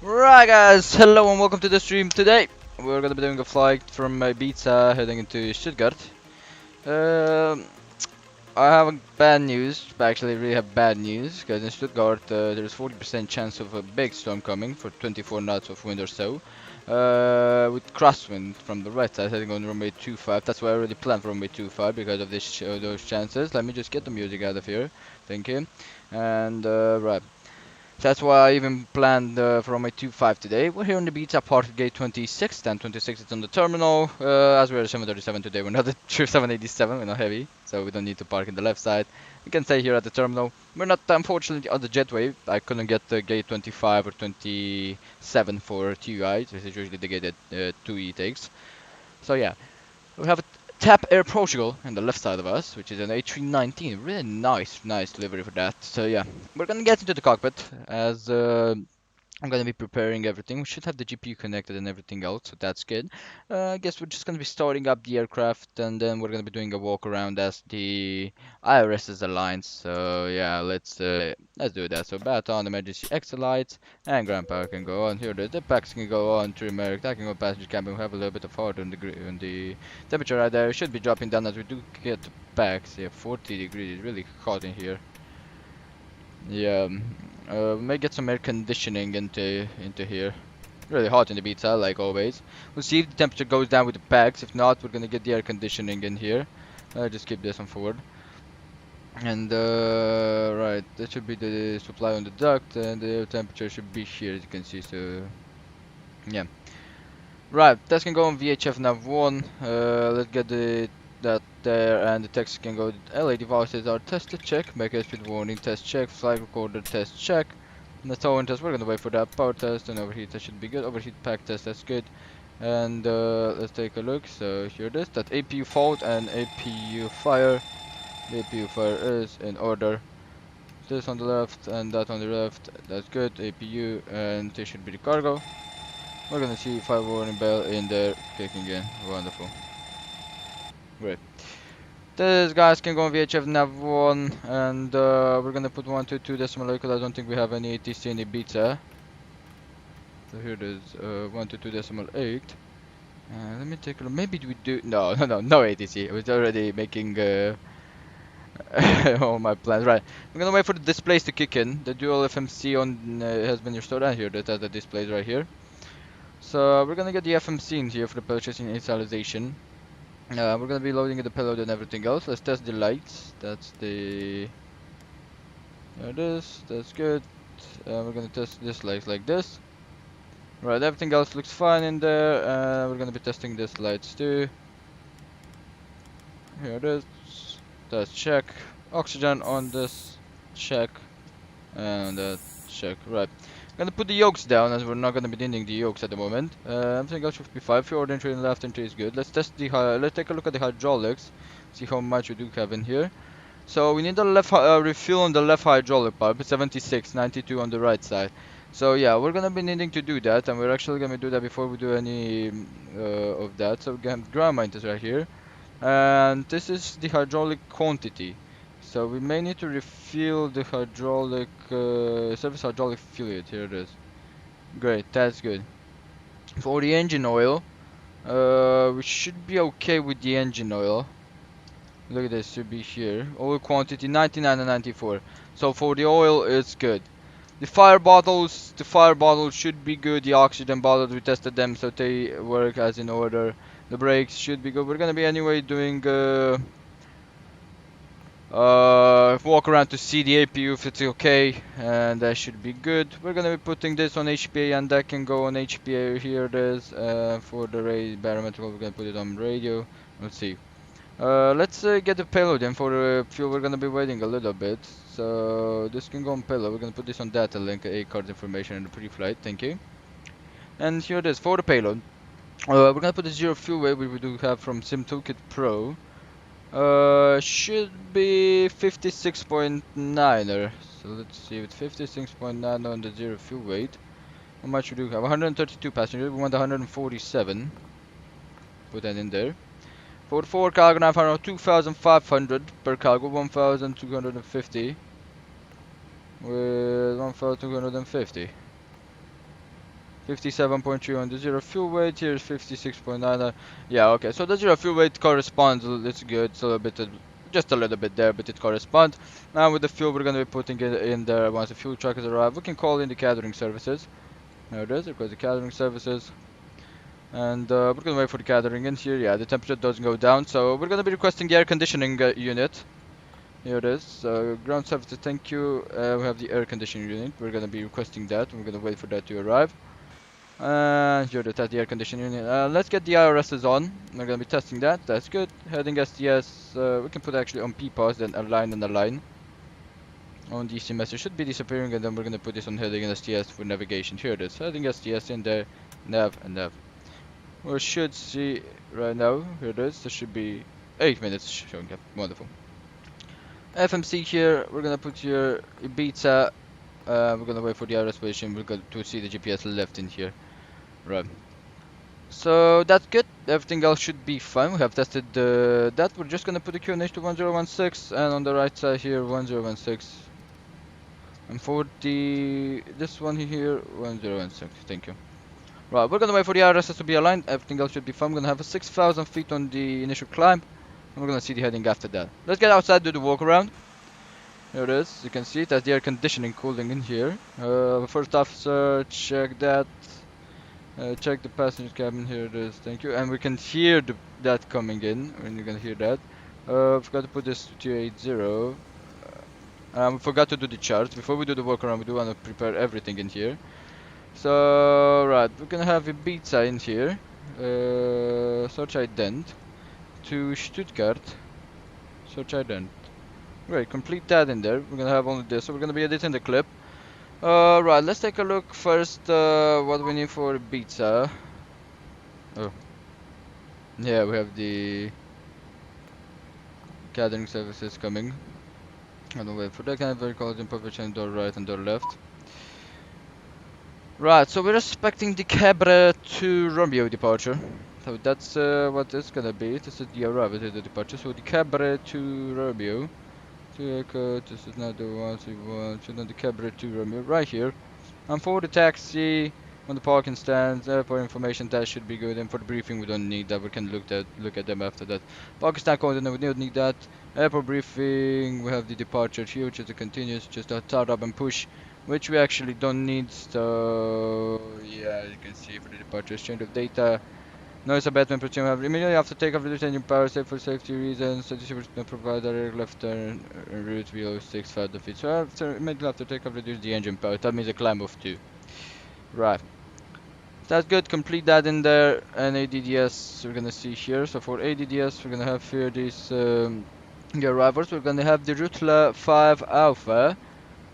Right guys, hello and welcome to the stream. Today we're gonna be doing a flight from Ibiza heading into Stuttgart. Um, I have bad news, actually really have bad news, because in Stuttgart there's 40% chance of a big storm coming for 24 knots of wind or so. With crosswind from the right side heading on runway 25. That's why I already planned for runway 25 because of this those chances. Let me just get the music out of here. Thank you. And right. That's why I even planned for my 2.5 today. We're here on the beach at part of gate 26, then 26 is on the terminal. As we're at 737 today, we're not at 787, we're not heavy, so we don't need to park in the left side. We can stay here at the terminal. We're not, unfortunately, on the jetway. I couldn't get the gate 25 or 27 for TUI, this is usually the gate that TUI takes. So yeah, we have a TAP Air Portugal on the left side of us, which is an A319. Really nice delivery for that. So yeah, we're gonna get into the cockpit as I'm gonna be preparing everything. We should have the GPU connected and everything else, so that's good. I guess we're just gonna be starting up the aircraft, and then we're gonna be doing a walk around as the IRS is aligned. So yeah, let's do that. So baton, emergency exit lights, and ground power can go on. Here the packs can go on. Trim air, that can go passenger cabin. We have a little bit of hard on the temperature right there. It should be dropping down as we do get packs. Yeah, 40 degrees. It's really hot in here. Yeah, we may get some air conditioning into here. Really hot in the Ibiza, like always. We'll see if the temperature goes down with the packs. If not, we're gonna get the air conditioning in here. Just keep this on forward. And right, that should be the supply on the duct, and the temperature should be here, as you can see. So yeah, right. That can go on VHF nav 1. Let's get that there, and the text can go. LA devices are tested, check. Make a speed warning, test check. Flight recorder, test check. And the towing test, we're gonna wait for that. Power test and overheat test should be good. Overheat pack test, that's good. And let's take a look. So here it is. That APU fault and APU fire. The APU fire is in order. This on the left and that on the left. That's good. APU, and this should be the cargo. We're gonna see fire warning bell in there kicking in. Wonderful. Great. This guys can go on VHF nav 1, and we're gonna put 122 decimal 8 because I don't think we have any ATC in Ibiza. So here it is, 122 decimal 8. Let me take a look. Maybe we do. No ATC. I was already making all my plans. Right. I'm gonna wait for the displays to kick in. The dual FMC on has been restored, and here that has the displays right here. So we're gonna get the FMC in here for the purchasing initialization. We're gonna be loading the payload and everything else. Let's test the lights. That's the. There it is. That's good. We're gonna test this lights like this. Right, everything else looks fine in there. We're gonna be testing this lights too. Here it is. That's check. Oxygen on this. Check. And check. Right. I'm gonna put the yokes down as we're not gonna be needing the yokes at the moment. Everything else should be fine. Forward entry and left entry is good. Let's test the let's take a look at the hydraulics. See how much we do have in here. So we need a left refuel on the left hydraulic pipe. 76, 92 on the right side. So yeah, we're gonna be needing to do that, and we're actually gonna do that before we do any of that. So we have ground maintenance right here. and this is the hydraulic quantity. So we may need to refill the hydraulic surface hydraulic fluid. Here it is. Great, that's good. For the engine oil, we should be okay with the engine oil. Look at this, should be here. Oil quantity 99 and 94. So for the oil, it's good. The fire bottles should be good. The oxygen bottles, we tested them, so they work as in order. The brakes should be good. We're gonna be anyway doing walk around to see the APU if it's okay, and that should be good. We're gonna be putting this on HPA, and that can go on HPA. Here it is. For the barometric, we're gonna put it on radio. Let's see. Let's get the payload in. For the fuel, we're gonna be waiting a little bit. So this can go on payload. We're gonna put this on data link, A card information in the pre-flight. Thank you. And here it is for the payload. We're gonna put the zero fuel weight we do have from Sim Toolkit Pro. Should be 56.9er. So let's see, with 56.9 on the zero fuel weight, how much we do have? 132 passengers. We want 147. Put that in there. For the 4 cargo, now I 2,500 per cargo, 1,250 with 1,250. 57.3 on the zero fuel weight. Here is 56.9. Yeah, okay. So the zero fuel weight corresponds. It's good. It's a little bit, just a little bit there, but it corresponds. Now with the fuel, we're gonna be putting it in there once the fuel truck has arrived. We can call in the catering services. There it is. It goes the catering services. And we're gonna wait for the catering in here. Yeah, the temperature doesn't go down, so we're gonna be requesting the air conditioning unit. Here it is. Ground services, thank you. We have the air conditioning unit. We're gonna be requesting that. We're gonna wait for that to arrive. And here it is, the air conditioning unit. Let's get the IRSs on. We're gonna be testing that. That's good. Heading STS. We can put actually on PPOS, then align and align. On DC message should be disappearing, and then we're gonna put this on heading and STS for navigation. Here it is. Heading STS in there. Nav and nav. We should see right now. Here it is. There should be 8 minutes showing up. Wonderful. FMC here. We're gonna put here Ibiza. We're gonna wait for the IRS position. We're going to see the GPS left in here. Right. So that's good. Everything else should be fine. We have tested that. We're just gonna put the QNH to 1016, and on the right side here 1016. And for this one here 1016. Thank you. Right, we're gonna wait for the IRSs to be aligned. Everything else should be fine. We're gonna have a 6,000 feet on the initial climb, and we're gonna see the heading after that. Let's get outside, do the walk around. Here it is. You can see it as the air conditioning cooling in here. First officer, check that. Check the passenger cabin. Here it is. Thank you. And we can hear that coming in. When you can hear that. Forgot to put this to 280. We forgot to do the charts. Before we do the walk around, we do want to prepare everything in here. So right, we're gonna have Ibiza in here. Search ident to Stuttgart. Search ident. Great, complete that in there. We're gonna have only this, so we're gonna be editing the clip. Right, let's take a look first. What we need for Ibiza. Oh, yeah, we have the catering services coming. I don't wait for that kind of vehicle in position, door right and door left. Right, so we're expecting the Gb to Romeo departure. So that's what it's gonna be. This is the arrival to the departure. So the Gb to Romeo. This is not the one we want. So not the Gb to Romeo right here. And for the taxi on the parking stands, airport information, that should be good. And for the briefing, we don't need that. We can look at them after that. Parking stand coordinate, we don't need that. Airport briefing, we have the departure here, which is a continuous, just a start up and push, which we actually don't need. So yeah, you can see for the departure exchange of data. Noise abatement protection. We have immediately after takeoff, reduce engine power, save for safety reasons. So distribution provider left turn route below 6,000 feet. So after immediately after takeoff, reduce the engine power. That means a climb of 2. Right. That's good. Complete that in there. And ADDS we're gonna see here. So for ADDS, we're gonna have here these the arrivals. We're gonna have the Rutla 5 Alpha.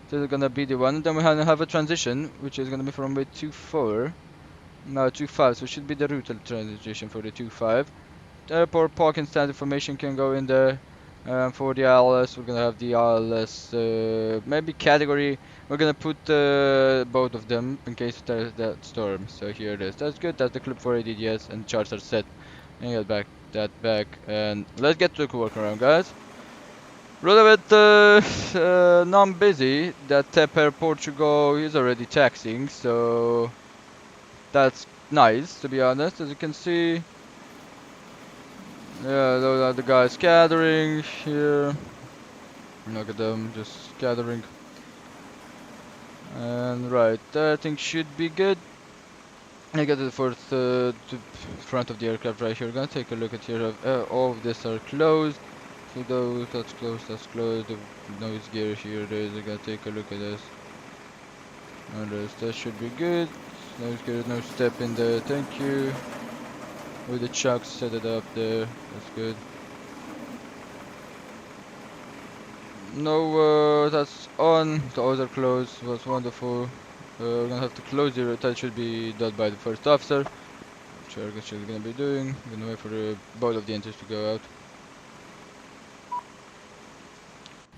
This is gonna be the one. And then we have a transition, which is gonna be from way 24. No, 2.5, so it should be the route transition for the 2.5. The airport parking stand information can go in there. For the ILS, we're gonna have the ILS, maybe category. We're gonna put both of them in case there's that storm. So here it is. That's good. That's the clip for ADDS, and charts are set. And get back. that back, and let's get to the work around, guys. Rather bit non-busy. That Teper Portugal is already taxing, so that's nice, to be honest. As you can see, yeah, those are the guys gathering here. Look at them, just gathering. And right, I think should be good. I got the fourth to front of the aircraft right here. We're gonna take a look at here. All of this are closed. So those, that's closed, that's closed. The nose gear here it is. I gotta take a look at this. And that should be good. Nose gear, no step in there. Thank you. With the chucks, set it up there. That's good. No, that's on. The others are closed. Was wonderful. We're gonna have to close the that should be done by the first officer. Which we're gonna be doing. We're gonna wait for both of the engines to go out.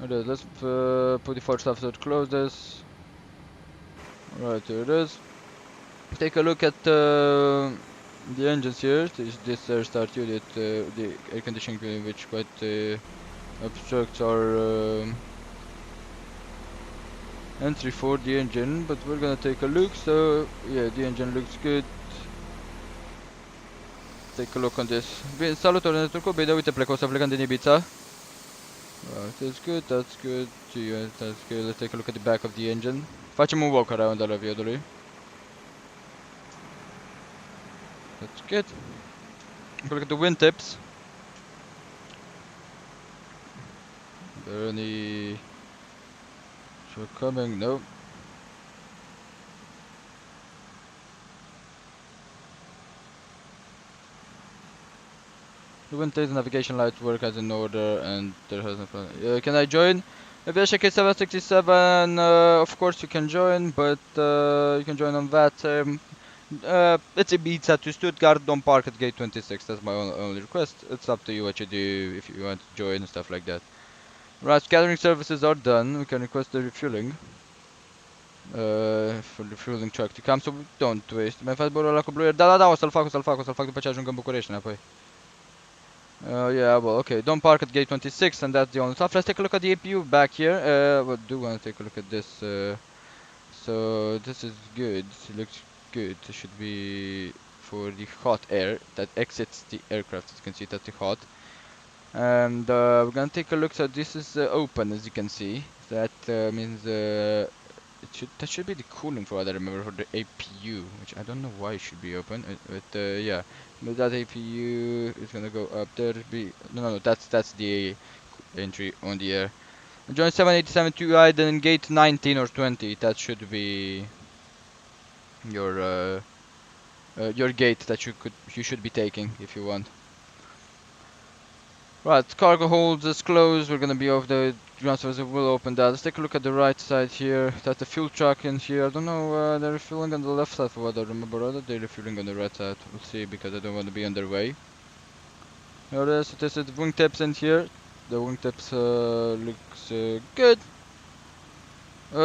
Alright, let's put the first officer to close this. Right, here it is. Take a look at the engines here. This air start unit, the air conditioning unit, which quite obstructs our entry for the engine, but we're gonna take a look. So yeah, the engine looks good. Take a look on this. Salutare, tylko bine, uite plecăm, o să plecăm din Ibiza. That's good, that's good. That's good. Let's take a look at the back of the engine. Facem un walk around al aviadului. That's good. Look at the wingtips. Are there any shortcoming? No. The wingtips and navigation lights work as in order, and there has no. Can I join? Aviation K767, of course you can join, but you can join on VATSIM. It's Ibiza to Stuttgart, don't park at gate 26, that's my only request. It's up to you what you do, if you want to join and stuff like that. Right, scattering services are done, we can request the refueling. For the refueling truck to come, so don't waste. Mai faci borul ăla cu bluier? Da, o să-l fac după ce ajung în București înapoi. Yeah, well, okay, don't park at gate 26, and that's the only stuff. Let's take a look at the APU back here. But do want to take a look at this. So this is good. It looks good. It should be for the hot air that exits the aircraft. As you can see, that's the hot. And we're gonna take a look. So this is open, as you can see. That means that should be the cooling, for what I remember, for the APU, which I don't know why it should be open. But yeah. But that APU is gonna go up there. No, that's the entry on the air. Join 787 TUI, then gate 19 or 20. That should be your gate that you should be taking if you want. Right, cargo holds is closed. We're gonna be off the ground service. We'll open that. Let's take a look at the right side here. That's the fuel truck in here. I don't know. They're refueling on the left side for what I remember. Or they're refueling on the right side. We'll see, because I don't want to be on their way. Here it is. This is the wingtips in here. The wingtips looks good.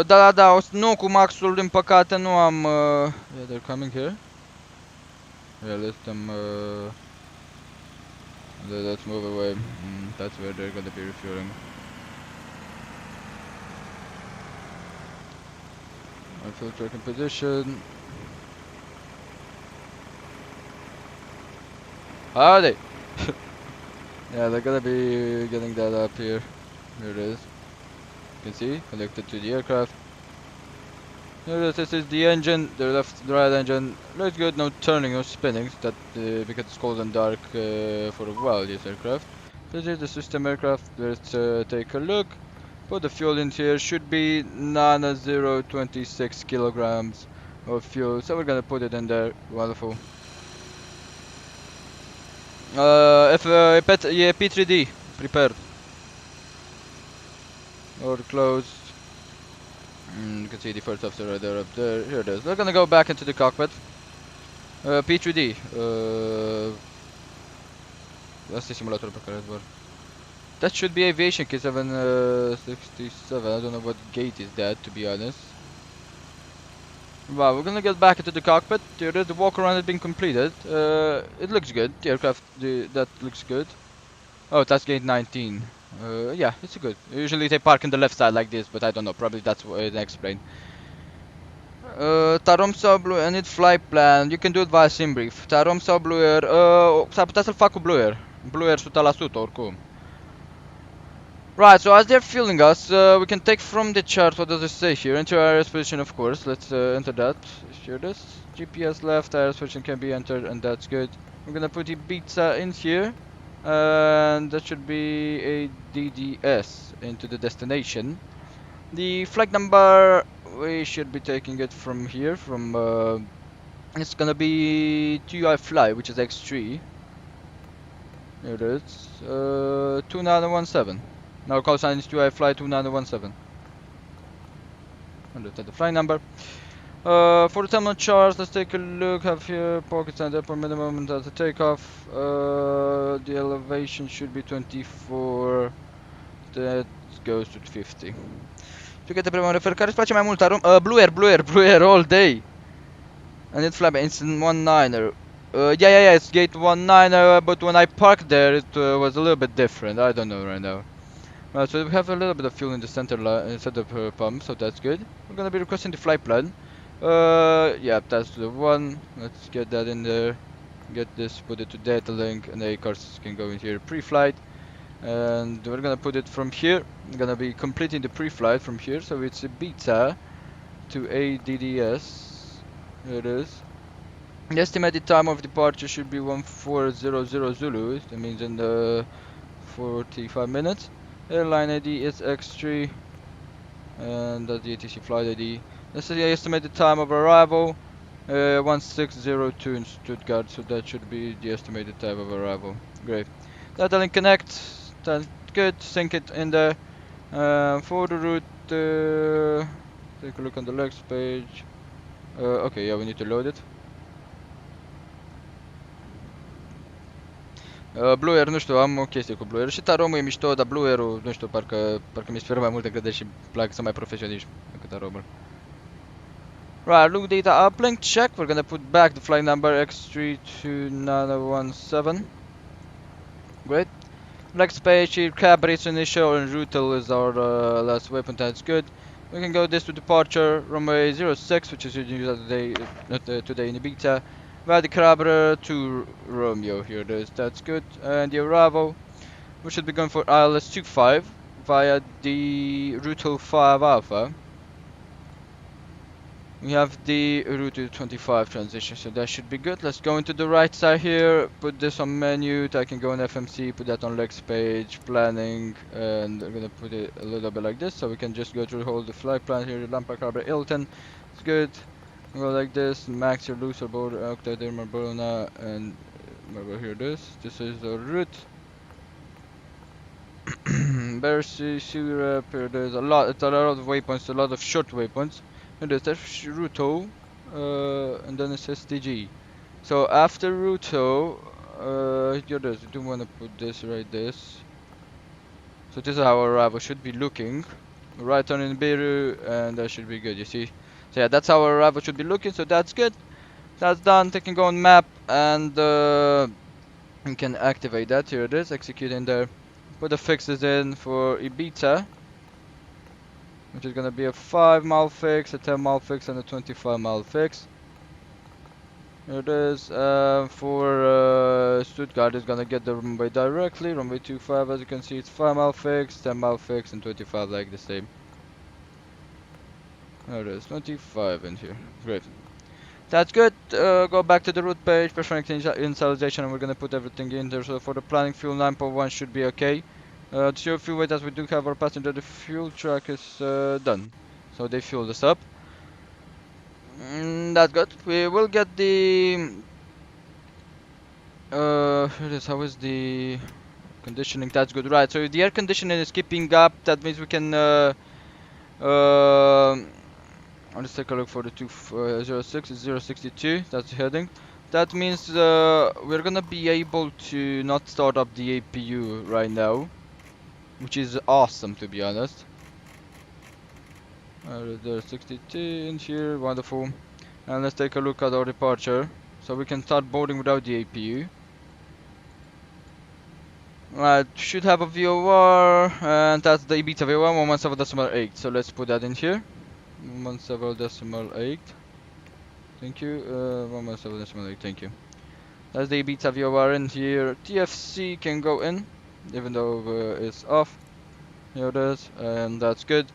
Da, nu cu Maxul, din păcate nu am. Yeah, they're coming here. Yeah, let them. Let's move away. That's where they're gonna be refueling. Our fuel truck in position. Howdy! Yeah, they're gonna be getting that up here. Here it is. You can see, connected to the aircraft. Here it is. This is the engine, the right engine. Looks good, no turning, no spinning. That because it's cold and dark for a while, this aircraft. This is the system aircraft. Let's take a look. Put the fuel in here. Should be 0.26 kilograms of fuel. So we're gonna put it in there. Wonderful. P3D prepared or closed. You can see the first officer right there, up there. Here it is. We're gonna go back into the cockpit. P3D. Asta e simulatorul pe care zbor. That should be aviation K767. I don't know what gate is that, to be honest. Right, we're gonna get back into the cockpit. There is the walk around has been completed. It looks good. The aircraft, that looks good. Oh, that's gate 19. Yeah, it's good. Usually they park on the left side like this, but I don't know. Probably that's what it explained. Tarom sau blue and its flight plan. You can do it via SimBrief. Tarom sau blue air. S-ar putea să-l fac cu blue air. Blue air 100% oricum. Right, so as they're fueling us, we can take from the chart, what does it say here? Enter IRS position, of course. Let's enter that. Here this. GPS left, IRS position can be entered, and that's good. We're gonna put the pizza in here, and that should be a DDS into the destination. The flight number, we should be taking it from here, it's gonna be TUI Fly, which is X3. Here it is, 2917. Now call sign is TUI Fly 2917. And that's the flight number. For the terminal charge, let's take a look. Have here pockets and airport minimum at the takeoff. The elevation should be 24. That goes to 50. Tu că te mă refer, care îți place mai mult? Blue air all day. And it's flying, it's in 19er. Yeah, it's gate 19er, but when I parked there, it was a little bit different. I don't know right now. So we have a little bit of fuel in the center pump, so that's good. We're gonna be requesting the flight plan. Yeah, that's the one. Let's get that in there. Get this, put it to data link, and the cars can go in here pre-flight. And we're gonna put it from here. We're gonna be completing the pre-flight from here, so it's a beta to ADDS. Here it is. The estimated time of departure should be 1400 Zulu. That means in the 45 minutes. Airline ID is X3, and that's the ATC flight ID. This is the estimated time of arrival, 1602 in Stuttgart, so that should be the estimated time of arrival. Great. Data link connect, that's good, sync it in there. For the route, take a look on the next page. Okay, yeah, we need to load it. Blue Air, nu știu, am o chestie cu Blue Air. Și Taromul e mișto, dar Blue Air-ul, nu știu, parcă mi speră mai multe crederi și plac să mai profesioniști decât Taromul. Right, look data uplink, check. We're gonna put back the flight number X32917. Great. Next page here, cab rates initial and Rutel is our last weapon, that's good. We can go this to departure, runway 06, which is used today in the beta. Via the Crabber to Romeo, here it is, that's good. And the arrival, we should be going for ILS 25 via the Rutel 5 Alpha. We have the Route 25 transition, so that should be good. Let's go into the right side here, put this on menu, I can go on FMC, put that on Lex page, planning, and we're gonna put it a little bit like this, so we can just go through the whole flight plan here, Lampa Harbor Hilton, it's good. Go like this, max your looser board, Octave Marbolna, and over here this is the route. Bercy, Surep, here there's a lot of waypoints, a lot of short waypoints. And there's Ruto, and then it says DG. So after Ruto, here there's, you do want to put this right this. So this is how our arrival should be looking. Right turn in Beirut, and that should be good, you see. So yeah, that's how our arrival should be looking, so that's good. That's done, they can go on map, and you can activate that, here it is, execute in there. Put the fixes in for Ibiza, which is gonna be a 5-mile fix, a 10-mile fix, and a 25-mile fix. Here it is. For Stuttgart, it's gonna get the runway directly, runway 25, as you can see, it's 5-mile fix, 10-mile fix, and 25 like the same. There it is, 25 in here. Great. That's good. Go back to the route page, preferring initialization, and we're gonna put everything in there. So for the planning, fuel 9.1 should be okay. To show fuel weight, as we do have our passenger, the fuel track is done. So they fueled us up. That's good. We will get the... here it is. How is the conditioning? That's good. Right, so if the air conditioning is keeping up, that means we can... let's take a look for the 206, it's 062, that's the heading. That means we're gonna be able to not start up the APU right now, which is awesome, to be honest. There's 62 in here, wonderful. And let's take a look at our departure. So we can start boarding without the APU. Right, should have a VOR, and that's the Ibiza VOR 117.8. So let's put that in here. 117.8. Thank you. 117.8. Thank you. That's the Ibiza VOR in here. TFC can go in, even though it's off. Here it is, and that's good.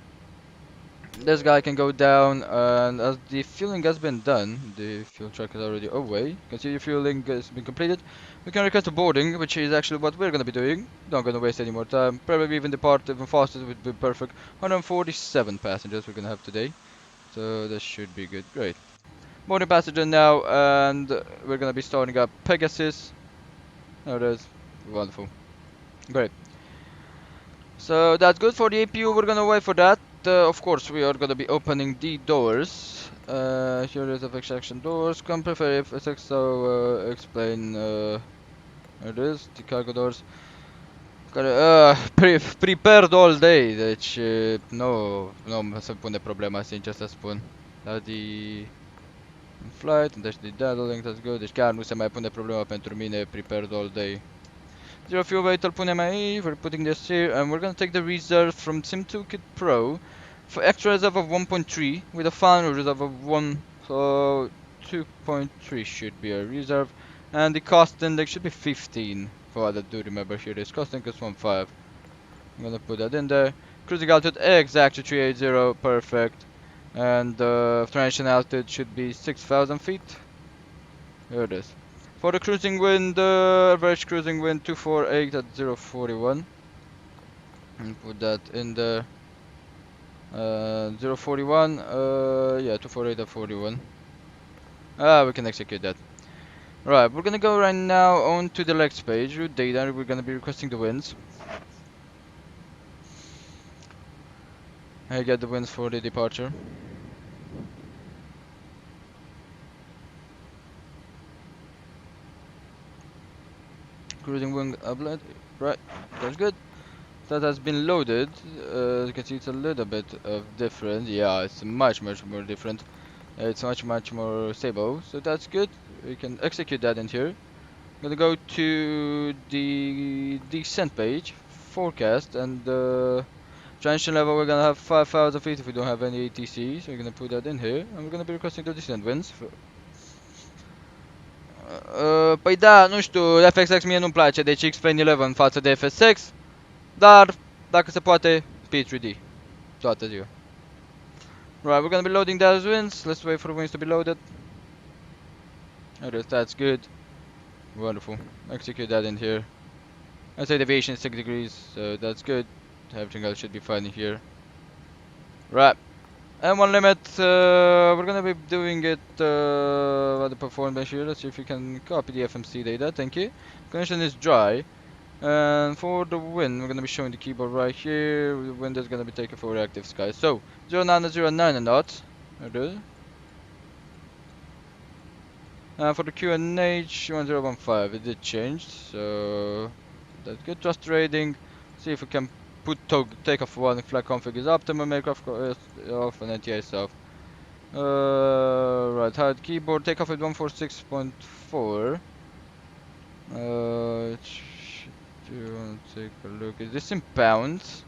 This guy can go down, and as the fueling has been done, the fuel truck is already away. You can see the fueling has been completed. We can request a boarding, which is actually what we're gonna be doing. Not gonna waste any more time. Probably even depart even faster would be perfect. 147 passengers we're gonna have today, so this should be good. Great. Boarding passenger now, and we're gonna be starting up Pegasus. There it is. Wonderful. Great. So that's good for the APU. We're gonna wait for that. Of course, we are gonna be opening the doors. Here is the extraction doors. Come prefer if it's so explain. Here it is, the cargo doors. Prepared all day. Deci nu se pune problema, sincer să spun. La the flight, deci the daddling, that's good. Deci chiar nu se mai pune problema pentru mine. Prepared all day. Zero fuel weight, I'll put MIE, we're putting this here, and we're gonna take the reserve from Sim Toolkit Pro for extra reserve of 1.3 with a final reserve of 1, so 2.3 should be a reserve, and the cost index should be 15. For what I do remember here, this cost index is 1.5. I'm gonna put that in there. Cruising altitude exactly 380, perfect, and transition altitude should be 6,000 feet. Here it is. For the cruising wind, average cruising wind 248 at 041. And put that in the 041. Yeah, 248 at 41. We can execute that. Right, we're gonna go right now on to the next page, route data. We're gonna be requesting the winds. I get the winds for the departure. Cruising wind upload, right, that's good. That has been loaded. As you can see, it's a little bit of different. Yeah, it's much more different. It's much more stable, so that's good. We can execute that in here. I'm gonna go to the descent page, forecast, and transition level. We're gonna have 5,000 feet if we don't have any ATC, so we're gonna put that in here, and we're gonna be requesting the descent winds. Păi da, nu știu, FXX mie nu-mi place, deci X-Plane 11 față de FSX, dar dacă se poate, P3D, toată ziua. Right, we're gonna be loading those winds. Let's wait for the winds to be loaded. Okay, that's good. Wonderful. Execute that in here. I say deviation is 6 degrees, so that's good. Everything else should be fine in here. Right. M1 limit, we're gonna be doing it at the performance here. Let's see if we can copy the FMC data. Thank you. Condition is dry. And for the wind, we're gonna be showing the keyboard right here. The wind is gonna be taken for reactive skies. So 0909 knots. And for the QNH 1015, it did change. So that's good. Trust rating. See if we can put takeoff one if flight config is optimum, aircraft off, and NTI is off. Right, hard keyboard. Takeoff at 146.4. Do you want to take a look? Is this in pounds?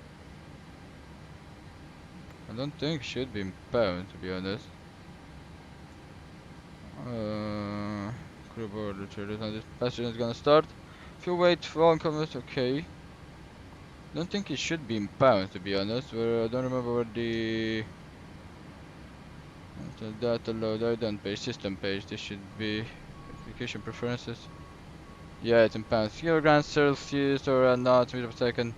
I don't think it should be in pounds, to be honest. Crew board return. This passenger is gonna start. Fuel weight, one comment, okay. Don't think it should be in pounds, to be honest. I don't remember where the data load add-on page, system page. This should be application preferences. Yeah, it's in pounds. Kilograms, Celsius, or knots, meters per second.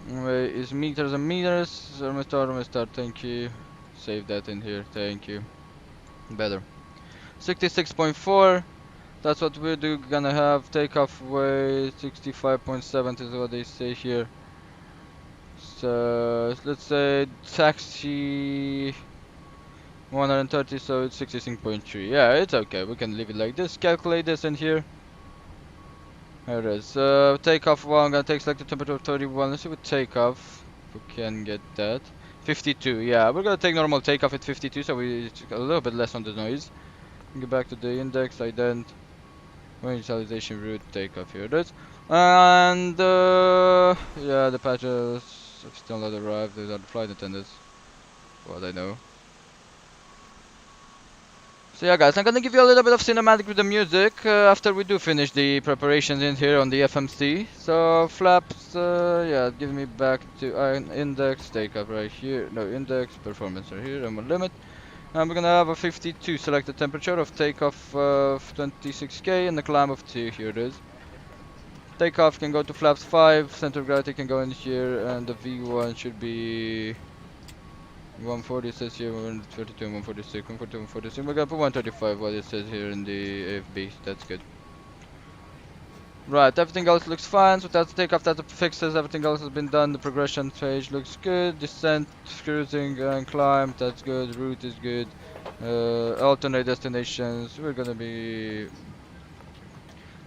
Is meters and meters. So restart. Thank you. Save that in here. Thank you. Better. 66.4. That's what we're gonna have. Takeoff weight 65.7 is what they say here. So let's say taxi 130, so it's 66.3. Yeah, it's okay. We can leave it like this. Calculate this in here. There it is. Takeoff one. I'm gonna take selected temperature of 31. Let's see what takeoff. If we can get that. 52, yeah, we're gonna take normal takeoff at 52, so we a little bit less on the noise. Go back to the index, ident, initialization route, takeoff, here it is. And yeah, the patches have still not arrived, these are the flight attendants, what I know. So yeah guys, I'm gonna give you a little bit of cinematic with the music after we do finish the preparations in here on the FMC. So flaps, yeah, give me back to index, takeoff right here, no index, performance right here, I'm on limit. And we're gonna have a 52 selected temperature of takeoff of 26k and the climb of 2, here it is. Takeoff can go to flaps 5, center of gravity can go in here, and the V1 should be 140, it says here 132 and 146, 142, 146. We're gonna put 135 what it says here in the AFB, that's good. Right, everything else looks fine, so that's takeoff, that's the fixes, everything else has been done, the progression page looks good, descent, cruising and climb, that's good, route is good, alternate destinations, we're gonna be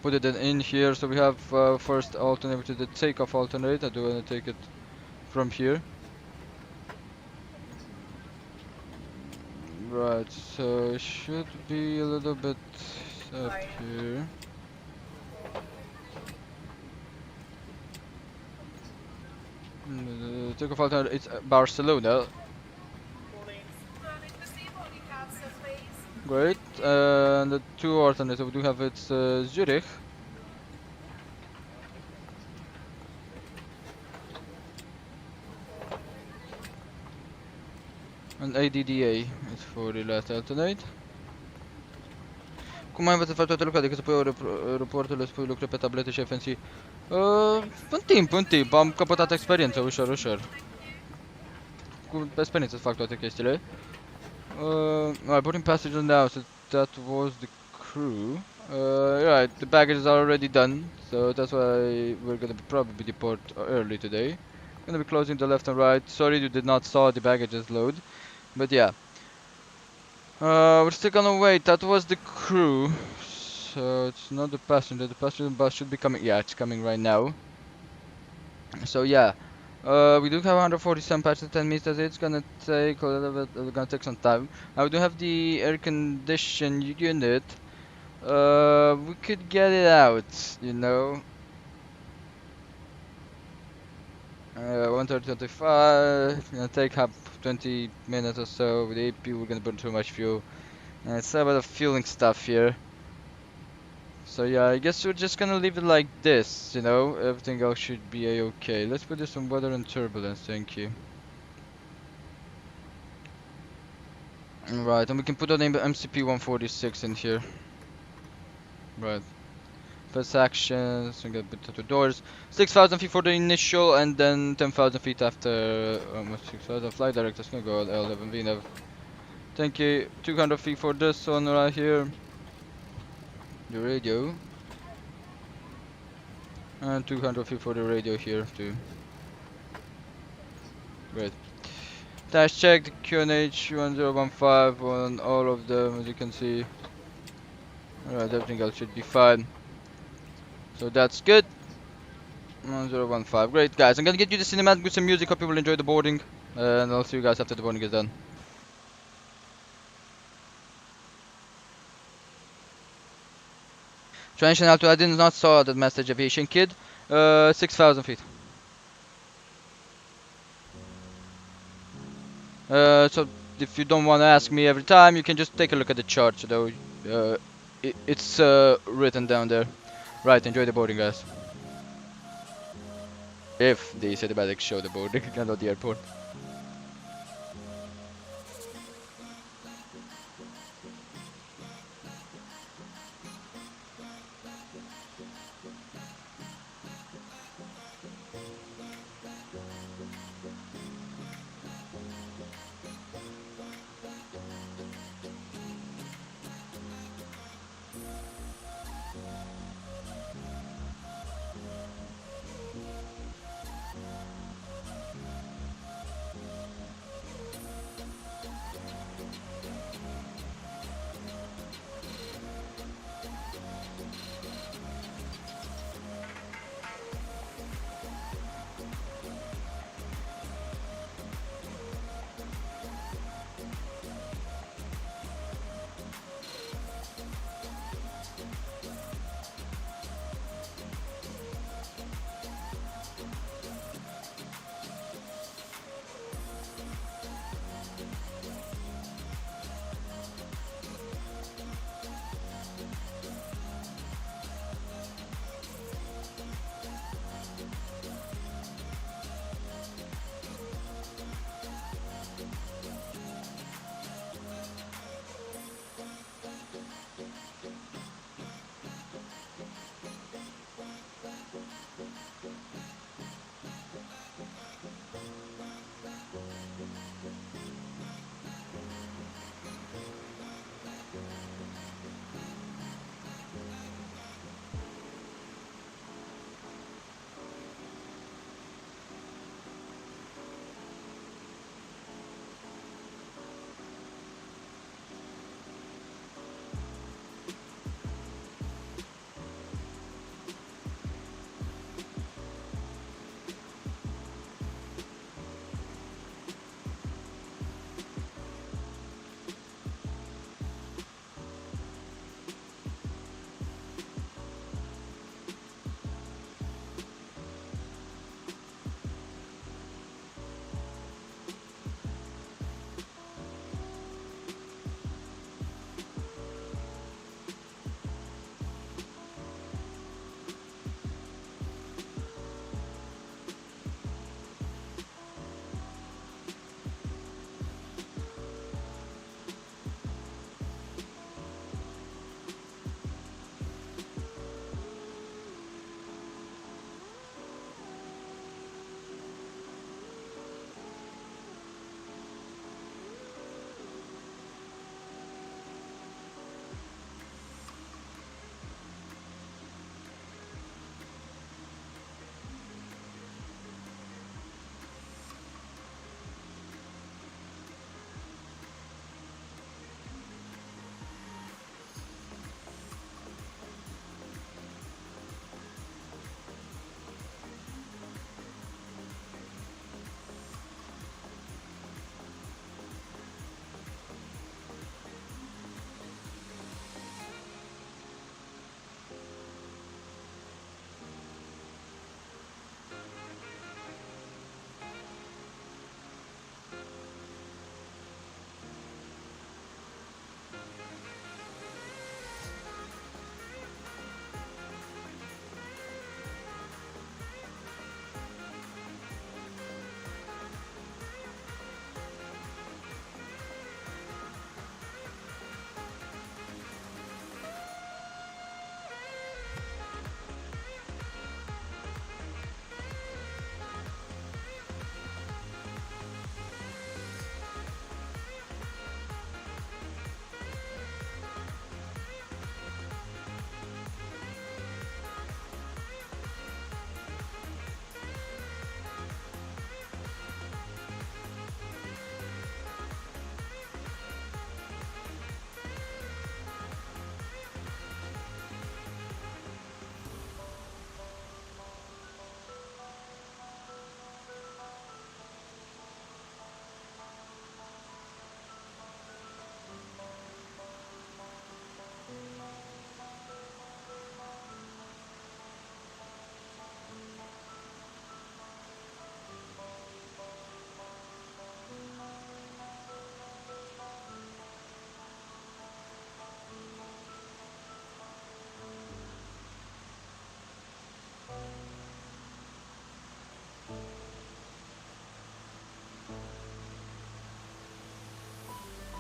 put it in here, so we have first alternate, which is the takeoff alternate, I do wanna take it from here. Right, so it should be a little bit up here. Takeoff alternate, it's Barcelona. Great, and the two alternates we do have it's Zurich. And ADDA is for the last alternate. Cum ai învățat toate lucrurile decât să pui aeroporturile, să pui lucruri pe tablete și FNC? În timp, am căpătat experiență, ușor. Cu experiență să fac toate chestiile. Alright, putting passengers now, so that was the crew. Right, the baggage is already done, so that's why we're gonna probably deport early today. Gonna be closing the left and right. Sorry you did not saw the baggages load, but yeah. We're still gonna wait. That was the crew, so it's not the passenger. The passenger bus should be coming. Yeah, it's coming right now. So yeah, we do have 147 patches, 10 meters. It's gonna take a little bit. It's gonna take some time. We do have the air condition unit. We could get it out, you know. 130-25, gonna take up 20 minutes or so. With the AP we're gonna burn too much fuel. And it's a bit of fueling stuff here. So yeah, I guess we're just gonna leave it like this, you know. Everything else should be a-okay. Let's put this on weather and turbulence, thank you. Right, and we can put the name MCP 146 in here. Right. First actions, we got put the doors. 6,000 feet for the initial, and then 10,000 feet after almost 6,000. Flight director's gonna go L11V nav. Thank you. 200 feet for this one right here. The radio. And 200 feet for the radio here too. Great. Dash check the QNH 1015 on all of them, as you can see. Alright, everything else should be fine. So that's good. 1015. Great guys, I'm gonna get you the cinematic with some music. Hope you will enjoy the boarding. And I'll see you guys after the boarding is done. Transition out to I did not saw that message, aviation kid. 6,000 feet. So if you don't want to ask me every time, you can just take a look at the chart. Though it's written down there. Right, enjoy the boarding, guys. If the cinematics show the boarding, not the airport.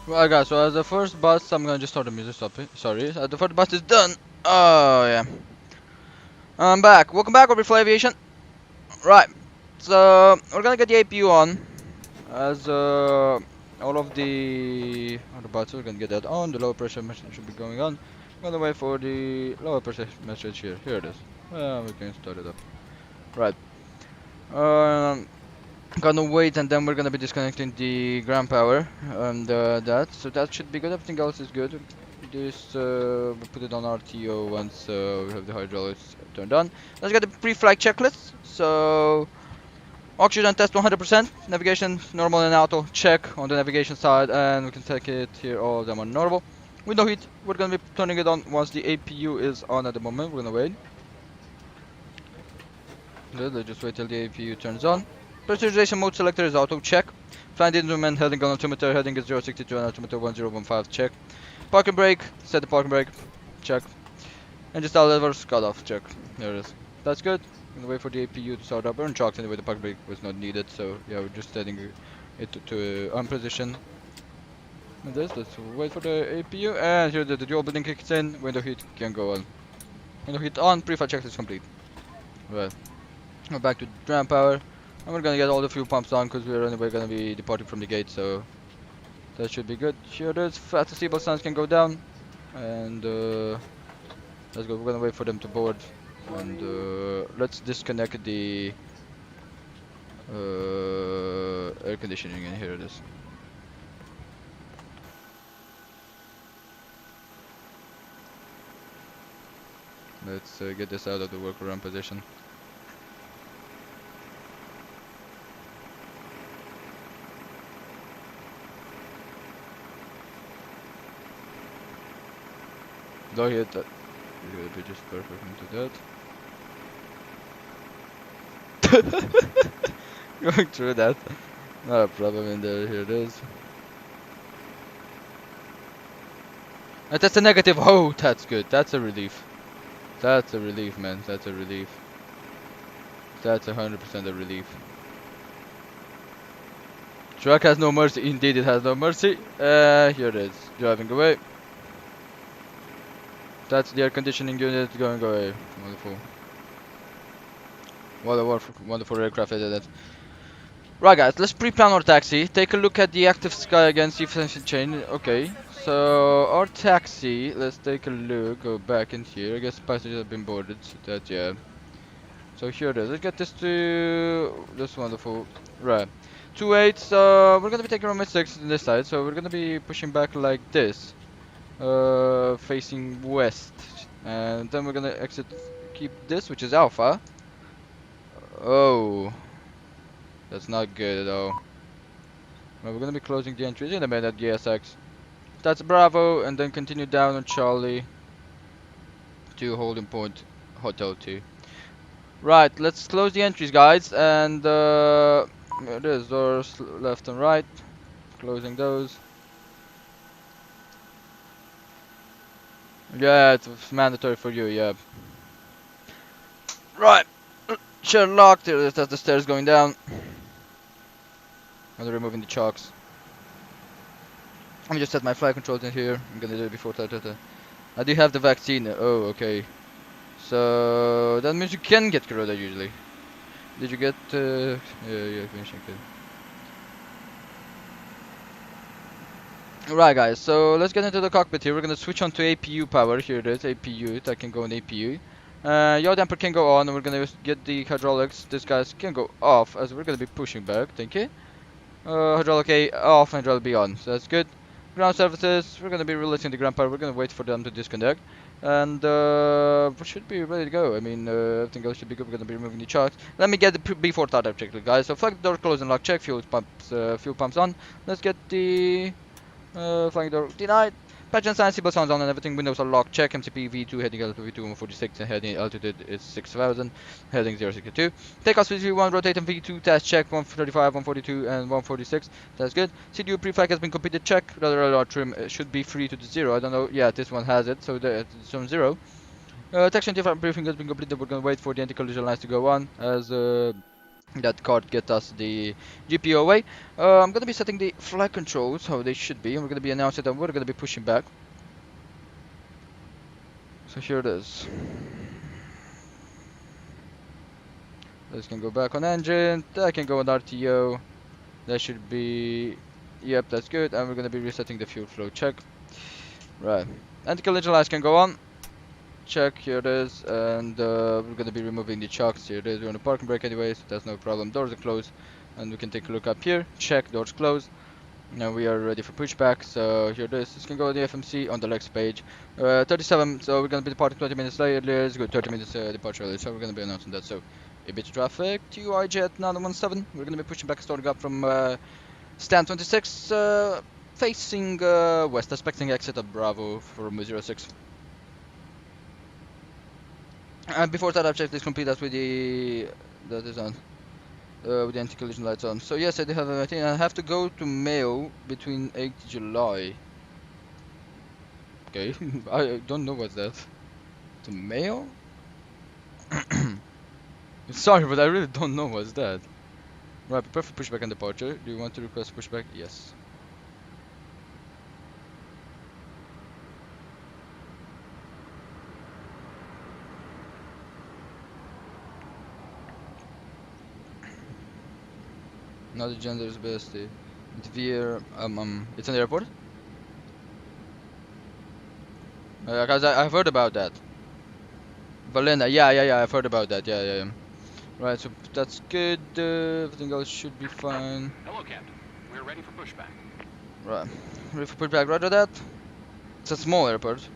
Right guys, so as the first bus, I'm gonna just start the music, stop it. Sorry, as the first bus is done. Oh yeah. I'm back. Welcome back, Orbit Fly Aviation. Right. So we're gonna get the APU on. As all of the other buttons, we're gonna get that on. The lower pressure message should be going on. We're gonna wait for the lower pressure message here. Here it is. We can start it up. Right. Um, Gonna wait, and then we're gonna be disconnecting the ground power and that. So that should be good. Everything else is good. This we'll put it on RTO once we have the hydraulics turned on. Let's get the pre-flight checklist. So oxygen test 100%, navigation normal and auto check on the navigation side, and we can take it here, all of them are normal. Window heat, we're gonna be turning it on once the APU is on at the moment. We're gonna wait. Good, let's just wait till the APU turns on. Pressurization mode selector is auto check. Flying instrument heading on altimeter, heading is 062 and altimeter 1015 check. Parking brake, set the parking brake, check. Engine style levers, cut off, check. There it is. That's good. We're gonna wait for the APU to start up. We're in chocks anyway, the parking brake was not needed, so yeah, we're just setting it to on position. And this, let's wait for the APU, and here the dual building kicks in, window heat can go on. Window heat on, pre-flight checklist complete. Right. We're back to ground power, and we're gonna get all the fuel pumps on because we're anyway gonna be departing from the gate, so that should be good. Here it is, fast seatbelt signs can go down, and let's go. We're gonna wait for them to board, and let's disconnect the air conditioning, and here it is. Let's get this out of the workaround position. Don't hit that. You're gonna be just perfect into that. Going through that. Not a problem in there. Here it is. And that's a negative. Oh, that's good. That's a relief. That's a relief, man. That's a relief. That's 100% a relief. Truck has no mercy. Indeed, it has no mercy. Here it is. Driving away. That's the air conditioning unit going away. Wonderful. What a wonderful aircraft it is. Right guys, let's pre-plan our taxi. Take a look at the active sky again, see if anything changed. Okay, so our taxi, let's take a look, go back in here. I guess passengers have been boarded, so that, yeah. So here it is, let's get this to this wonderful, right. 28, so we're gonna be taking runway 6 on this side, so we're gonna be pushing back like this. Facing west, and then we're gonna exit, keep this, which is alpha. Oh, that's not good at all. Well, we're gonna be closing the entries in a minute, GSX. That's Bravo, and then continue down on Charlie to holding point Hotel 2. Right, let's close the entries, guys, and there's doors left and right. Closing those. Yeah, it's mandatory for you, yeah. Right, sure, locked. That's the stairs going down. I'm removing the chocks. Let me just set my flight controls in here. I'm gonna do it before that. I do have the vaccine. Oh, okay. So that means you can get corona usually. Did you get? Yeah, finishing good. Right guys, so let's get into the cockpit here. We're gonna switch on to APU power. Here it is, APU. That can go in APU. Yaw damper can go on, and we're gonna get the hydraulics. This guys can go off, as we're gonna be pushing back. Thank you. Hydraulic A off and hydraulic B on, so that's good. Ground services, we're gonna be releasing the ground power. We're gonna wait for them to disconnect, and we should be ready to go. I mean, everything else should be good. We're gonna be removing the chocks. Let me get the before startup checklist, guys. So flag door closed and lock check. Fuel pumps on. Let's get the flying door denied. Patch and sign, seatbelt sounds on and everything. Windows are locked. Check MCP V2 heading altitude V2 146 and heading altitude is 6000. Heading 062. Takeoff speed V1, rotating V2 test check 135, 142 and 146. That's good. CDU pre-flight has been completed. Check. Radar trim should be free to the 0. I don't know. Yeah, this one has it. So it's on 0. Section different briefing has been completed. We're gonna wait for the anti-collision lines to go on as that card get us the GPO away. I'm gonna be setting the flight controls how they should be, and we're gonna be announcing that we're gonna be pushing back. So here it is. This can go back on engine. That can go on RTO. That should be. Yep, that's good. And we're gonna be resetting the fuel flow. Check. Right. Anti-collision lights can go on. Check. Here it is. And we're gonna be removing the chocks. Here it is. We're on a parking brake anyway, so that's no problem. Doors are closed, and we can take a look up here. Check. Doors closed. Now we are ready for pushback. So here it is. This can go on the FMC on the next page. 37. So we're gonna be departing 20 minutes later. It's good. 30 minutes departure early. So we're gonna be announcing that. So a bit of traffic. TUI Jet 917. We're gonna be pushing back, starting up from stand 26, facing west, expecting exit at Bravo from 06. And before that, I've checked this complete that with the that is on. With the anti-collision lights on. So yes, I do have everything. I have to go to Mayo between 8th July. Okay, I don't know what's that. To Mayo? Sorry, but I really don't know what's that. Right, prepare for pushback and departure. Do you want to request pushback? Yes. Not the gender is best. It's via it's in the airport. Cause I've heard about that. Valena, yeah, I've heard about that. Yeah. Right, so that's good. Everything else should be fine. Hello, Captain. We're ready for pushback. Right, ready for pushback. Roger that. It's a small airport.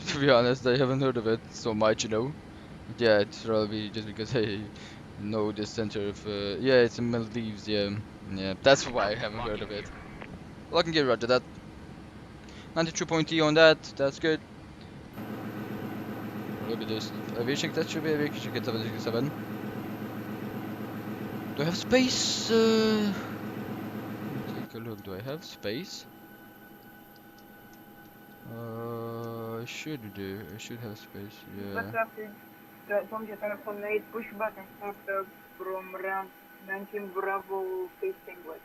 To be honest, I haven't heard of it so much, you know. But yeah, it's probably just because I know the center of. Yeah, it's in Maldives. Yeah, that's why I haven't heard of it. Locking gear, roger that. 93.0 on that. That's good. Look at this. Aviation, that should be aviation. Get 767. Do I have space? Take a look. Do I have space? I should do. I should have space. Yeah. Pushback and start from ramp 19 Bravo facing west.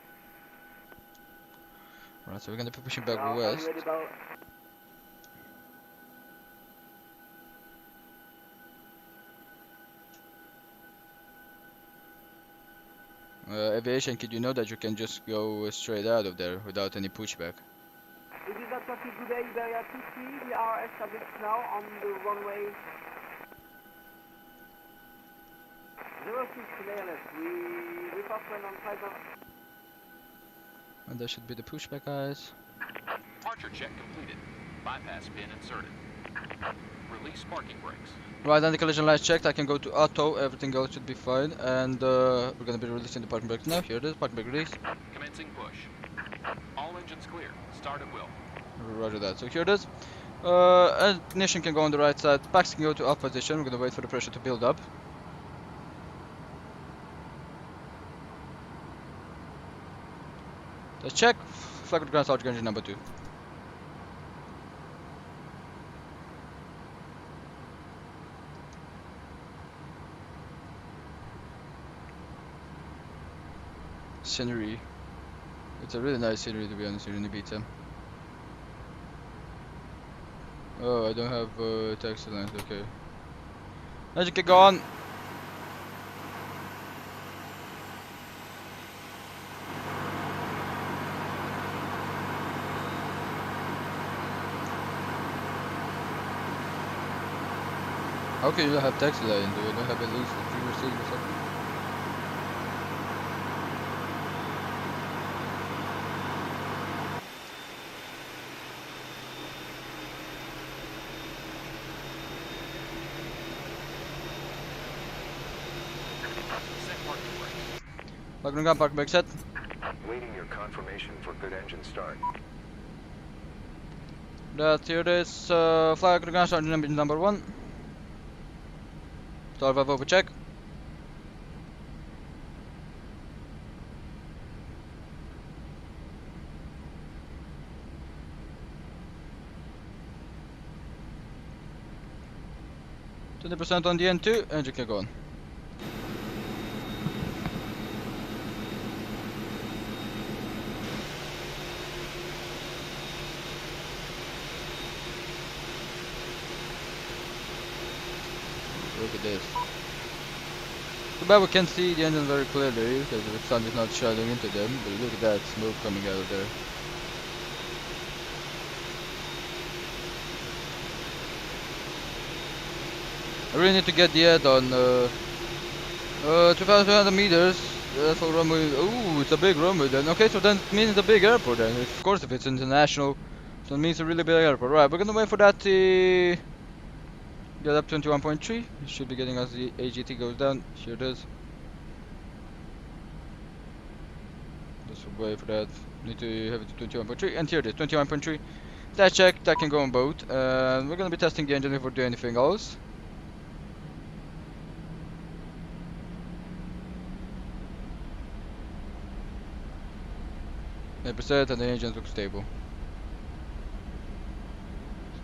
Right, so we're gonna be pushing back west. Aviation, could you know that you can just go straight out of there without any pushback? This is Dr. Today, Area 2C. We are established now on the runway 06 ALS. We pass when on 5. And that should be the pushback, guys. Departure check completed. Bypass pin inserted. Release parking brakes. Right, and the collision lights checked. I can go to auto. Everything else should be fine. And we're gonna be releasing the parking brakes now. Here it is, parking brake release. Commencing push. All engines clear. Start at will. Roger that. So here it is. Ignition can go on the right side. Packs can go to off position. We're gonna wait for the pressure to build up. Let's check. Flag with ground start engine number 2. Scenery. It's a really nice scenery, to be honest, here in Ibiza. Oh, I don't have taxi lines, okay. Engine can go on. How can you not have taxi line? Do you not have at least a few receipts or something? Set parking brakes. Parking gun, parking brake set. Waiting your confirmation for good engine start. That here it is. Flag with ground start engine number 1. Start valve open check. 20% on the N2, engine can go on. Look at this. Too bad we can't see the engine very clearly because the sun is not shining into them, but look at that smoke coming out of there. I really need to get the add-on. 2,200 meters. That's all runway. Ooh, it's a big runway then. Okay, so then it means it's a big airport then. Of course, if it's international, so it means a really big airport. Right, we're gonna wait for that to get up 21.3. It should be getting as the AGT goes down. Here it is. Just wait for that. Need to have it to 21.3, and here it is, 21.3. That check, that can go on both. We're gonna be testing the engine before doing anything else. Percent and the engines look stable.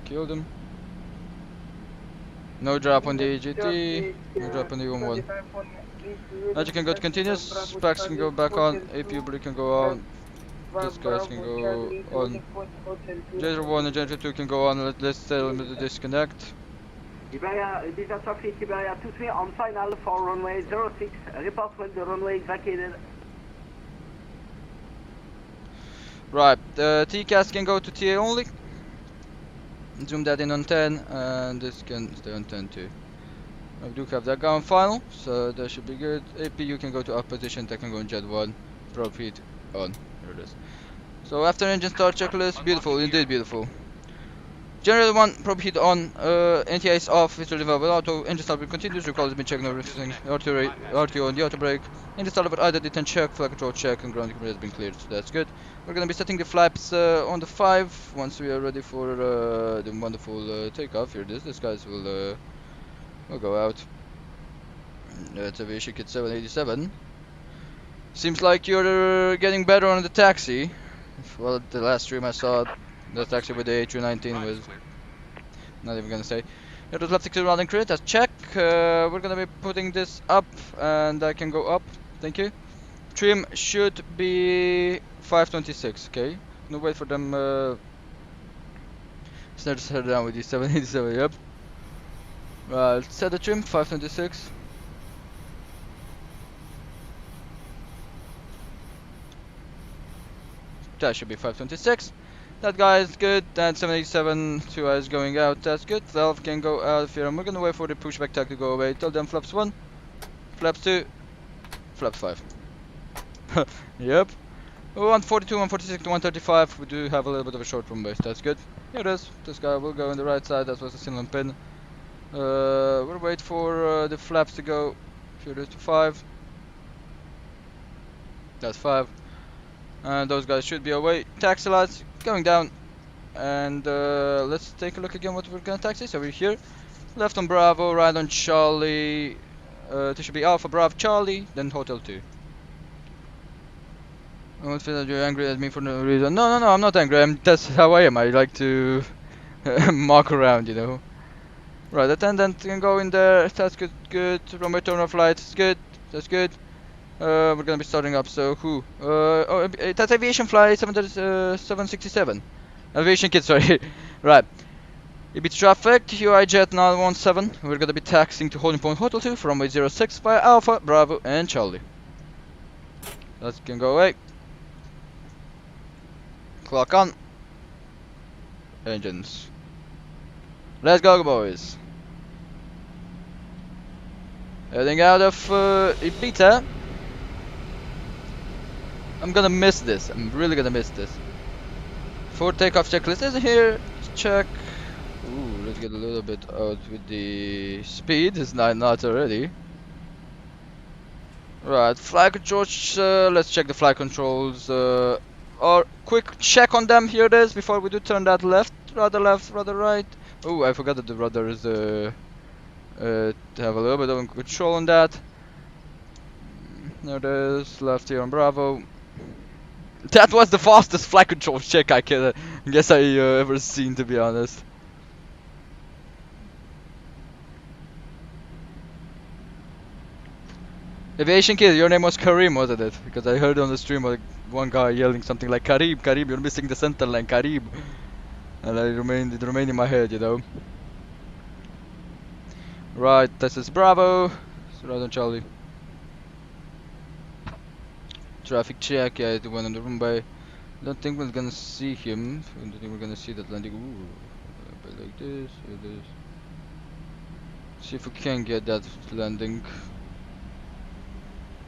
Kill them. No drop on the AGT, no drop on the 1. Magic can go to continuous, specs can go back on, APU brake can go on, this guys can go on, Generator 1 and Generator 2 can go on, let's tell them to disconnect. Iberia, disaster fleet Iberia 23 on final for runway 06, report when the runway is vacated. Right, the TCAS can go to TA only. Zoom that in on 10, and this can stay on 10 too. I do have that guy on final, so that should be good. APU can go to up position, that can go in Jet 1. Prop heat on. Here it is. So after engine start checklist, beautiful, indeed beautiful. Generator 1, prop heat on, NTI is off, it's revolve with auto, engine start will continues, recall has been checking everything, RTO on the auto brake, engine start with either detent check, flight control check, and ground has been cleared, so that's good. We're gonna be setting the flaps on the 5 once we are ready for the wonderful takeoff. Here it is, these guys will go out. That's Aviation Kit 787. Seems like you're getting better on the taxi. Well, the last stream I saw, the taxi with the A319 was not even gonna say. It was left 60 round and crit, that's check. We're gonna be putting this up, and I can go up, thank you. Trim should be 526, okay. No wait for them. Start to set down with the 787, yep. Right, set the trim 526. That should be 526. That guy is good. That 787 2 is going out. That's good. Valve can go out of here, and we're gonna wait for the pushback tag to go away. Tell them flaps 1, flaps 2, flaps 5. Yep. 142, 146 to 135. We do have a little bit of a short room base. That's good. Here it is. This guy will go on the right side. That was the signal pin. We'll wait for the flaps to go. Here it is to 5. That's 5. And those guys should be away. Taxi lights going down. And let's take a look again what we're gonna taxi. So we're here. Left on Bravo, right on Charlie. This should be Alpha Bravo Charlie, then Hotel 2. I don't feel that you're angry at me for no reason. No, I'm not angry. That's how I am. I like to mock around, you know. Right, attendant can go in there. That's good. Good. Runway turn off lights. Good. That's good. We're gonna be starting up. So who? Oh, that's aviation flight 767. Aviation kit. Sorry. Right. EB traffic. UI jet 917. We're gonna be taxiing to holding point Hotel 2 from runway 06 by Alpha, Bravo, and Charlie. That can go away. Clock on. Engines. Let's go, boys. Heading out of Ibiza. I'm gonna miss this. I'm really gonna miss this. For takeoff checklist is here. Check. Ooh, let's get a little bit out with the speed. It's 9 knots already. Right, flight controls. Let's check the flight controls. Or quick check on them. Here it is. Before we do turn that left, rather right. Oh, I forgot that the rudder is to have a little bit of control on that. There it is. Left here on Bravo. That was the fastest flight control check I guess I ever seen, to be honest. Aviation Kid, your name was Karim, wasn't it? Because I heard on the stream like one guy yelling something like Karim, Karim, you're missing the center line, Karim. And it remained in my head, you know. Right, this is Bravo. So right on Charlie. Traffic check, yeah, the one on the runway. Don't think we're gonna see him. I don't think we're gonna see that landing. Ooh, but like this, it is. See if we can get that landing.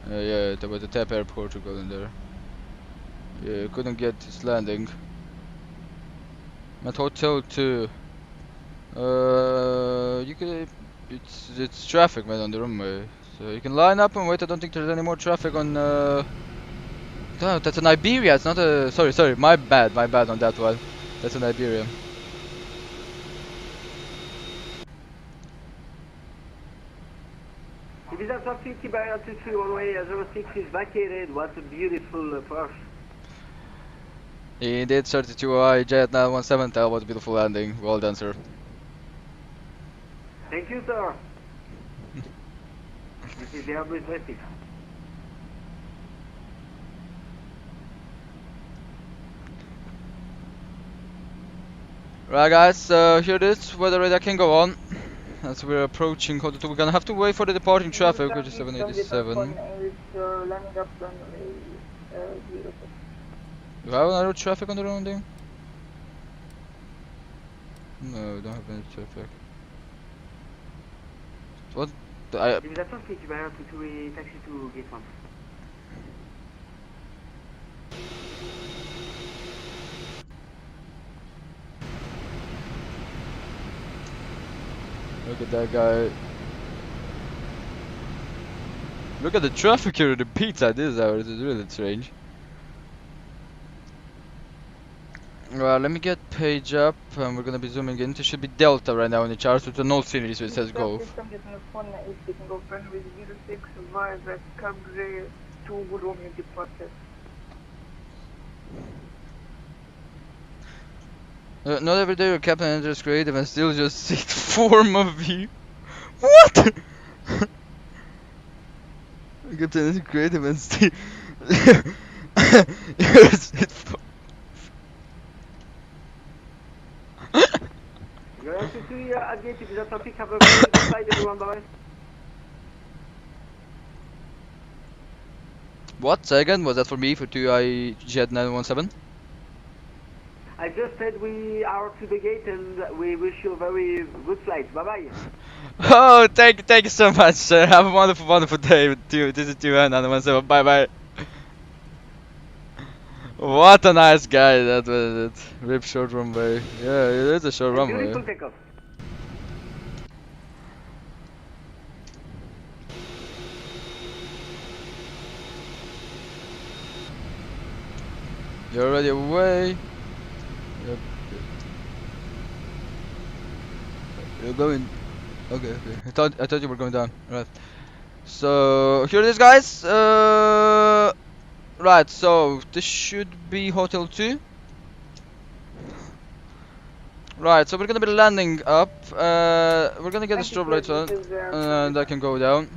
Yeah, there was a TAP Air Portugal in there. Yeah, couldn't get this landing. At Hotel 2. You could. It's traffic, man, on the runway. So you can line up and wait. I don't think there's any more traffic on. No, that's an Iberia. It's not a. Sorry. My bad on that one. That's an Iberia. Ibiza traffic, Iberia 23 runway 06 is vacated. What a beautiful Porsche. Indeed, 32i Jet 917. That was a beautiful landing. Well done, sir. Thank you, sir. This is the Airbus traffic. Right, guys. Here it is. Weather radar can go on. As we're approaching Hotel 2, we're gonna have to wait for the departing traffic, which is 787. Landing up runway 06. Do you have another traffic on the landing? No, we don't have any traffic. What? Ibiza traffic, Iberia 23 taxi to gate 1. Look at that guy. Look at the traffic here at the pizza this hour. This is really strange. Well, let me get page up and we're gonna be zooming in. It should be Delta right now in the charts with the null scenery, so it says Golf. System getting a phone if they can go runway 06 via the Cabre to Romeo departure. Not every day your captain enters creative and still just see the form of you. What? Captain enters creative and still. Iberia 23 at gate, Ibiza traffic, have a very good flight, everyone, bye-bye. What? Second? Was that for me for 2i Jet 917? I just said we are to the gate and we wish you a very good flight. Bye bye. Oh, thank you so much, sir. Have a wonderful day with you. This is 2i 917. Bye bye. What a nice guy that was it. Rip short runway. Yeah, it is a short runway. Beautiful takeoff. You're already away. Yep. You're going. Okay. I thought you were going down. Right. So here it is, guys. Right. So this should be Hotel 2. Right. So we're gonna be landing up. We're gonna get the strobe lights on, and I can go down.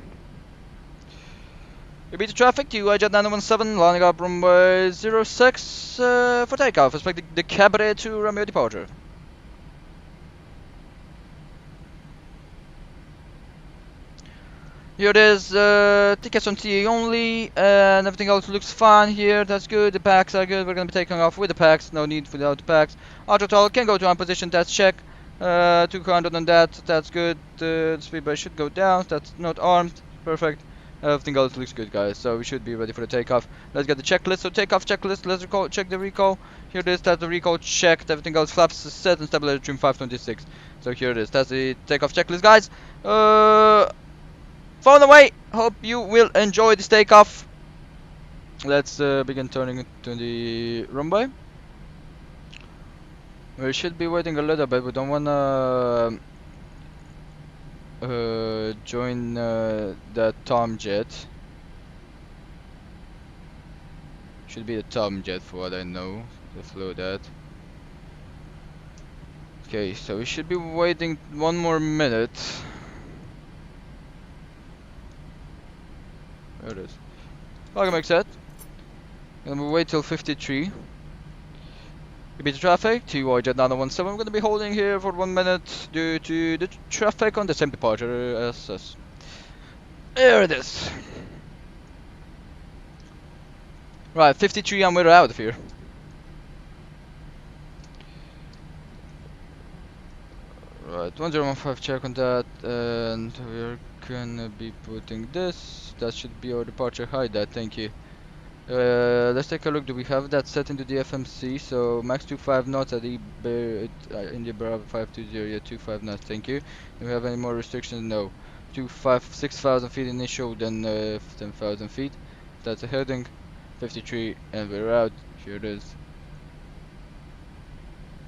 We beat the traffic, TUI Jet 917, landing up runway 06 for takeoff. Expect the Cabre to Romeo departure. Here it is, tickets on TA only, and everything else looks fine here. That's good, the packs are good. We're gonna be taking off with the packs, no need without the packs. Auto can go to on position, that's check. 200 on that, that's good. The speed bar should go down, that's not armed, perfect. Everything else looks good, guys, so we should be ready for the takeoff. Let's get the checklist. So takeoff checklist, let's check the recall. Here it is, that's the recall checked. Everything else, flaps set and stabilizer trim 526. So here it is, that's the takeoff checklist, guys. Phone away. Hope you will enjoy this takeoff. Let's begin turning to the runway. We should be waiting a little bit. We don't wanna join the Tom jet. Should be the Tom jet for what I know. To flew that. Okay, so we should be waiting 1 more minute. There it is. Welcome back set. And we'll wait till 53. Gb to traffic, TUI Jet 917. We're gonna be holding here for 1 minute due to the traffic on the same departure as us. There it is. Right, 53 and we're out of here. Right, 1015 check on that, and we're gonna be putting this. That should be our departure height, thank you. Let's take a look. Do we have that set into the FMC? So max 25 knots at India Bravo 520, yeah, 25 knots, thank you. Do we have any more restrictions? No. 6,000 feet initial, then 10,000 feet. That's a heading. 53 and we're out. Here it is.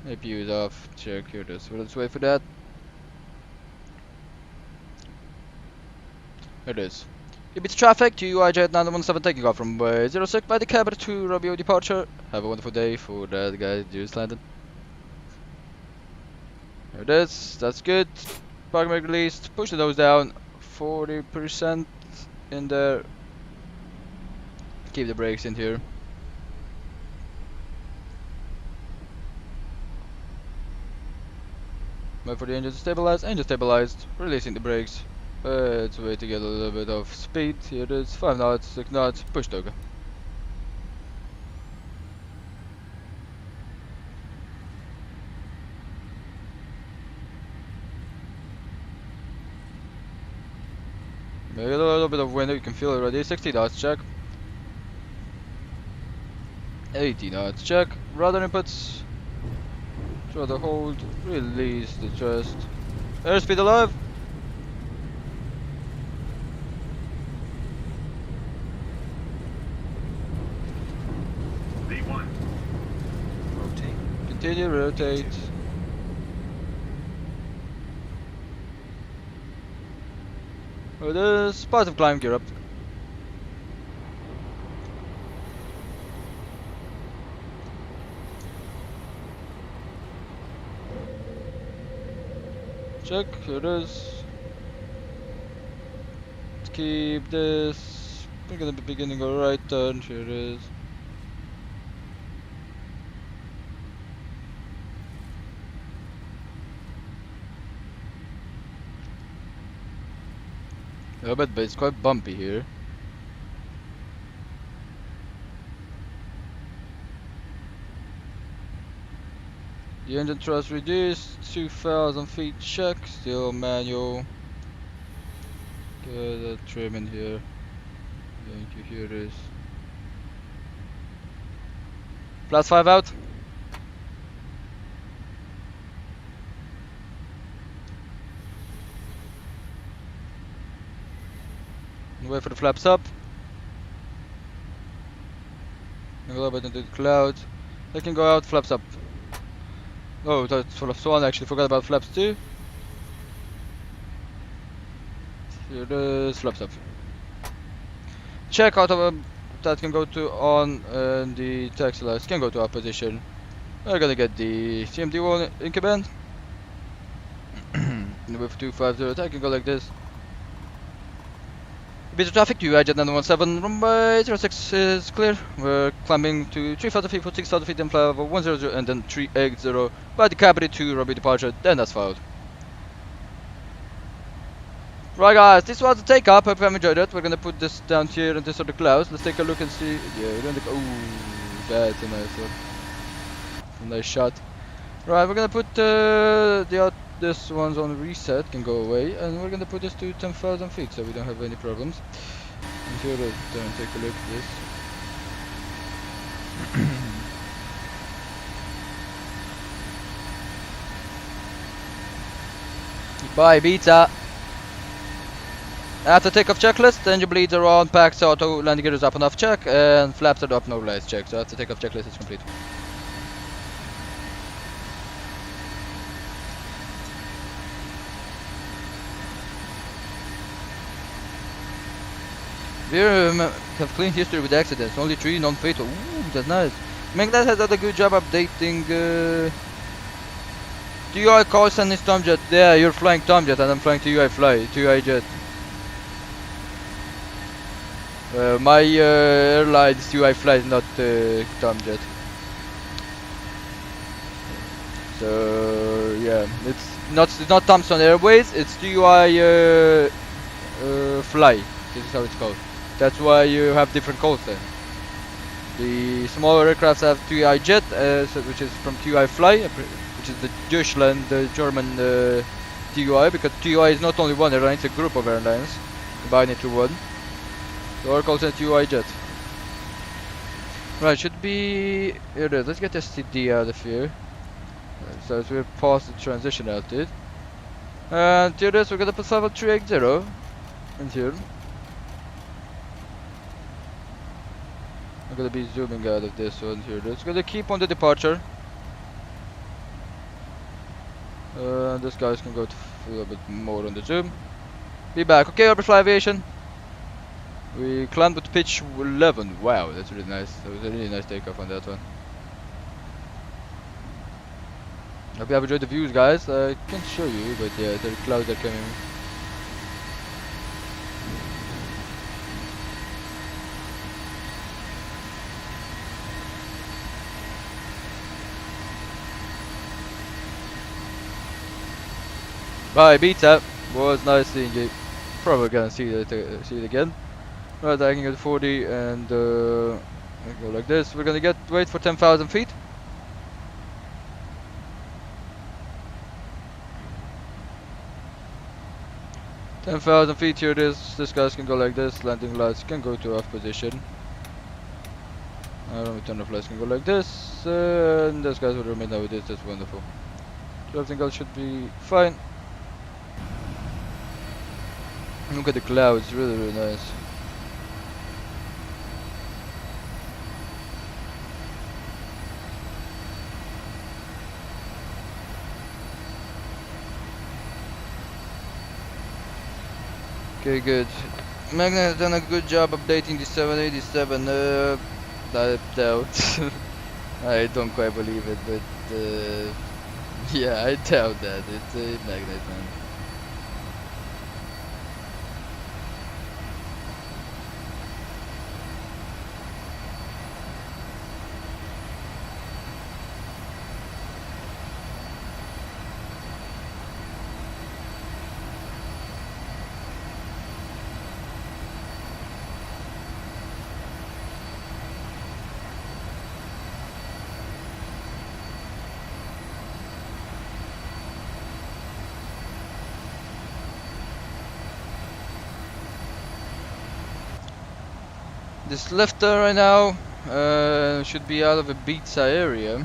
APU is off. Check, here it is. So let's wait for that. Here it is. Gb traffic, TUI Jet 917 taking off from 06 by the Gb to Romeo departure. Have a wonderful day for that guy just landed. Here it is. That's good. Parking brake released. Push the nose down. 40% in there. Keep the brakes in here. Wait for the engine to stabilize. Engine stabilized. Releasing the brakes. Let's wait to get a little bit of speed. Here it is. 5 knots, 6 knots. Push token. Maybe a little bit of wind. You can feel it already. 60 knots. Check. 80 knots. Check. Rudder inputs. Try to hold. Release the thrust. Airspeed alive. V1. Rotate. Continue, rotate. It is positive climb, gear up. Check, here it is. Let's keep this. We're gonna be beginning a right turn, here it is. Yeah, but it's quite bumpy here. The engine thrust reduced, 2,000 feet check, still manual. Get a trim in here. Thank you, here it is. Plus 5 out. Wait for the flaps up. A little bit into the clouds. They can go out, flaps up. Oh, that's flaps 1 actually, forgot about flaps 2. Here it is, flaps up. Check out of that can go to on and the taxi lights can go to our position. We're gonna get the CMD1 in command. With 250, that can go like this. Bit of traffic, TUI Jet 917, runway 06 is clear. We're climbing to 3,000 feet for 6,000 feet, then fly over 100 and then 380 by the Gb to Romeo departure, then that's followed. Right guys, this was the takeoff, hope you have enjoyed it. We're gonna put this down here and this are the clouds. Let's take a look and see. Yeah, we're gonna go. Ooh, that's a nice one. A nice shot. Right, we're gonna put this one's on reset, can go away, and we're gonna put this to 10,000 feet so we don't have any problems. And here it is, take a look at this. Bye, beta. After takeoff checklist, engine bleeds are on, packs auto, landing gear is up and off check, and flaps are up, no lights check. So after takeoff checklist is complete. We have clean history with accidents, only 3 non-fatal. Ooh, that's nice. Magnet has done a good job updating. TUI calls and his Tomjet. Yeah, you're flying Tomjet and I'm flying TUI Jet. My airline is TUI flight, not Tomjet. So yeah, it's not Thomson Airways. It's TUI Fly. This is how it's called. That's why you have different codes then. The smaller aircrafts have TUI Jet, which is from TUI Fly, which is the Deutschland, the German TUI, because TUI is not only one airline, it's a group of airlines combined into one. So our calls TUI Jet. Right, should be here it is. Let's get STD out of here. So as we're past the transition altitude. And here it is, we're gonna put 7380 in here. I'm gonna be zooming out of this one here. It's gonna keep on the departure. This guys can go a little bit more on the zoom. Be back. Okay, Orbitfly Aviation. We climbed with pitch 11. Wow, that's really nice. That was a really nice takeoff on that one. Hope you have enjoyed the views, guys. I can't show you, but yeah, the clouds are coming. Bye, Beta. Was nice seeing you. Probably gonna see it again. Right, I can get 40 and go like this. We're gonna wait for 10,000 feet. $10,000 here it is. This guys can go like this. Landing lights can go to off position. Return of lights can go like this. And this guys will remain like this. That's wonderful. So everything else should be fine. Look at the clouds, really, really nice. Okay, good. Magna has done a good job updating the 787. I doubt. I don't quite believe it, but yeah, I doubt that. It's a Magnet, man. This left right now should be out of a pizza area.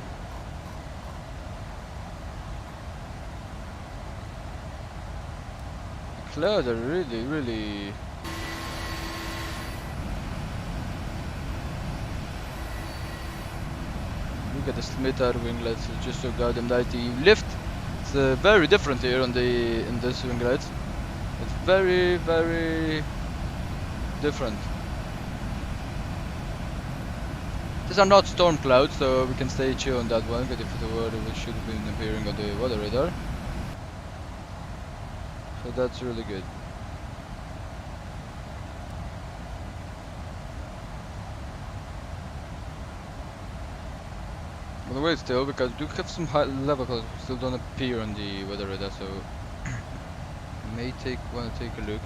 The clouds are really, really. Look at the Smithard winglets, it's just so goddamn nice. The lift, it's very different here on in this winglets. It's very, very different. These are not storm clouds, so we can stay chill on that one, but if the water should have been appearing on the weather radar. So that's really good. By the way, still, because we do have some high level clouds still don't appear on the weather radar, so may want to take a look.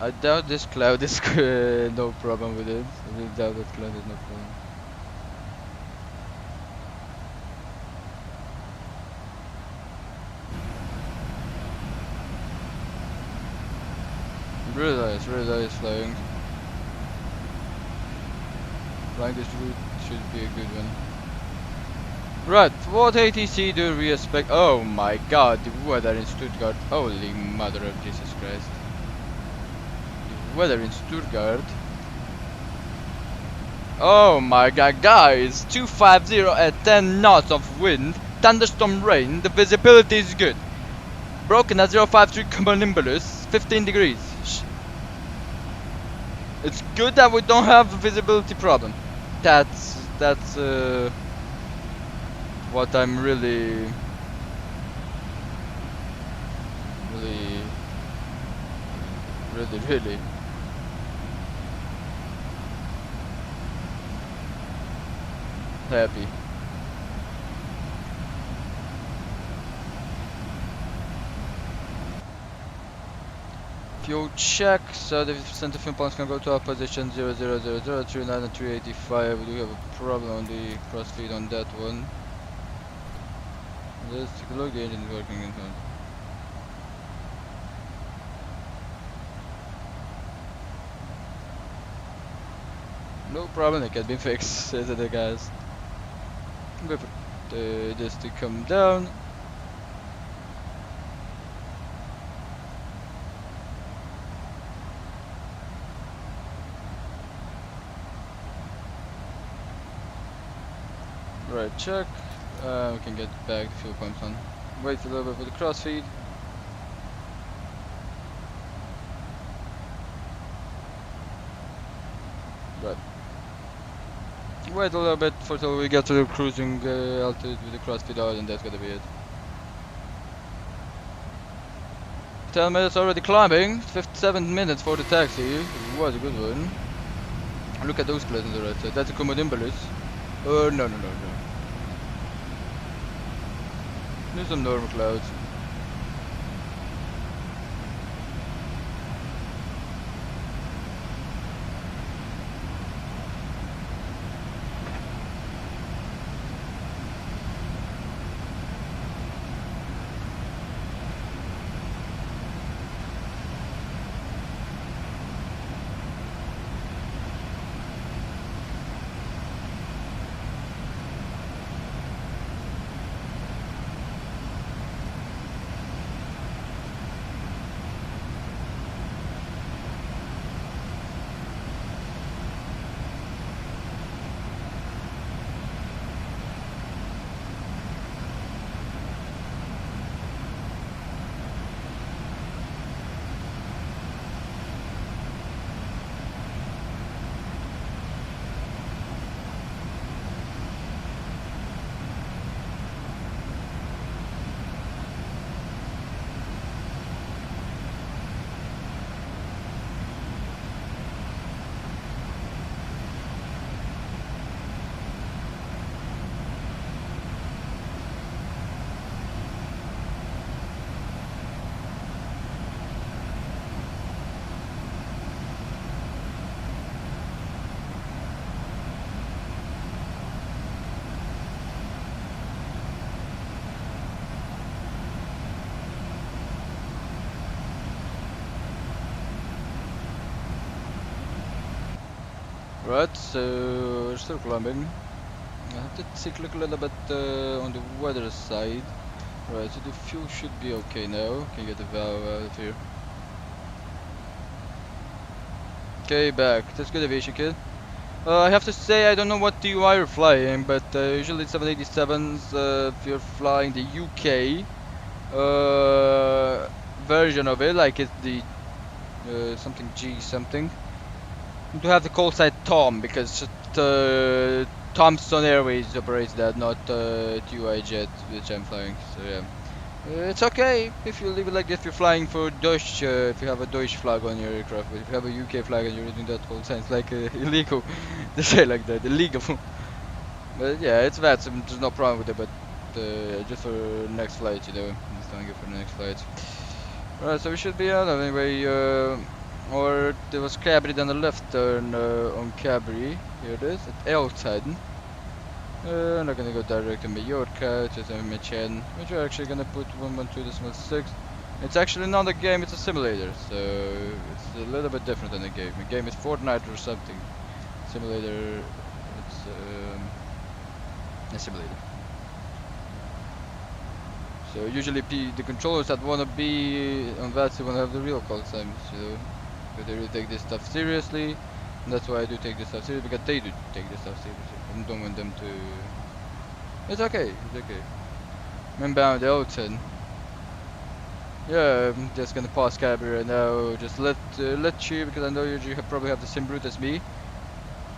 I doubt this cloud is no problem with it. I doubt that cloud is no problem. Really nice flying. Flying this route should be a good one. Right, what ATC do we expect? Oh my god, the weather in Stuttgart. Holy mother of Jesus Christ. The weather in Stuttgart. Oh my god, guys. 250 at 10 knots of wind. Thunderstorm rain. The visibility is good. Broken at 053 cumulonimbus. 15 degrees. It's good that we don't have a visibility problem. That's what I'm really Really. Happy. Fuel check, so the center fuel pumps can go to our position 000039 and 385. We do have a problem on the crossfeed on that one. Let's take a look, the engine is working in front. No problem, it can be fixed, says the guys. Wait for this to come down. Right, check. We can get back the fuel pumps on. Wait a little bit for the crossfeed. Right. Wait a little bit for till we get to the cruising altitude with the crossfeed out, and that's gonna be it. 10 minutes already climbing. 57 minutes for the taxi. It was a good one. Look at those clouds on the right side. That's a cumulonimbus. Oh no. There's some normal clouds. Right, so we're still climbing. I have to take a look a little bit on the weather side. Right, so the fuel should be okay now. Can get the valve out of here. Okay, back. That's good aviation, kid. I have to say I don't know what TUI you're flying, but usually 787s, if you're flying the UK version of it, like it's the something G something. You do have to call sign Tom because Thomson Airways operates that, not TUI Jet, which I'm flying. So yeah, it's okay if you leave it like if you're flying for Deutsch, if you have a Deutsch flag on your aircraft. But if you have a UK flag and you're using that call sign, it's like illegal to say like that, illegal. But yeah, it's VATSIM, there's no problem with it. But just for next flight, you know, just telling you for the next flight. Alright, so we should be out anyway. Or there was Cabri, then a left turn on Cabri. Here it is, at Elkheiden. I'm not gonna go direct to Mallorca, just Machen, which we're actually gonna put 112.6. It's actually not a game, it's a simulator, so it's a little bit different than a game. A game is Fortnite or something. Simulator, it's a simulator. So usually the controllers that wanna be on VATSIM wanna have the real call signs, you know. But they really take this stuff seriously, and that's why I do take this stuff seriously, because they do take this stuff seriously. I don't want them to... It's okay, it's okay. Inbound Elton. Yeah, I'm just gonna pause Cabri right now, just let you, because I know you probably have the same route as me.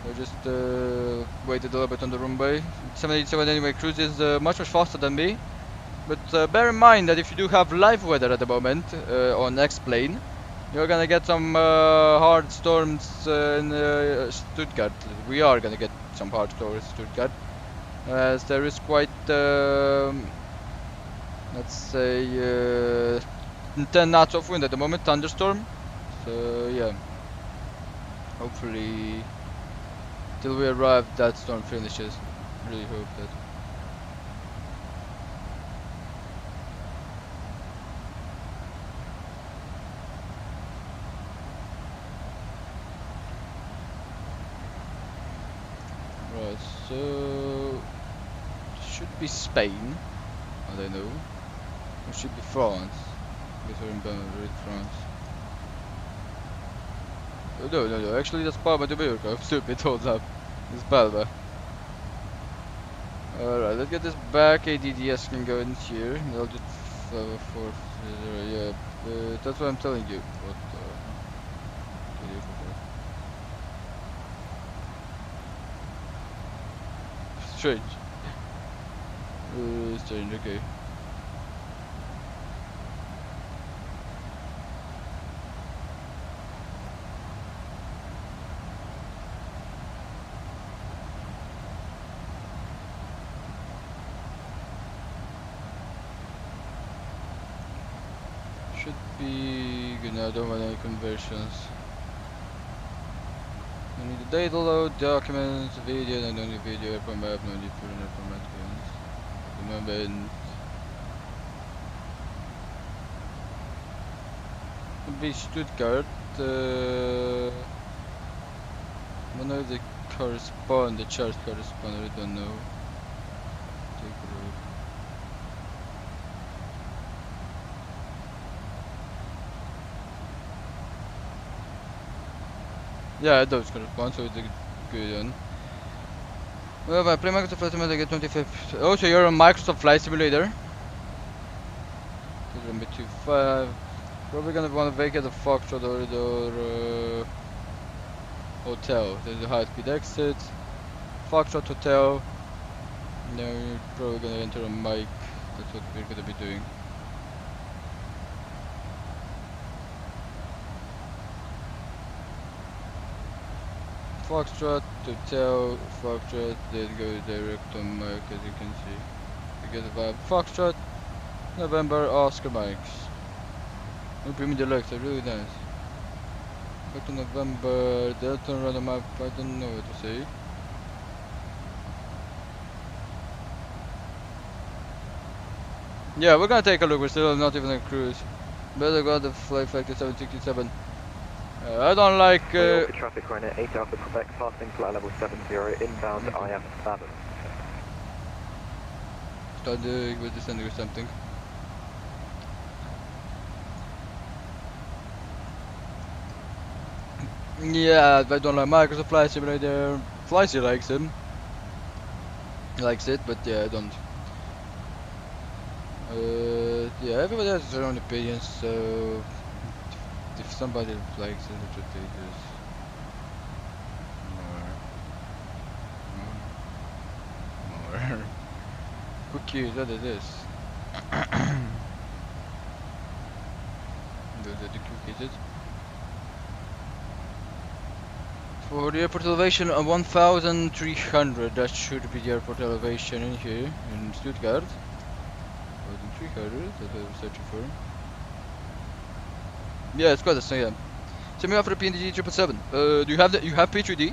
So just wait a little bit on the runway. 787 anyway cruises much faster than me. But bear in mind that if you do have live weather at the moment on X-Plane, You're gonna get some hard storms in Stuttgart. We are gonna get some hard storms in Stuttgart, as there is quite, let's say, 10 knots of wind at the moment, thunderstorm. So yeah, hopefully till we arrive that storm finishes. Really hope that. Right, so should be Spain, I don't know. It should be France. Because we're in France. Oh, no, actually that's Palma de Mallorca. I'm stupid, hold up. It's Palma. Alright, let's get this back. ADDS can go in here. I'll just 4, yeah, that's what I'm telling you. What strange. Strange, okay. Should be good. I don't want any conversions. I need the data load, documents, video, I don't need video, airport map, no need for an airport map, to be honest. Remember, would be Stuttgart. I don't know if they correspond, the charts correspond, I don't know. Take a look. Yeah, it does correspond, so it's a good one. Well, I play Microsoft Flight Simulator, I get 25. Oh, so you're on Microsoft Flight Simulator? This is gonna be 2.5. Probably gonna want to vacate the Foxtrot or hotel. There's a high-speed exit. Foxtrot Hotel. Now you're probably gonna enter a mic. That's what we're gonna be doing. Foxtrot, Hotel, Foxtrot, then go direct on mic as you can see. You get the vibe. Foxtrot, November, Oscar mics. No premium deluxe, they're really nice. Back to November, Delta run a map, I don't know what to say. Yeah, we're gonna take a look, we're still not even on cruise. Better got the flight factor 767. I don't like traffic right at 8 Alpha Quebec, passing flight level 70, inbound IF Babin. Start with descending or something. Yeah, I don't like Microsoft Flight Simulator. Flycy likes him. He likes it, but yeah, I don't. Yeah, everybody has their own opinions, so if somebody likes it, it's what they just more. Cookies, what is this? Those are the cookies. For the airport elevation of 1,300, that should be the airport elevation in here, in Stuttgart. 1,300, that's what we're searching for. Yeah, it's quite the same. Send me off for the PMDG 777. Do you have that? You have P3D?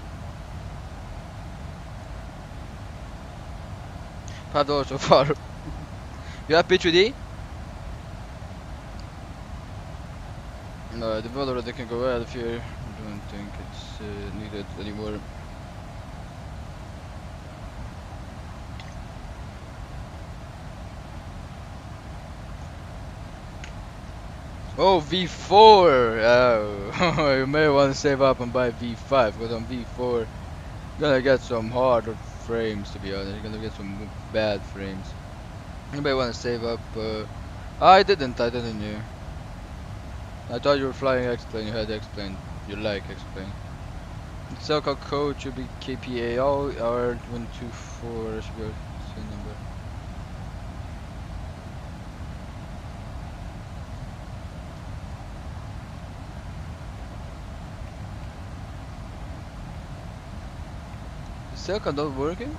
$5 so far. You have P3D? No, the developer they can go out of here. I don't think it's needed anymore. Oh, V4! Oh, you may want to save up and buy V5, because on V4 you're gonna get some harder frames, to be honest. You're gonna get some bad frames. You may want to save up. I didn't you? I thought you were flying X-plane, you had X-plane. You like X-plane. The SoCal code should be KPA R124, should be our SIN number. Silka not working?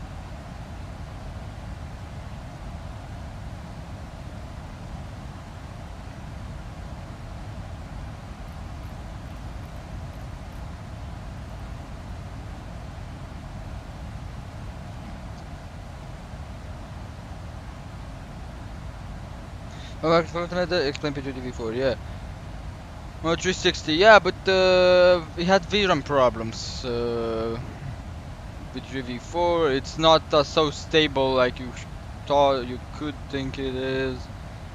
Oh, explain P3D4, yeah. Oh, 360, yeah, but we had VRAM problems with V4. It's not so stable like you thought you could think it is.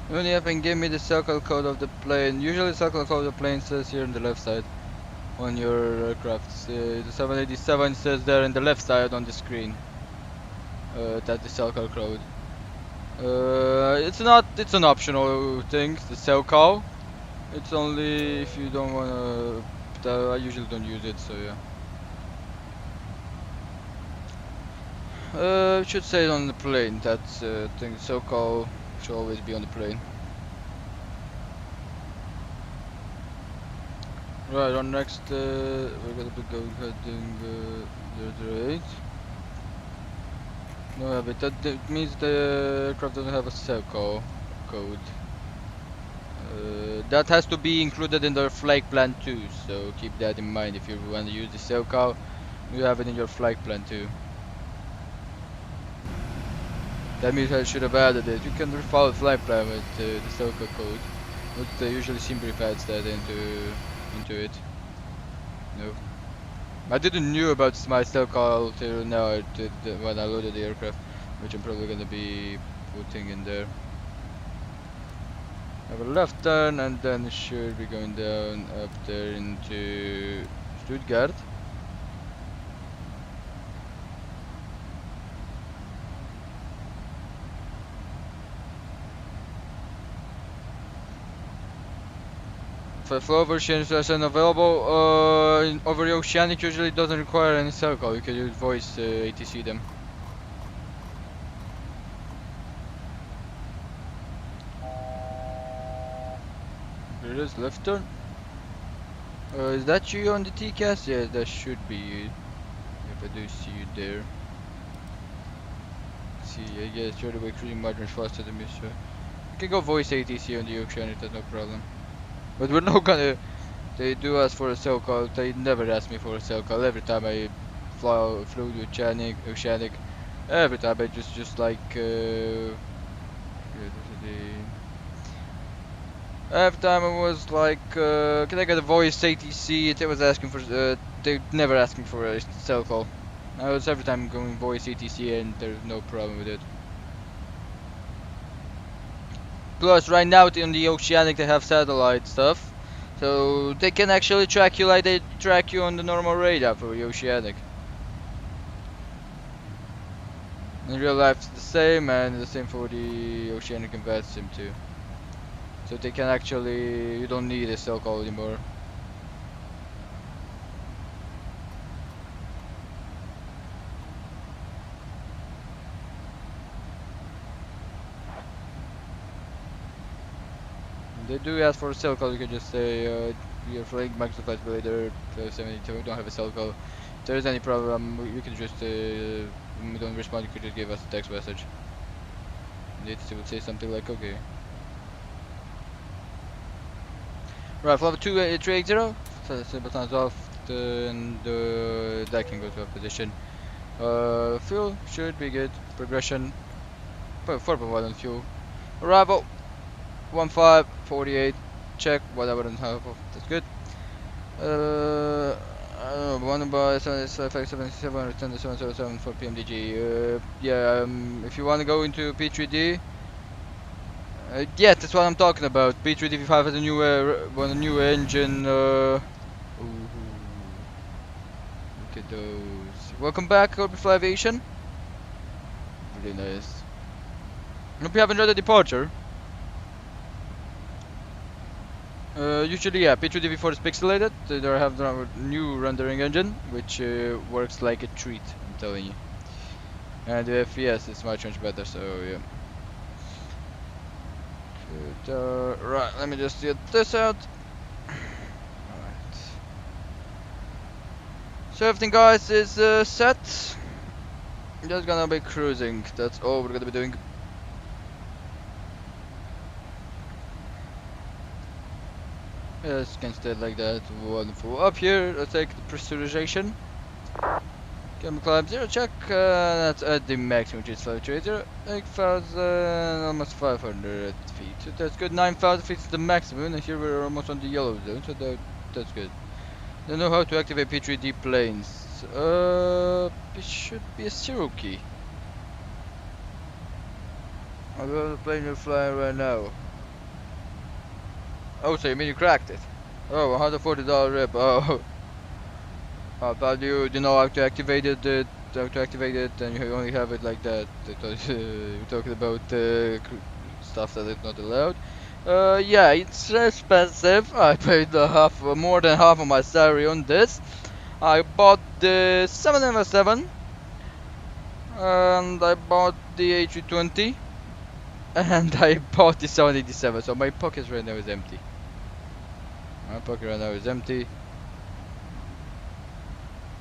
You only have to give me the circle code of the plane. Usually, the circle code of the plane says here on the left side on your aircraft. The 787 says there on the left side on the screen. That's the circle code. It's not. It's an optional thing. The cell call. It's only if you don't wanna. I usually don't use it, so yeah. It should say it on the plane. That's thing. Cell call should always be on the plane. Right. On next, we're gonna be going heading 008. No, but that means the aircraft doesn't have a cell call code. That has to be included in the flight plan too, so keep that in mind. If you want to use the cell call, you have it in your flight plan too. That means I should have added it. You can follow the flight plan with the cell code, but usually SimWings adds that into it. No, I didn't knew about my cell call till now when I loaded the aircraft, which I'm probably gonna be putting in there. Have a left turn and then should be going down up there into Stuttgart. For flow versions are available over the Oceanic usually doesn't require any cell call. You can use voice ATC them. There it is, left turn. Is that you on the TCAS? Yeah, that should be you. If I do see you there. See, I guess you're the way pretty much faster than me, so you can go voice ATC on the Oceanic, that's no problem. But we're not gonna. They do ask for a cell call. They never ask me for a cell call. Every time I flew to Oceanic, every time I just like. Every time I was like, can I get a voice ATC? They was asking for. They never asked me for a cell call. I was every time going voice ATC, and there's no problem with it. Plus, right now on the Oceanic they have satellite stuff, so they can actually track you like they track you on the normal radar for the Oceanic. In real life it's the same, and the same for the Oceanic and VATSIM too. So they can actually, you don't need a cell call anymore. They do ask for a cell call. You can just say you're flying Microsoft Flight Simulator 72, don't have a cell call. If there is any problem, you can just when we don't respond, you could just give us a text message. And it would say something like okay. Right, flight 2380. So the buttons off, and that can go to a position. Fuel should be good. Progression 4.1 on fuel. Arrival 1548, check whatever and half of, that's good. I don't know, 1 by 77 return to 777 for PMDG. Yeah, if you want to go into P3D, yeah, that's what I'm talking about. P3D V5 has a new engine. Look at those. Welcome back, Cockpit Fly Aviation. Really nice. Hope you have enjoyed the departure. Usually, yeah, P3D V4 is pixelated. They have the new rendering engine, which works like a treat, I'm telling you. And the FPS is much better, so yeah. Good, right, let me just get this out. Alright. So everything, guys, is set. Just gonna be cruising. That's all we're gonna be doing. Yes, can stay like that. Wonderful. Up here, I take the pressurization. Can climb 0 check. That's at the maximum, which is fluctuator. 8,000, almost 500 feet. So that's good. 9,000 feet is the maximum, and here we're almost on the yellow zone, so that's good. Don't know how to activate P3D planes. It should be a 0 key. I got the plane you're flying right now. Oh, so you mean you cracked it? Oh, $140 rip. Oh. I thought you didn't know how to activate it, and you only have it like that. I thought you're talking about stuff that is not allowed. Yeah, it's expensive. I paid more than half of my salary on this. I bought the 777, and I bought the A320, and I bought the 787. So my pocket right now is empty. My pocket right now is empty.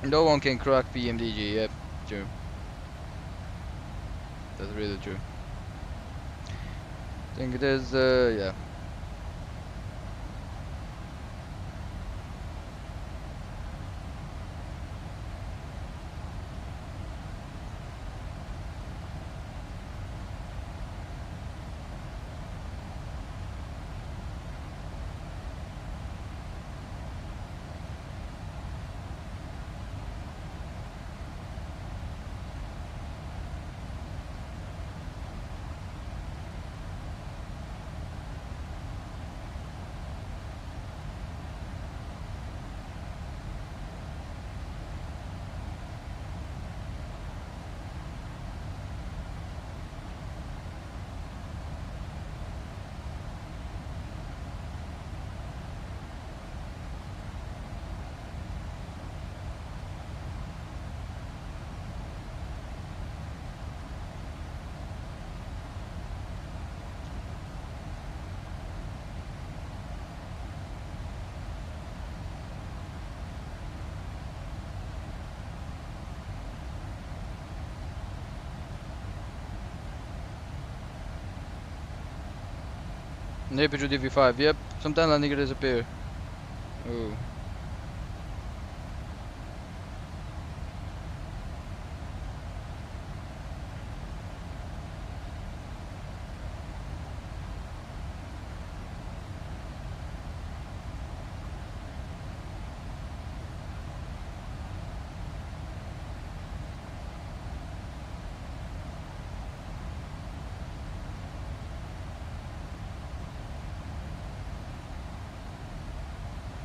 No one can crack PMDG, yep, true. That's really true. I think it is, yeah. Maybe to V5, yep. Sometimes I nigga disappear. Oh.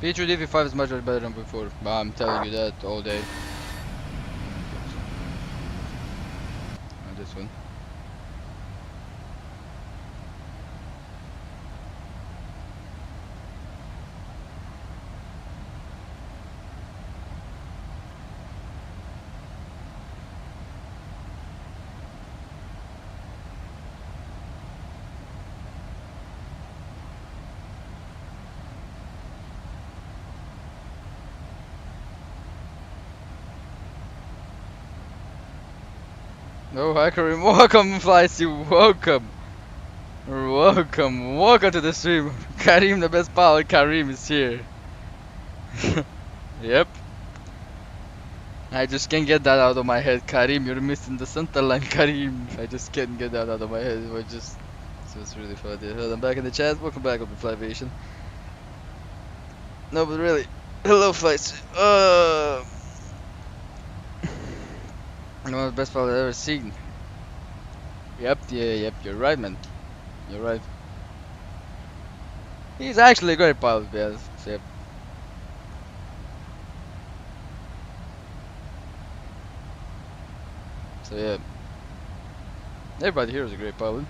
P3D V5 is much better than before. I'm telling you that all day. This one. Oh, hi Karim, welcome Flycy, welcome. Welcome to the stream. Karim, the best pilot, Karim is here. Yep. I just can't get that out of my head, Karim, you're missing the center line, Karim. I just can't get that out of my head, it's really funny. I'm back in the chat, welcome back on the Flyviation. No, but really, hello Flycy. One of the best pilots I've ever seen. Yep, you're right, man. You're right. He's actually a great pilot, to be honest. Yep. So, yeah. Everybody here is a great pilot.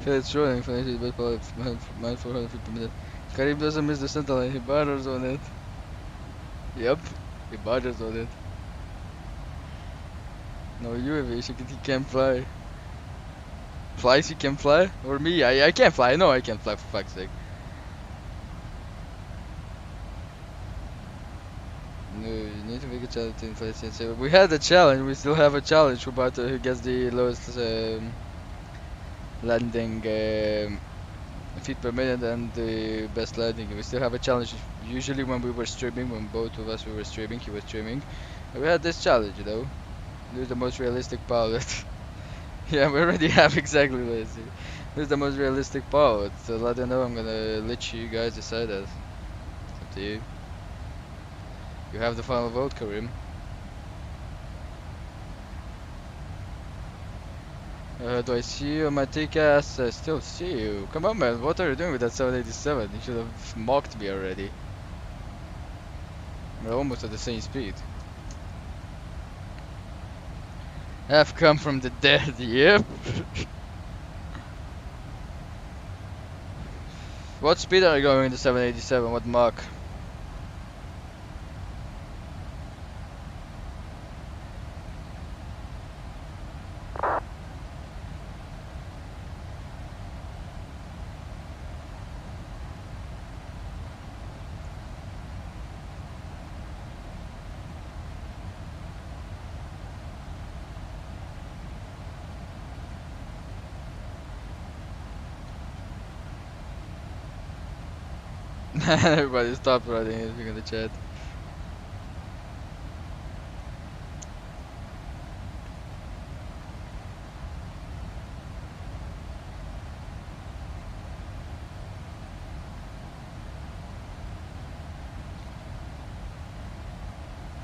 It's running for 80 best pilot, mine 400 feet per minute. Karim doesn't miss the center, he butters on it. Yep, he butters on it. No, you aviation, he can't fly. Flies, he can fly? Or me? I can't fly. No, I can't fly, for fuck's sake. No, you need to make a challenge in flight sensor. We had a challenge, we still have a challenge about who gets the lowest landing feet per minute and the best landing. We still have a challenge. Usually when we were streaming, when both of us we were streaming, he was streaming, we had this challenge, you know. Who's the most realistic pilot? Yeah, we already have exactly what I see. Who's the most realistic pilot? So let them know. I'm gonna let you guys decide that. It's up to you. You have the final vote, Karim. Do I see you on my TCAS? I still see you. Come on, man. What are you doing with that 787? You should have mocked me already. We're almost at the same speed. Have come from the dead, yep. What speed are you going in the 787? What Mach? Everybody stop writing anything in the chat.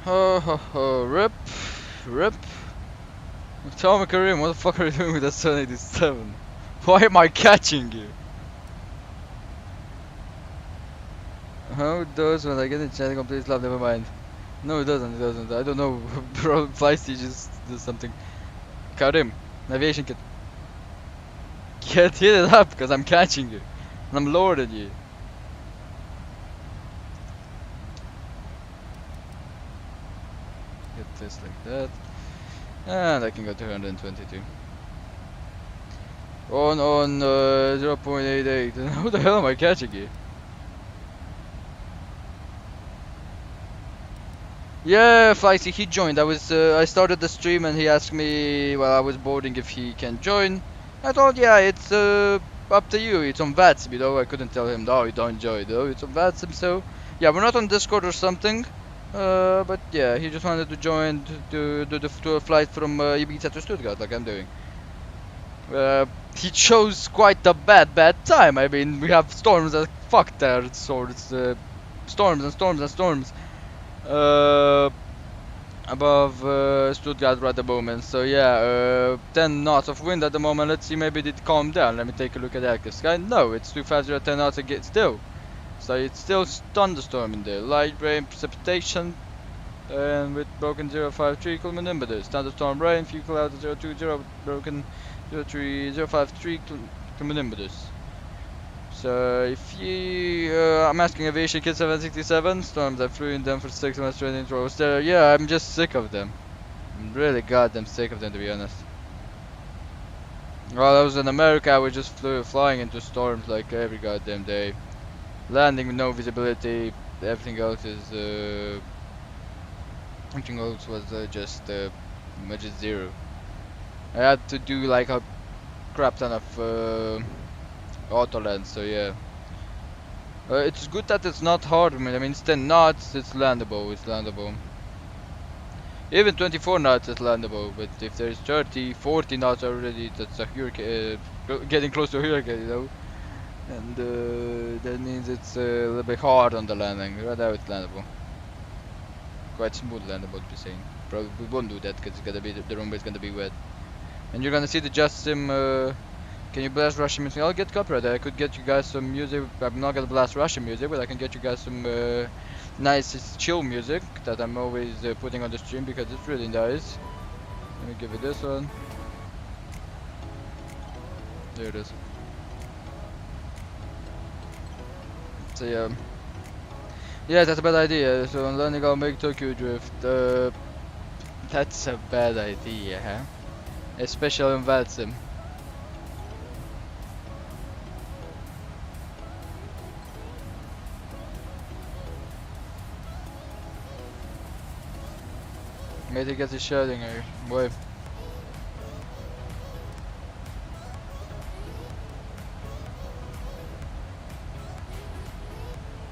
Ho ho ho, rip, rip. Tell me, Karim, what the fuck are you doing with that 787? Why am I catching you? How it does when I get in chat complete love, never mind. No, it doesn't, I don't know. Bro, Feisty just does something. Karim, aviation kit. Get hit it up, because I'm catching you. And I'm lower than you. Get this like that. And I can go to 122. On 0.88. How the hell am I catching you? Yeah, Feisty, he joined. I started the stream and he asked me while I was boarding if he can join. I told, yeah, it's up to you. It's on VATSIM, you know. I couldn't tell him, no, you don't join, though. It's on VATSIM, so yeah, we're not on Discord or something. But yeah, he just wanted to join to a flight from Ibiza to Stuttgart, like I'm doing. He chose quite a bad time. I mean, we have storms that fuck there, storms and storms and storms. Above Stuttgart at the moment, so yeah, 10 knots of wind at the moment. Let's see, maybe it calmed down. Let me take a look at that. Cause no, it's too fast. 10 knots again still, so it's still thunderstorm in there. Light rain, precipitation, and with broken 053 cumulonimbus. Thunderstorm rain, few clouds 020, broken 03053 cumulonimbus. So if you, I'm asking Aviation Kit 767 storms. I flew in them for 6 months straight in rows there. Yeah, I'm just sick of them. I'm really goddamn sick of them, to be honest. While I was in America, I was just flying into storms like every goddamn day, landing with no visibility. Everything else is everything else was just zero. I had to do like a crap ton of auto land, so yeah. It's good that it's not hard. I mean, it's 10 knots, it's landable, Even 24 knots is landable, but if there's 30, 40 knots already, that's a hurricane, getting close to a hurricane, you know. And that means it's a little bit hard on the landing. Right now it's landable. Quite smooth landable, to be saying. Probably we won't do that because it's gonna be the runway is gonna be wet. And you're gonna see the JustSim. Can you blast Russian music? I'll get copyright. I could get you guys some music. I'm not gonna blast Russian music, but I can get you guys some nice chill music that I'm always putting on the stream because it's really nice. Let me give it this one. There it is. So yeah. Yeah, that's a bad idea. So on landing I'll make Tokyo drift. That's a bad idea, huh? Especially in VATSIM. Maybe get the shouting here. Wait.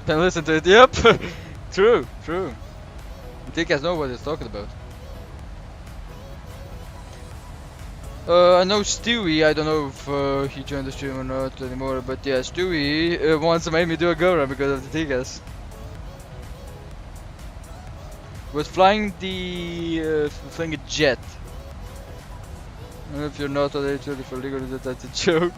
Then listen to it. Yep. True. True. I think I know what he's talking about. I know Stewie. I don't know if he joined the stream or not anymore. But yeah, Stewie wants to make me do a go run because of the TGAS. Was flying flying a jet. If you're not on H30 for legal, that's a joke.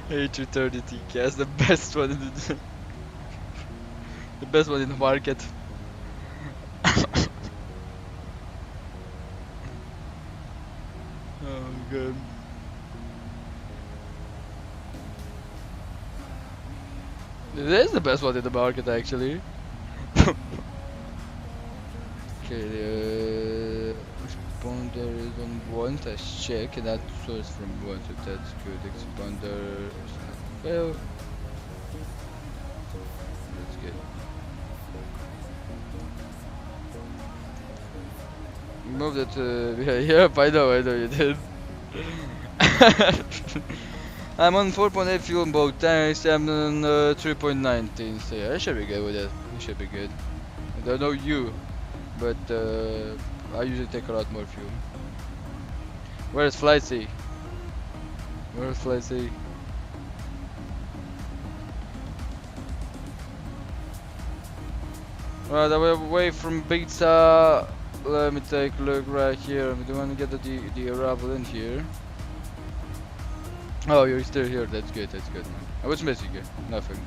A330 TCAS, the best one in the best one in the market. Oh god. It is the best one in the market actually. Okay, expander is on 1, let's check, and that source from 1, so that's good. Expander fail. That's good. Moved it to yep, I know you did. I'm on 4.8 fuel in both tanks, I'm on 3.19, so yeah, I should be good with it. I should be good. I don't know you, but I usually take a lot more fuel. Where's Flight C? Where's Flight C? Right, away from Pizza. Let me take a look right here. We don't want to get the arrival in here. Oh, you're still here. That's good. That's good, man. I was missing you. Nothing.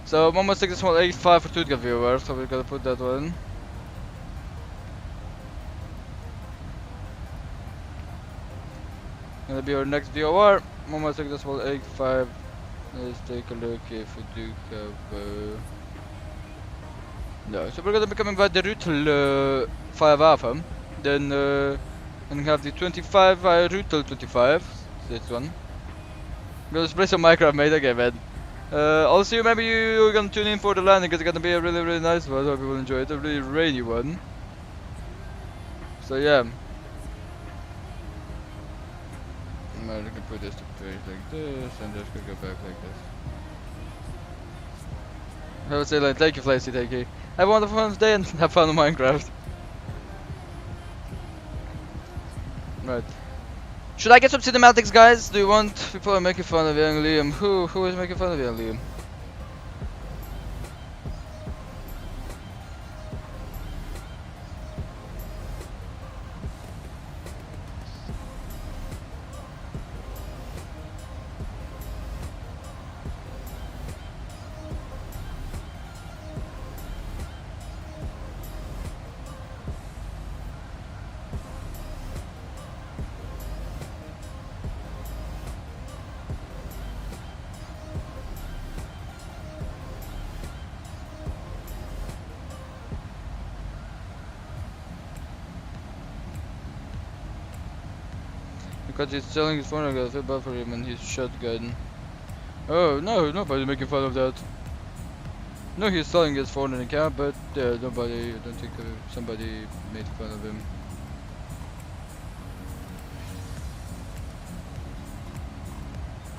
So, I'm almost 85 for Stuttgart viewers, so we gotta put that one. Gonna be our next VOR. Almost 85. Let's take a look if we do have. No, so we're gonna be coming by the Rutel 5 Alpha, then and have the 25 Rutel 25. This one. We'll play some Minecraft, mate. Okay, man. Also, maybe you're gonna tune in for the landing, because it's gonna be a really nice one. I hope you will enjoy it. A really rainy one. So yeah. I can put this to page like this, and just go back like this. I would say like, thank you, Flacy, thank you. Have a wonderful day and have fun on Minecraft. Right. Should I get some cinematics, guys? Do you want people are making fun of young Liam? Who is making fun of young Liam? Because he's selling his phone, I gotta feel bad for him and his shotgun. Oh no, nobody's making fun of that. No, he's selling his phone in a cab, but nobody, I don't think somebody made fun of him.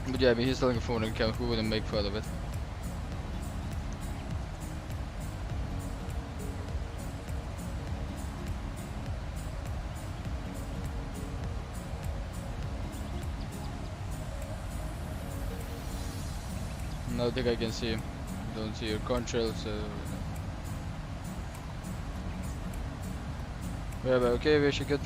But yeah, I mean, he's selling a phone in a cab, who wouldn't make fun of it? I don't think I can see him. Don't see your contrail, so. Yeah, but okay, we should get.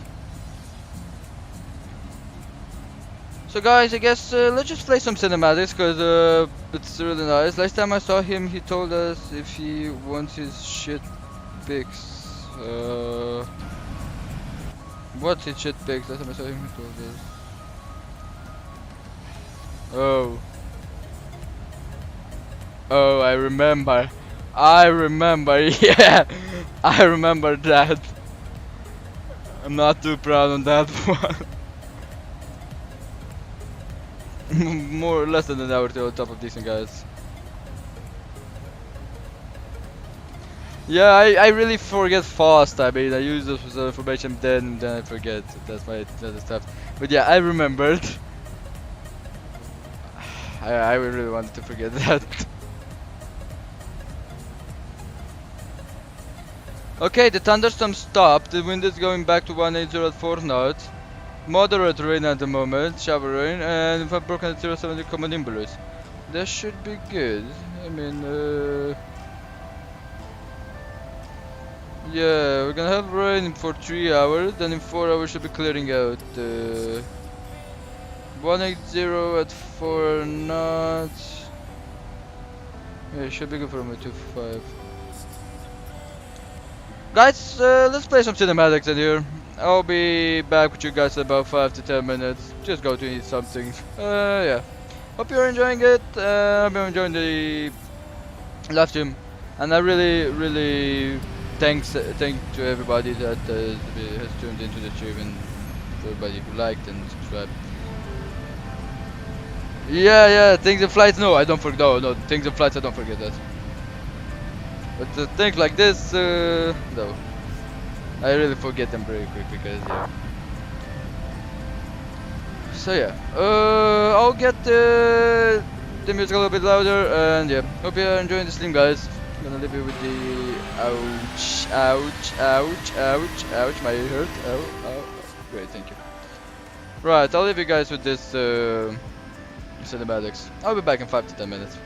So, guys, I guess let's just play some cinematics because it's really nice. Last time I saw him, he told us if he wants his shit pics. What's it shit pics? Last time I saw him it was this. Oh. Oh, I remember. I remember, yeah. I remember that. I'm not too proud on that one. More or less than an hour to on top of decent guys. Yeah, I really forget fast. I mean, I use those for information, then I forget. That's my other stuff. But yeah, I remembered. I really wanted to forget that. Okay, the thunderstorm stopped. The wind is going back to 180 at 4 knots. Moderate rain at the moment, shower rain, and if I've broken at 070 common imbalance. That should be good. I mean, yeah, we're gonna have rain for 3 hours, then in 4 hours should be clearing out. 180 at 4 knots. Yeah, it should be good for my 2.5. Guys, let's play some cinematics in here. I'll be back with you guys in about 5 to 10 minutes. Just go to eat something. Yeah. Hope you're enjoying it. I've been enjoying the live stream, and I really thank to everybody that has tuned into the stream, and for everybody who liked and subscribed. Yeah, things and flights. No, I don't forget. No, things and flights. I don't forget that. But things like this, no. I really forget them very quick because yeah. So yeah, I'll get the music a little bit louder, and yeah. Hope you're enjoying the stream, guys. I'm gonna leave you with the ouch, my ear hurt. Ow. Great, thank you. Right, I'll leave you guys with this cinematics. I'll be back in 5 to 10 minutes.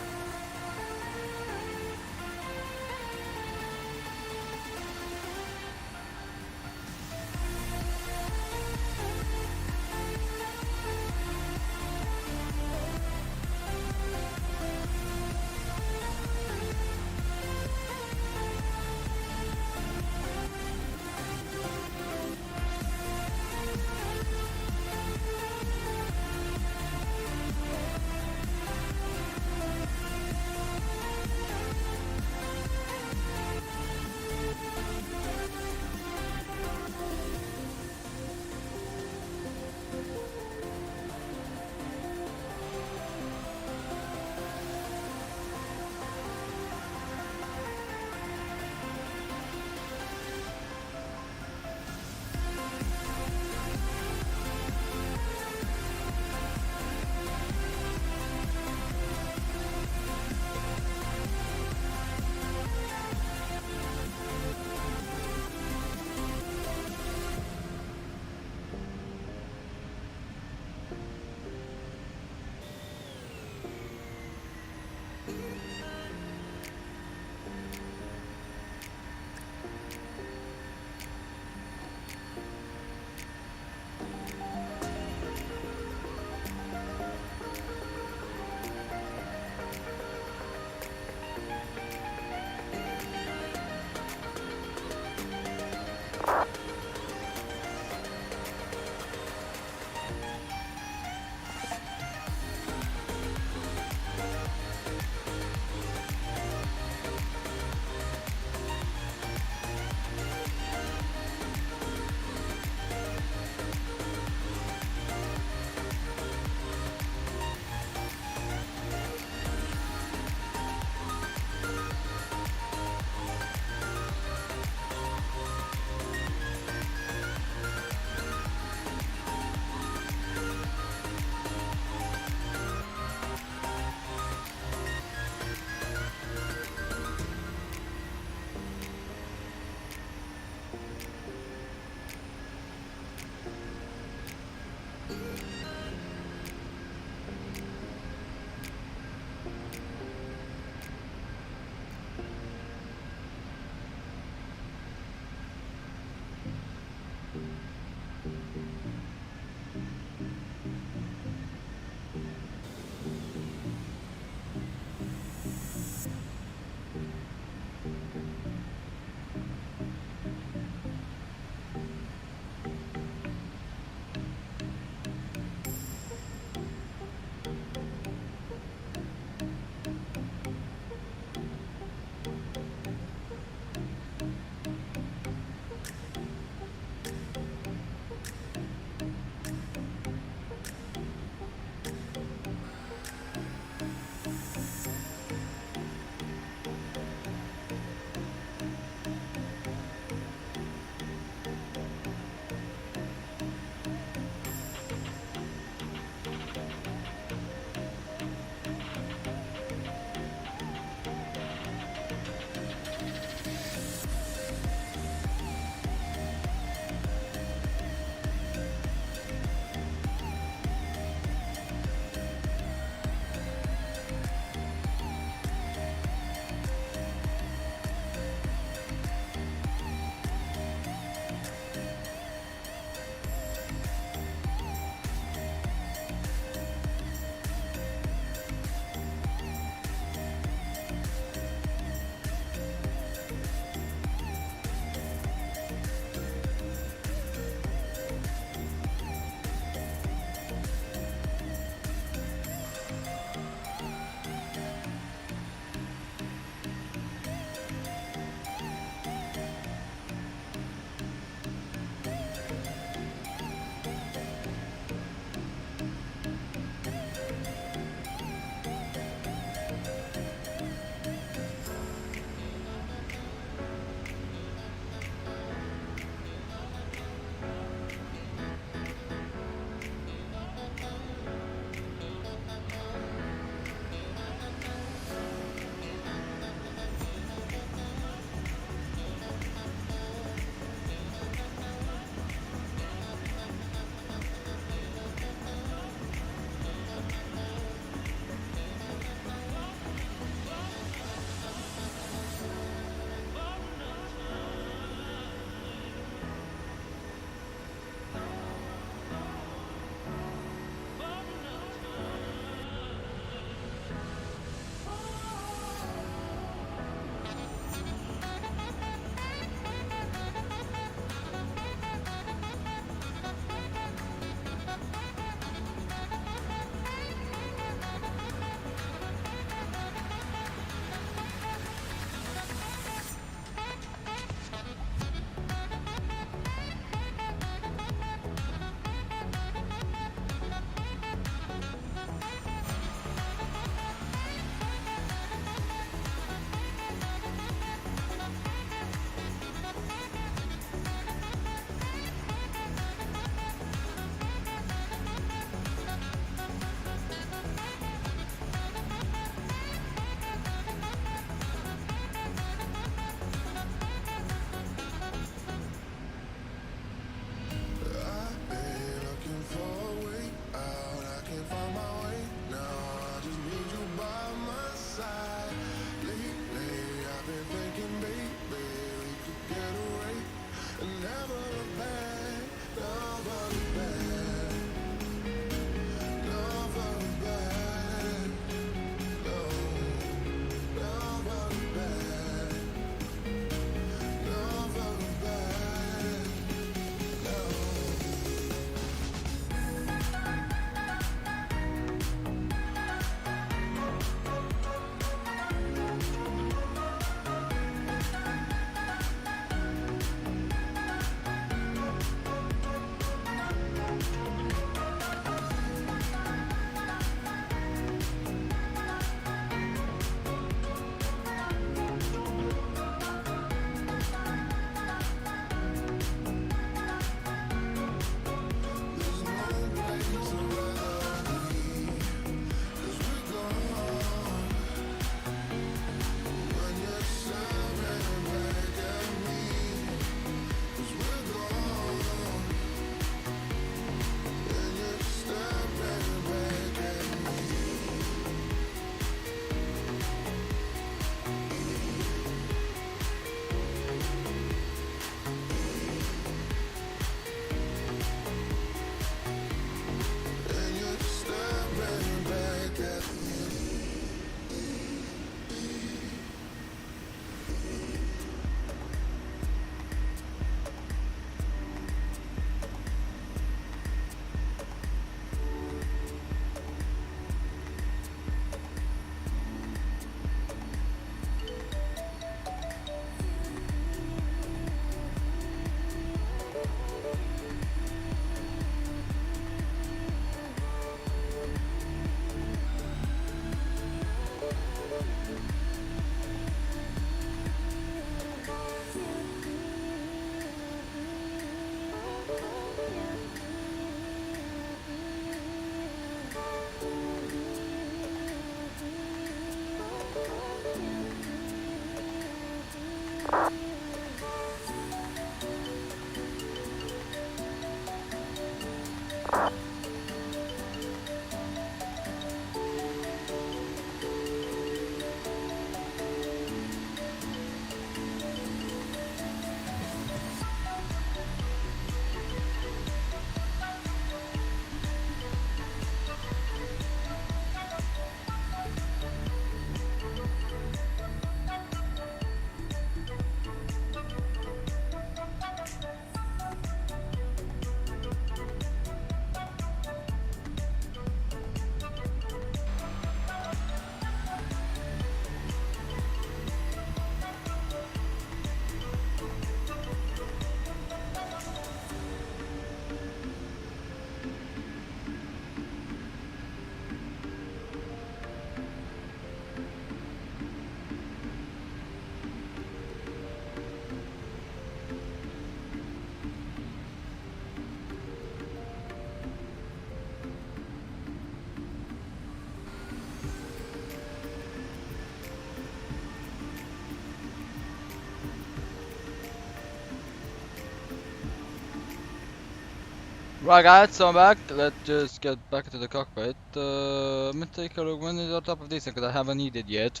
Right guys, so I'm back. Let's just get back into the cockpit. I'm gonna take a look when is on top of this because I haven't needed yet.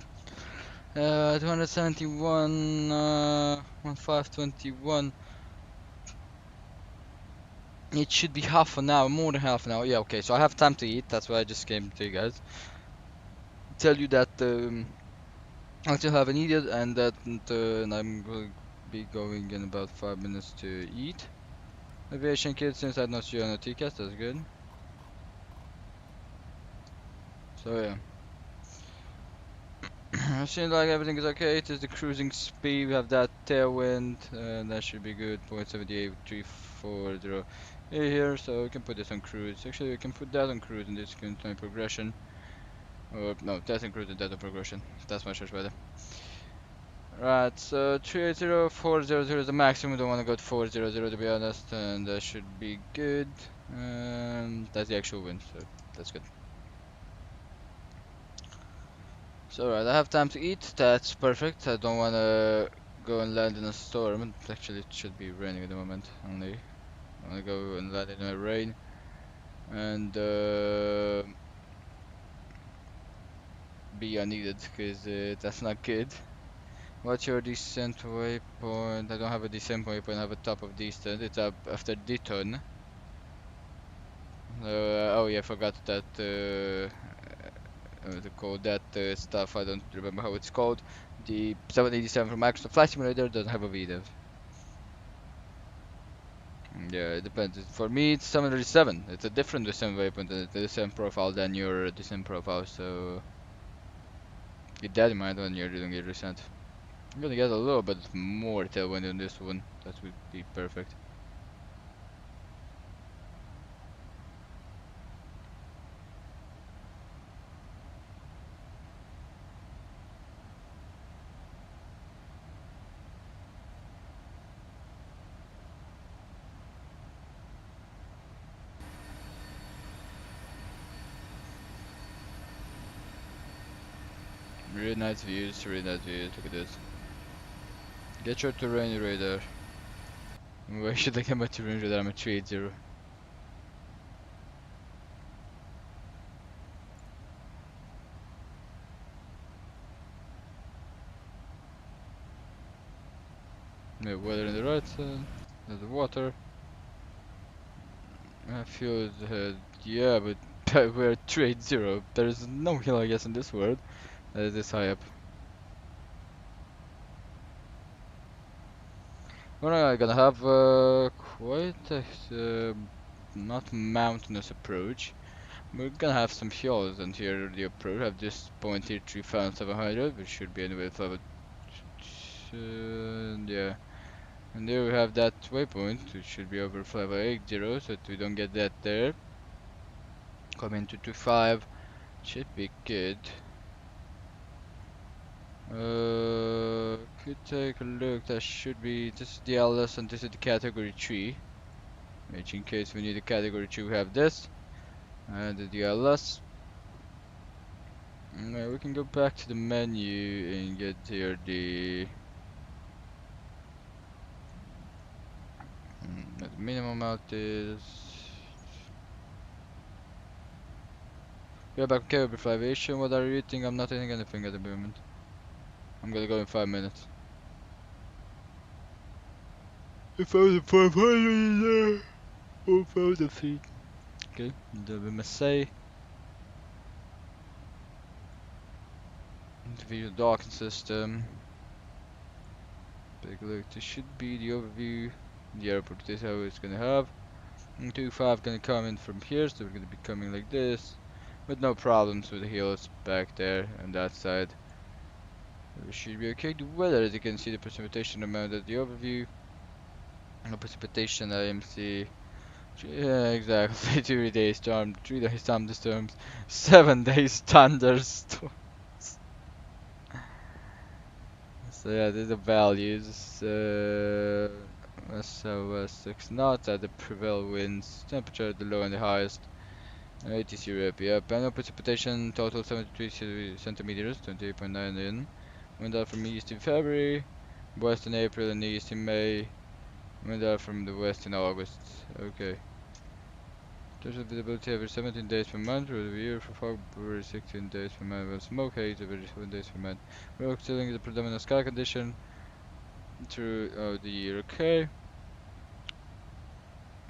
271, 1521. It should be half an hour, more than half an hour. Yeah, okay, so I have time to eat. That's why I just came to you guys. Tell you that I still haven't eaten and that and I'm going to be going in about 5 minutes to eat. Aviation kit, since I not see you on the TCAS, that's good. So yeah. It seems like everything is okay. It is the cruising speed. We have that tailwind, and that should be good. 0.78340 here, so we can put this on cruise. Actually, we can put that on cruise, and this can time progression. Or no, that's on cruise and that on progression. That's much better. Right, so 380-400 is the maximum. We don't want to go to 400 to be honest, and that should be good. That's the actual wind, so that's good. So right, I have time to eat. That's perfect. I don't want to go and land in a storm. Actually, it should be raining at the moment. Only I want to go and land in a rain, and be unneeded because that's not good. What's your descent waypoint? I don't have a descent waypoint. I have a top of descent. It's up after Deton. Oh yeah, I forgot that. What to call that stuff? I don't remember how it's called. The 787 from Microsoft Flight Simulator doesn't have a VDEV. Yeah, it depends. For me, it's 737. It's a different descent waypoint, the descent profile than your descent profile. So keep that in mind when you're doing your descent. I'm gonna get a little bit more tailwind in this one. That would be perfect. Really nice views, really nice views. Look at this. Get your terrain radar. Where should I get my terrain radar? I'm at 380. Yeah, weather on the right side. There's the water. Fuel ahead. Yeah, but we're at 380. There's no hill, I guess, in this world that is this high up. We're gonna have quite a not mountainous approach. We're gonna have some hills, and here the approach have this point here 3,700, which should be anyway level. Yeah, and there we have that waypoint, which should be over 580, so that we don't get that there. Coming to 25, should be good. Could take a look. That should be this is the LS and this is the category 3. Which in case we need a category 2, we have this and the DLS. We can go back to the menu and get here the the minimum out is. We are back okay with aviation. What are you eating? I'm not eating anything at the moment. I'm gonna go in 5 minutes. If I was 500 there, 4,000 feet. Okay, the Marseille. Video docking system. Take a look. This should be the overview. The airport. This is how it's gonna have. And 25 gonna come in from here, so we're gonna be coming like this, with no problems with the hills back there on that side. We should be okay. The weather, as you can see, the precipitation amount at the overview. No precipitation IMC. Yeah, exactly. 3 days storm, 3 days thunderstorms, 7 days thunderstorms. So yeah, these are the values. So 6 knots at the prevail winds, temperature at the low and the highest. 80 Europe, yep. Annual precipitation total 73 centimeters, 28.9 in. Wind out from east in February, west in April, and east in May. Wind out from the west in August. Okay. There's a visibility every 17 days per month, review for fog every 16 days per month, with smoke haze every 7 days per month. Rock ceiling is a predominant sky condition through the year. Okay.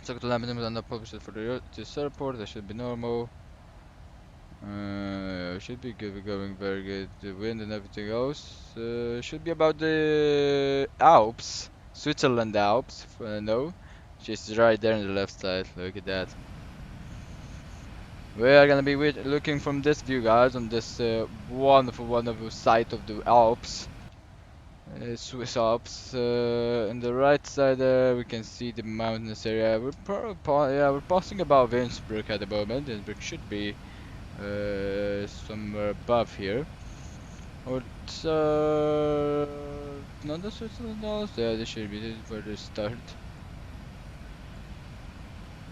So the lamp limit on the published for this airport, that should be normal. Should be good, we're going very good. The wind and everything else should be about the Alps, Switzerland Alps, if I know. Just right there on the left side, look at that. We are gonna be looking from this view, guys, on this wonderful sight of the Alps, Swiss Alps. On the right side there, we can see the mountainous area. We're passing above Innsbruck at the moment. Innsbruck should be somewhere above here. Or it's not the Switzerland Alps. Yeah, this should be where they start.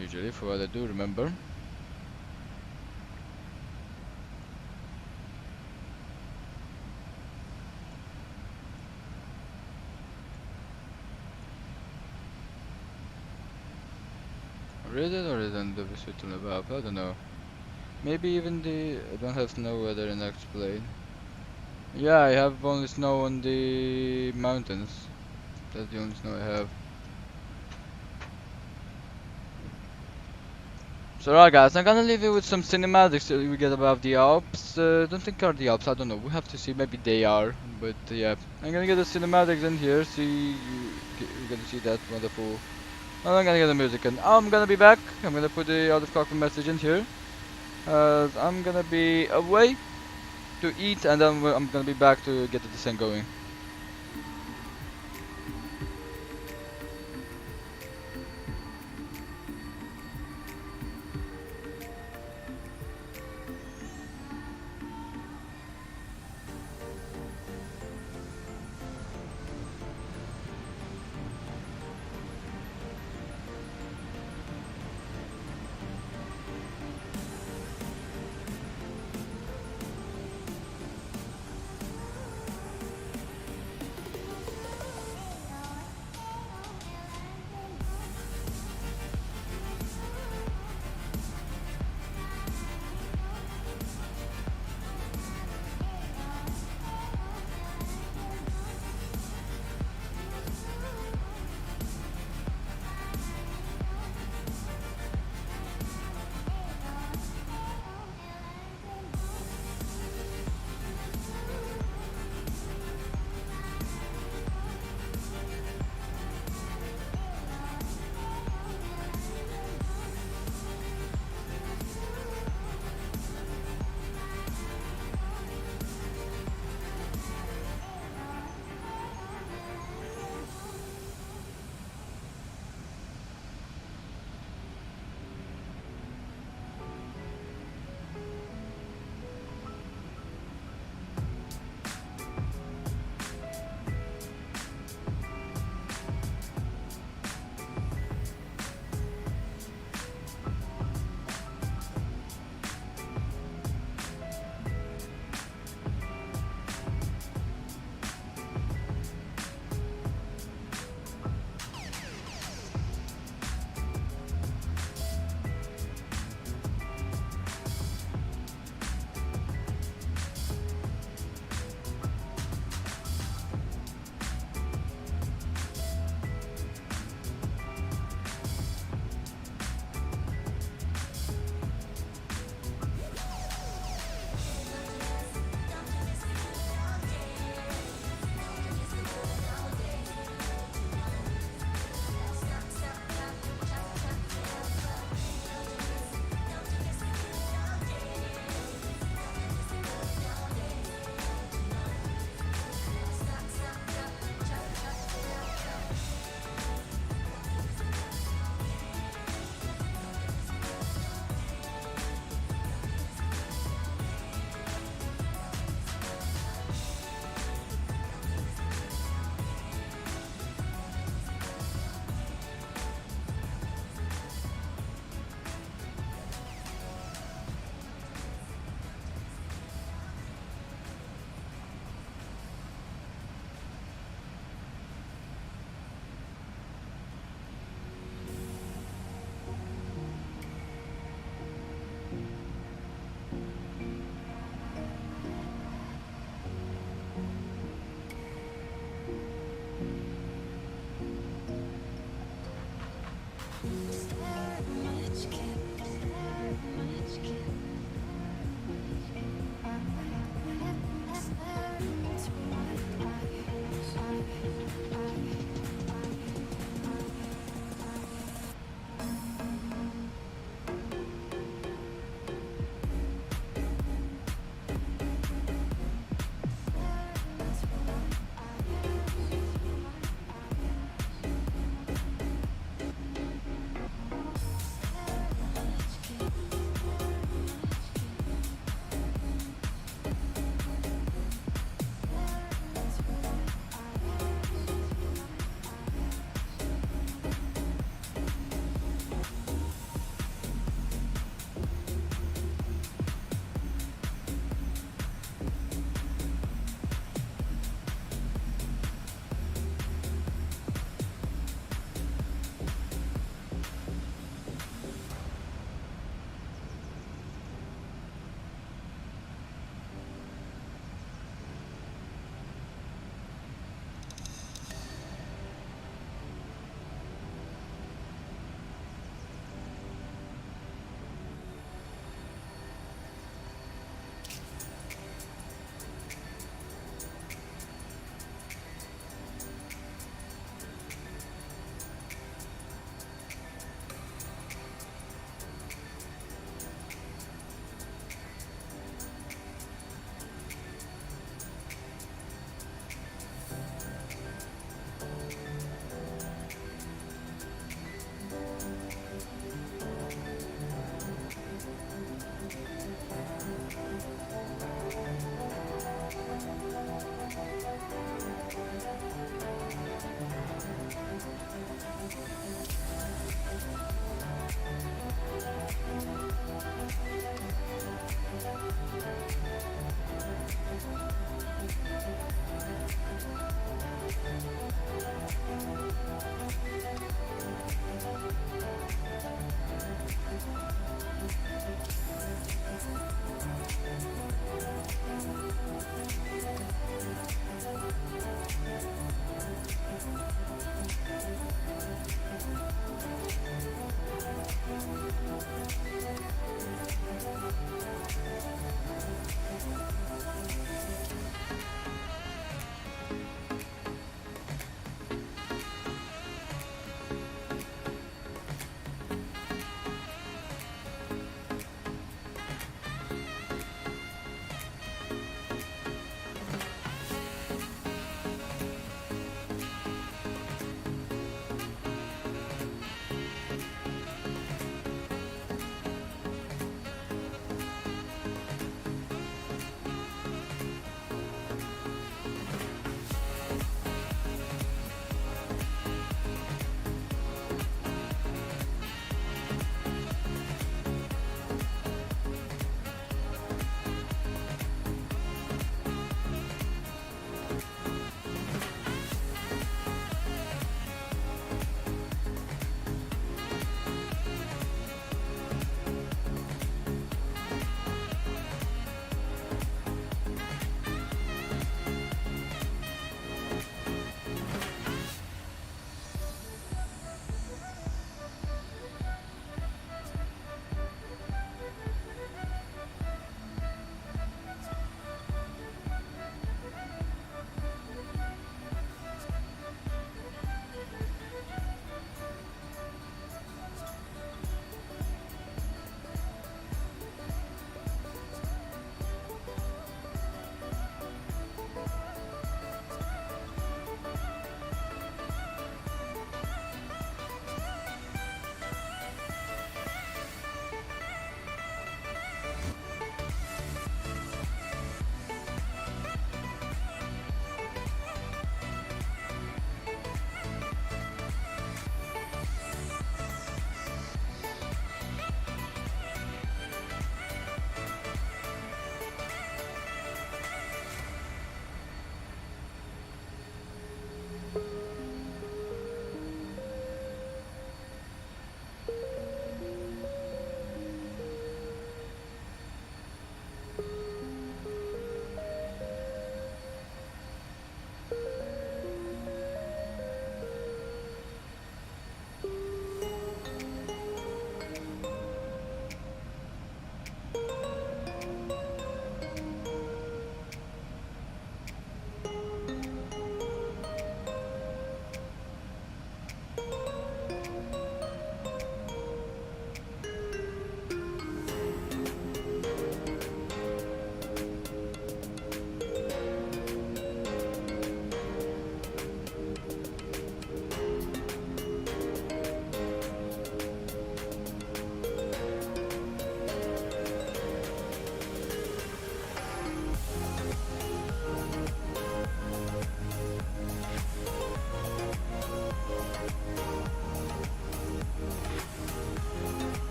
Usually, for what I do remember. Is it or isn't the Switzerland Alps? I don't know. Maybe even I don't have snow weather in next plane. Yeah, I have only snow on the mountains. That's the only snow I have. So right guys, I'm gonna leave you with some cinematics that we get above the Alps. Don't think are the Alps, I don't know. We have to see, maybe they are. But yeah, I'm gonna get the cinematics in here. You're gonna see that wonderful. I'm gonna get the music and I'm gonna be back. I'm gonna put the out of cockpit message in here. I'm gonna be away to eat and then I'm gonna be back to get the descent going.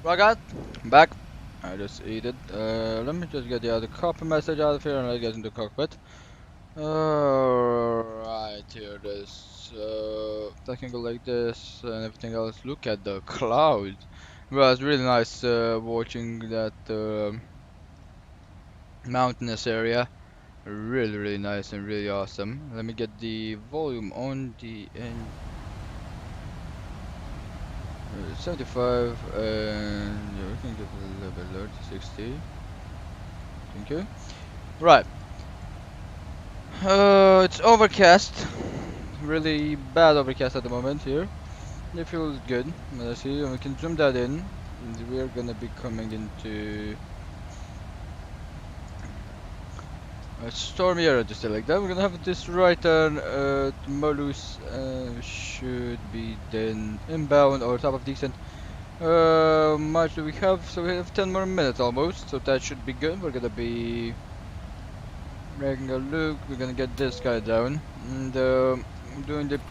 Right, guys, I'm back. I just ate it. Let me just get the other copy message out of here and let's get into cockpit. Right, here it is. So I can go like this and everything else. Look at the clouds. Well, it's really nice watching that mountainous area. Really, really nice and really awesome. Let me get the volume on the end. 75 and yeah, we can get a little bit lower to 60. Thank you. Right. It's overcast. Really bad overcast at the moment here. It feels good. Let's see, we can zoom that in. And we are gonna be coming into a stormy area, just like that. We're gonna have this right turn to Molus. Should be then inbound or top of decent. Much do we have? So we have 10 more minutes almost. So that should be good. We're gonna be making a look. We're gonna get this guy down. And I'm doing the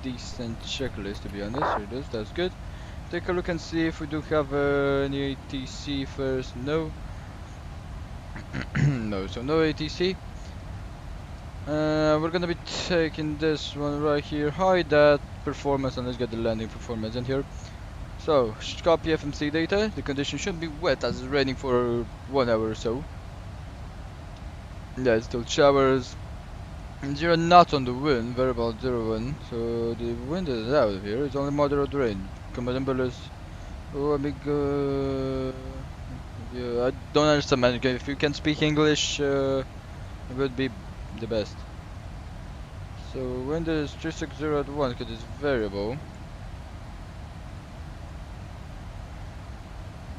decent checklist, to be honest. Here it is. That's good. Take a look and see if we do have any ATC first. No. No, so no ATC. We're gonna be taking this one right here. Hide that performance and let's get the landing performance in here. So, copy FMC data. The condition should be wet as it's raining for 1 hour or so. Yeah, it's still showers. 0 knots on the wind, variable 0 1. So the wind is out of here. It's only moderate rain. Command umbrellas. Oh, amigo. Yeah, I don't understand, man. If you can speak English, it would be the best. So wind is 360 at 1 because it's variable.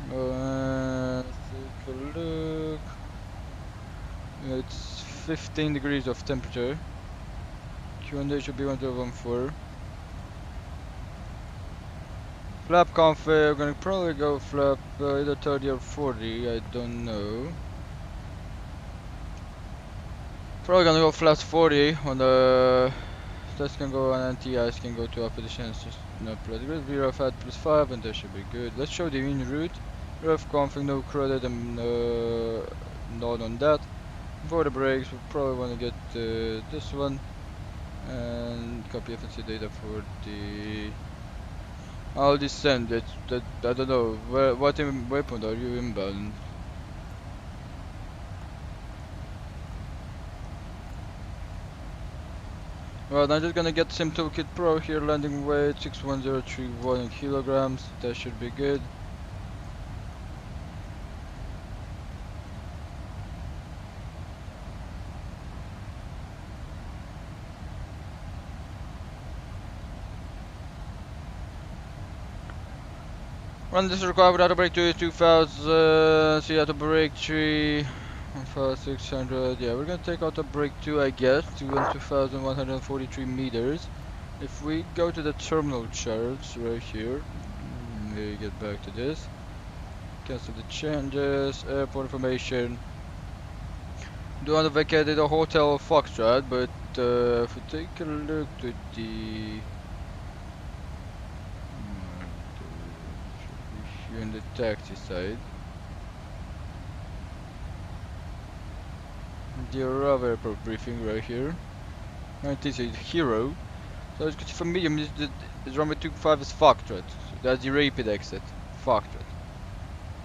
Take a look. It's 15 degrees of temperature. Q&A should be 1214. Flap config, we're gonna probably go flap either 30 or 40, I don't know. Probably gonna go flap 40 on the... This can go on anti-ice, can go to opposition, it's just no plus grid, VRF at +5 and that should be good. Let's show the in route. Ref config, no credit and none on that. For the brakes, we probably want to get this one and copy FNC data for the... I'll descend it. That I don't know what weapon are you inbound? Well, I'm just gonna get Sim Toolkit Pro here, landing weight 61031 in kilograms. That should be good. Run this required without a brake 2 is 2000, see auto brake 3, 1600, yeah, we're gonna take auto brake 2 I guess, to 2143 meters. If we go to the terminal charts right here, let me get back to this, cancel the changes, airport information, do want to vacate the hotel Foxtrot, but if we take a look to the in the taxi side, the arrival airport briefing right here. 96 Hero. So as you can see for medium, is runway 25 is Foxtrot. So that's the rapid exit. Foxtrot.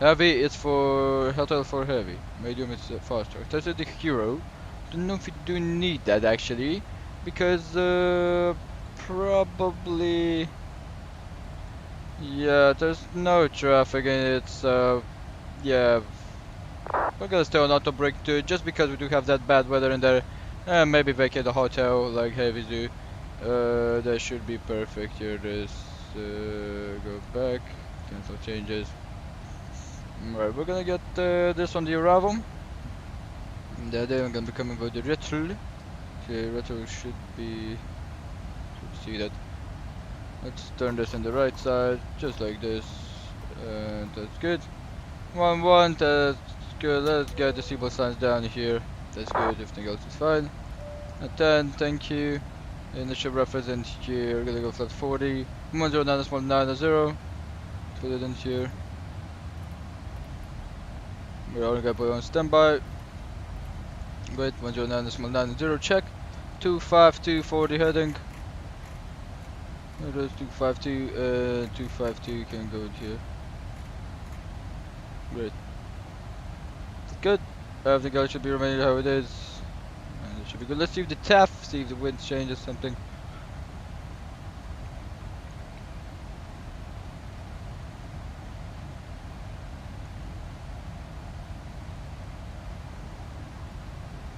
Heavy is for hotel for heavy. Medium is Foxtrot. That's the Hero. Don't know if you do need that actually, because probably. Yeah, there's no traffic and it's yeah, we're gonna stay on auto brake 2 just because we do have that bad weather in there. Maybe vacate the hotel like heavy do. That should be perfect. Here it is. Go back, cancel changes. Right, we're gonna get this on the arrival. And then I'm gonna be coming with the retro. Okay, retro should be, should see that. Let's turn this on the right side, just like this, and that's good. 1-1, that's good. Let's get the seatbelt signs down here. That's good, everything else is fine. At 10, thank you. Initial reference in here, we're gonna go flat 40. 109 small 90. Put it in here. We're only gonna put on standby. Wait, 109.90 check. 252 for the heading. There is 252, 252 can go in here. Great. Good. Everything else should be remaining how it is. And it should be good. Let's see if the TAF, see if the wind changes something.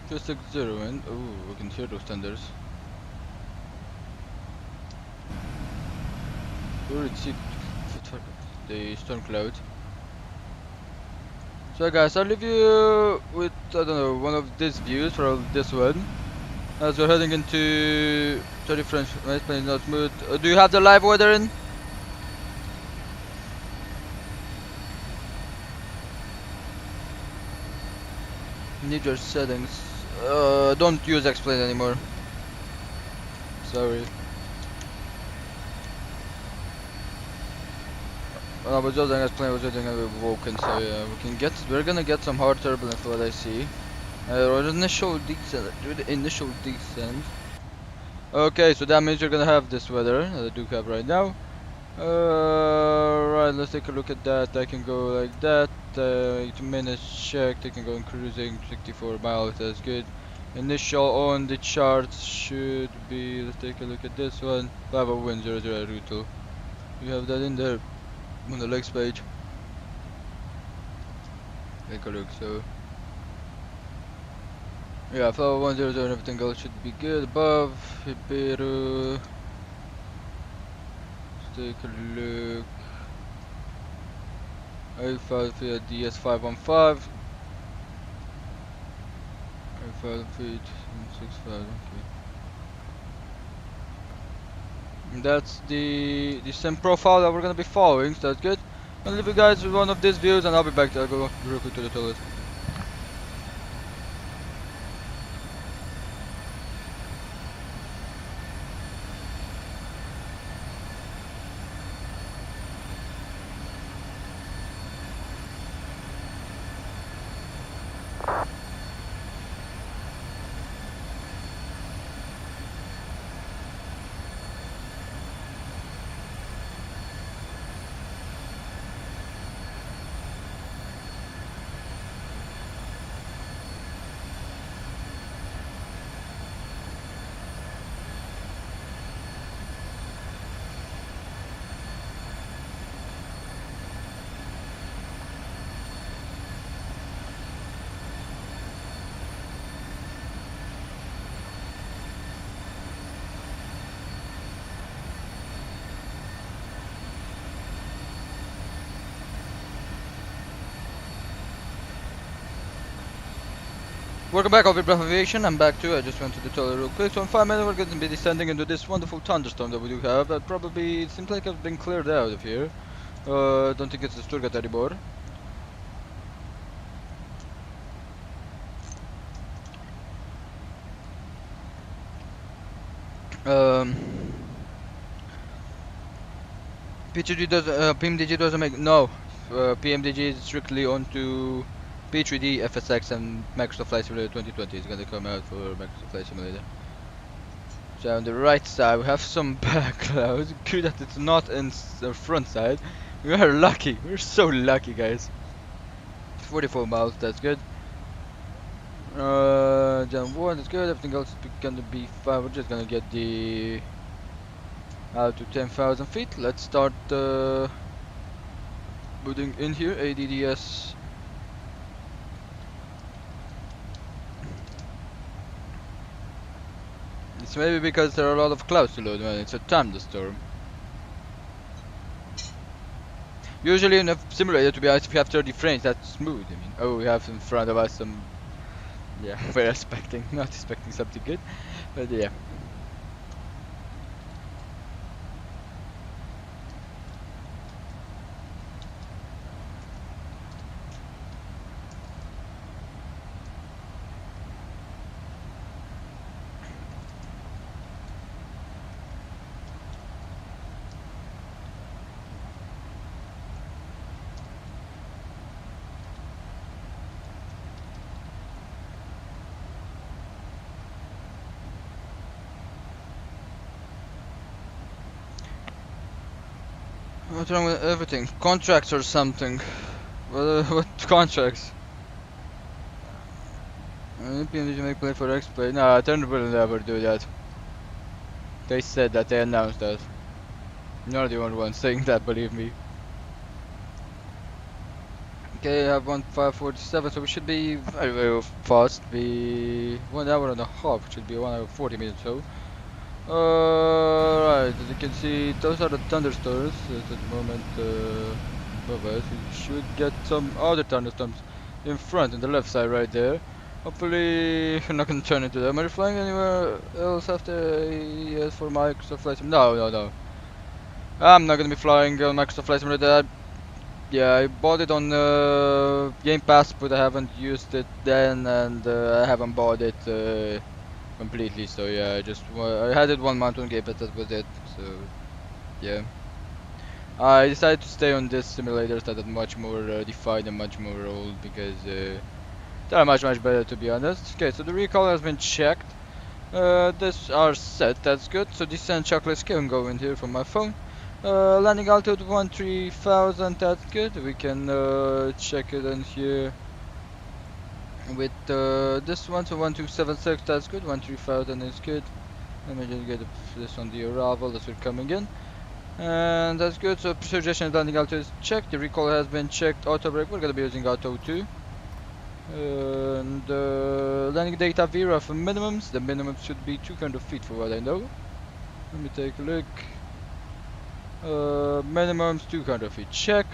Just 60 wind. Ooh, we can hear those thunders. We already see the storm cloud. So guys, I'll leave you with, I don't know, one of these views for this one. As we're heading into 30 French, my plane is not smooth. Do you have the live weather in? Need your settings. Don't use explain anymore. Sorry. I was just explain was getting a bit broken, so yeah, we're gonna get some hard turbulence what I see. Or initial descent, do the initial descent. Okay, so that means you're gonna have this weather that I do have right now. Right, let's take a look at that. I can go like that. 2 minutes checked. I can go on cruising 64 miles. That's good. Initial on the charts should be. Let's take a look at this one. 5 wind 00 route. You have that in there on the legs page. Take a look. So yeah, 5100 and everything else should be good. Above Hibiru. Let's take a look. A5 feet DS 515. A5 feet 65. Okay. And that's the sim profile that we're gonna be following. So that's good. I'll leave you guys with one of these views, and I'll be back. I'll go real quick to the toilet. Welcome back, over Breath of Aviation. I'm back too. I just went to the toilet real quick. So in 5 minutes we're going to be descending into this wonderful thunderstorm that we do have. That probably it seems like it's been cleared out of here. Don't think it's the Stuttgart anymore. P3D doesn't. PMDG doesn't make PMDG is strictly onto P3D, FSX, and Microsoft Flight Simulator 2020 is gonna come out for Microsoft Flight Simulator. So on the right side we have some back clouds. Good that it's not in the front side. We are lucky. We're so lucky, guys. 44 miles. That's good. John 1. That's good. Everything else is gonna be fine. We're just gonna get the out to 10,000 feet. Let's start putting in here ADDS. It's maybe because there are a lot of clouds to load when it's a thunderstorm. Usually in a simulator, to be honest, if you have 30 frames, that's smooth. I mean, oh, we have in front of us some. Yeah, we're not expecting something good, but yeah. What's wrong with everything? Contracts or something? What contracts? PMDG make play for X-Play. No, Turner will never do that. They said that, they announced that. You're the only one saying that, believe me. Okay, I have 1547, so we should be very, very fast. Be 1 hour and a half, should be 1 hour 40 minutes so. Right, as you can see, those are the thunderstorms at the moment above us. We should get some other thunderstorms in front, on the left side right there. Hopefully, we're not gonna turn into them. Are you flying anywhere else after AES for Microsoft Flight Simulator? No. I'm not gonna be flying on Microsoft Flight Simulator. Yeah, I bought it on Game Pass, but I haven't used it then, and I haven't bought it completely. So yeah, I had it 1 month on Game Pass. That was it. So yeah, I decided to stay on this simulators that are much more defined and much more old because they are much better, to be honest. Okay, so the recall has been checked. This are set. That's good. So descent checklist can go in here from my phone. Landing altitude 13,000, that's good. We can check it in here with this one, so 1276, that's good. 13,000 is good. Let me just get this on the arrival, that's what coming in. And that's good, so suggestion landing altitude is checked. The recall has been checked. Auto brake, we're gonna be using auto 2. And landing data Vera for minimums. The minimum should be 200 feet for what I know. Let me take a look. Minimums 200 feet, check.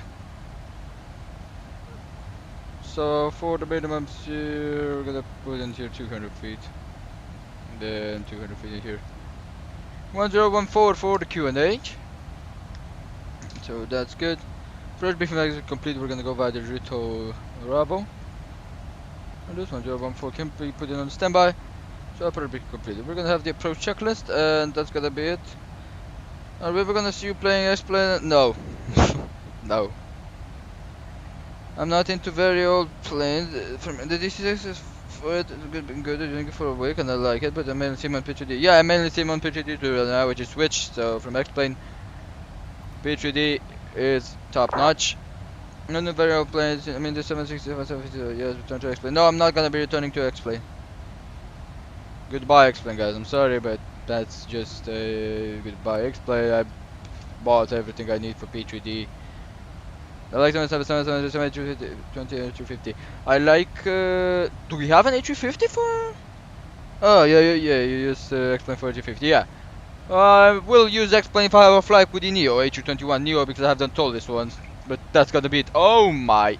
So for the minimums here, we're gonna put in here 200 feet, then 200 feet in here. 1014 for the Q&H. So that's good. First briefing is complete. We're gonna go via the Ruto Rabo. And this 1014 can be put in on standby. So upper briefing completed. We're gonna have the approach checklist, and that's gonna be it. Are we ever gonna see you playing X-Plane? No. No. I'm not into very old planes. From the DC6 is for it. It's been good doing it for a week and I like it, but I mainly see him on P3D. Yeah, I mainly see him on P3D right now, which is switched. So from X-Plane, P3D is top notch. None of very old planes. I mean the 767, 750. Yes, return to X-Plane. No, I'm not gonna be returning to X-Plane. Goodbye X-Plane, guys. I'm sorry, but that's just goodbye X-Plane. I bought everything I need for P3D. I like 777, I like, do we have an A350 for? Oh, yeah, you use X-Plane for A350, yeah. We'll use X-Plane if I have a flight with the Neo, A321 Neo, because I have done told this once. But that's gonna be it. Oh my.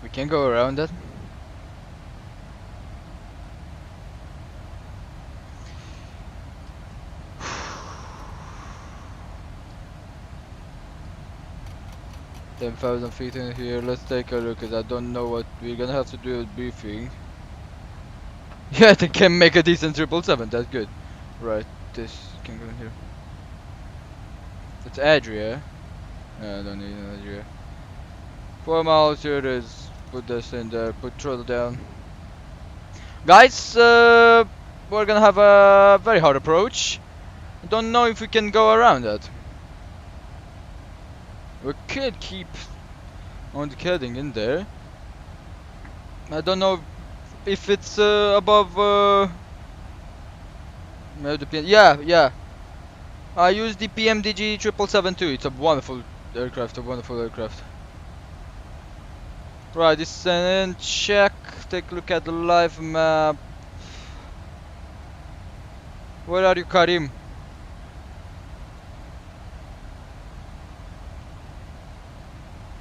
We can go around that. $10,000 feet in here. Let's take a look, cause I don't know what we're gonna have to do with briefing. Yeah, they can make a decent 777. That's good. Right, this can go in here. It's Adria. I don't need an Adria. 4 miles here it is. Put this in there, put throttle down. Guys, we're gonna have a very hard approach. I don't know if we can go around that. We could keep on the heading in there. I don't know if it's above yeah. I use the PMDG 777-2. It's a wonderful aircraft, Right, descent check. Take a look at the live map. Where are you, Karim?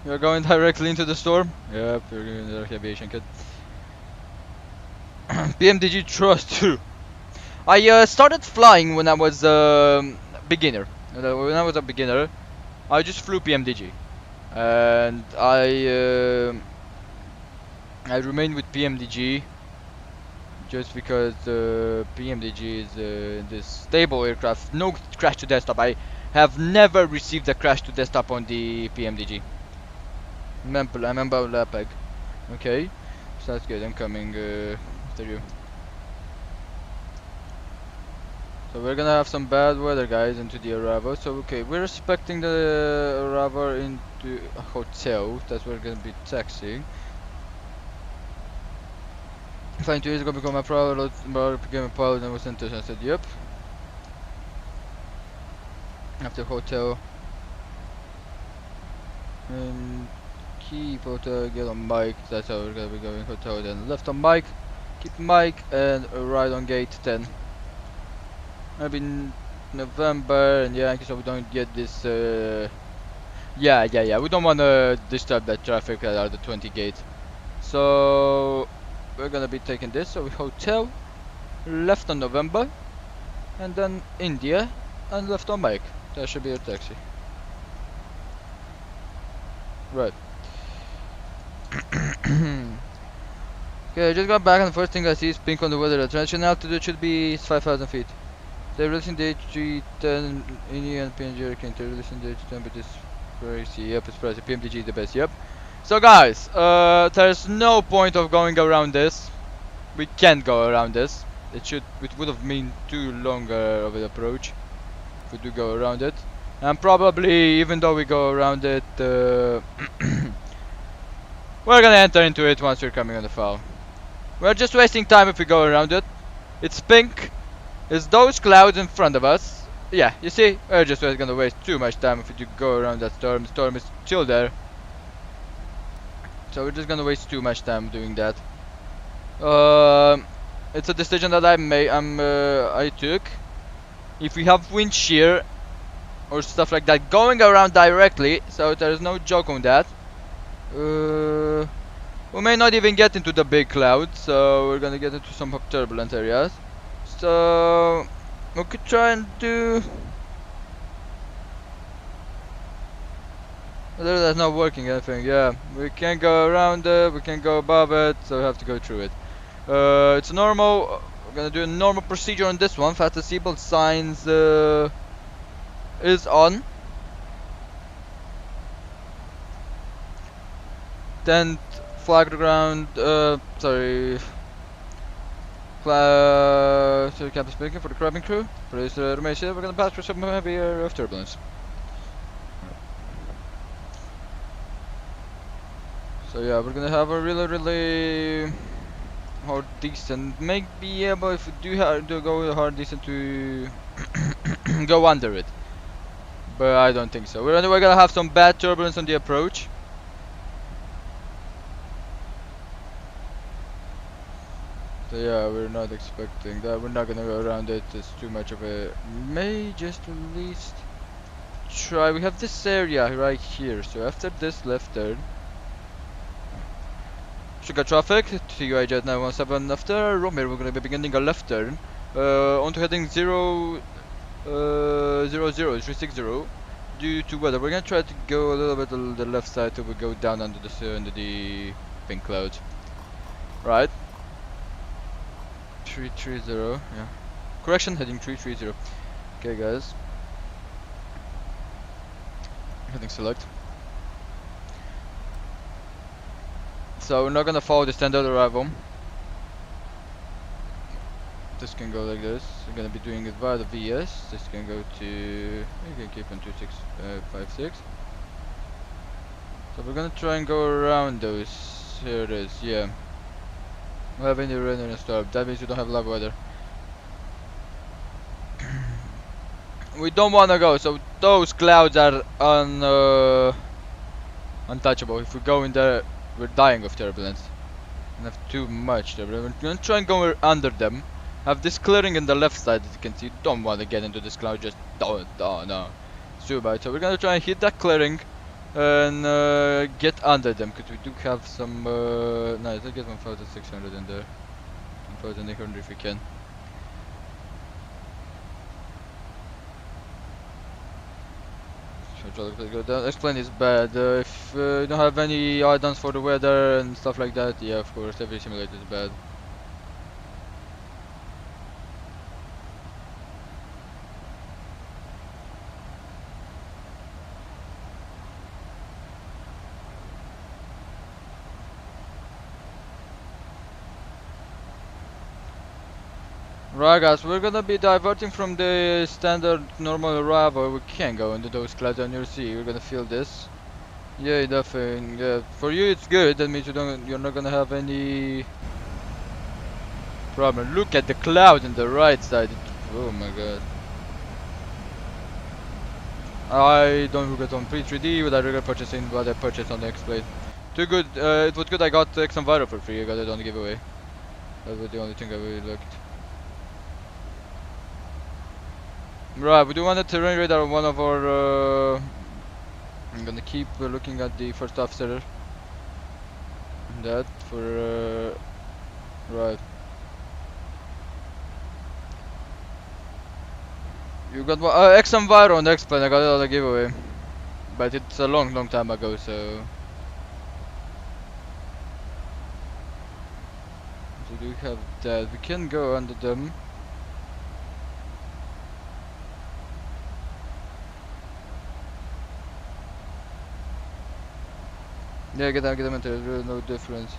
You're going directly into the storm? Yep, you're going to the aviation kit. PMDG Trust 2. I started flying when I was beginner. When I was a beginner, I just flew PMDG, and I remained with PMDG just because PMDG is this stable aircraft. No crash to desktop. I have never received a crash to desktop on the PMDG. Lapag. Okay, so that's good. I'm coming after you. So we're gonna have some bad weather, guys, into the arrival. So okay, we're expecting the arrival into a hotel that we're gonna be taxiing. Flying 2 years ago, become a pilot, became a pilot and was sent to. I said, yep. After hotel. And keep hotel, get on mic. That's how we're gonna be going. Hotel, then left on mic, keep mic, and right on gate 10. Maybe November, and yeah, so we don't get this. Yeah. We don't want to disturb that traffic at the 20 gate. So we're gonna be taking this. So we hotel, left on November, and then India, and left on Mike. That should be a taxi. Right. Okay, I just got back, and the first thing I see is pink on the weather. The transition altitude should be 5,000 feet. They're releasing the H310 India and PMDG. They're releasing the H310, but it's crazy. Yep, it's crazy. PMDG is the best. Yep. So guys, there's no point of going around this. We can't go around this. It would have been too longer of an approach if we do go around it. And probably, even though we go around it, we're gonna enter into it once we're coming on the foul. We're just wasting time if we go around it. It's pink. It's those clouds in front of us. Yeah, you see, we're just gonna waste too much time if we do go around that storm. The storm is still there. So we're just gonna waste too much time doing that. It's a decision that I took. If we have wind shear or stuff like that going around directly, so there's no joke on that. We may not even get into the big clouds, so we're gonna get into some turbulent areas. So we could try and do. That's not working, I think. Yeah, we can't go around it, we can't go above it, so we have to go through it. It's normal. We're gonna do a normal procedure on this one. Fastest seatbelt signs is on. Then flag to ground. Sorry. So captain speaking for the crabbing crew. Please remain safe. We're gonna pass through some heavy area of turbulence. So yeah, we're gonna have a really hard decent. May be able, if we do go hard decent, to go under it, but I don't think so. We're gonna have some bad turbulence on the approach. So yeah, we're not expecting that. We're not gonna go around it. It's too much of a. May just at least try. We have this area right here. So after this left turn. Sugar traffic, TUI Jet 917 after Romeo, we're going to be beginning a left turn onto heading 00360 due to weather. We're going to try to go a little bit on the left side till we go down under the pink clouds. Right. 330, yeah. Correction, heading 330. Okay guys. Heading select. So we're not gonna follow the standard arrival. This can go like this. We're gonna be doing it via the VS. This can go to. You can keep on 2656. So we're gonna try and go around those. Here it is. Yeah. We have any rain and storm. That means we don't have live weather. We don't wanna go. So those clouds are untouchable. If we go in there, we're dying of turbulence. We have too much turbulence. We're gonna try and go under them. Have this clearing in the left side, as you can see. Don't want to get into this cloud, just don't. Oh no. It's too bad. So we're gonna try and hit that clearing and get under them, because we do have some. No, let's get 1,600 in there. 1,800 if we can. Go down. Explain is bad. If you don't have any addons for the weather and stuff like that, yeah, of course, every simulator is bad. Right guys, we're gonna be diverting from the standard normal arrival. We can't go into those clouds on your sea. You're gonna feel this. Yeah, nothing. Yeah, for you it's good. That means you're not gonna have any problem. Look at the cloud on the right side. Oh my god. I don't regret on P3D, but I regret purchasing what I purchased on the X-Blade. Too good. It was good. I got X Enviro for free. I got it on the giveaway. That was the only thing I really looked. Right, we do want a terrain radar on one of our. I'm gonna keep looking at the first officer. That for right. You got X Enviro on the X-Plane. I got it on the giveaway, but it's a long time ago. So we do have that. We can go under them. Yeah, get them into it. Really no difference.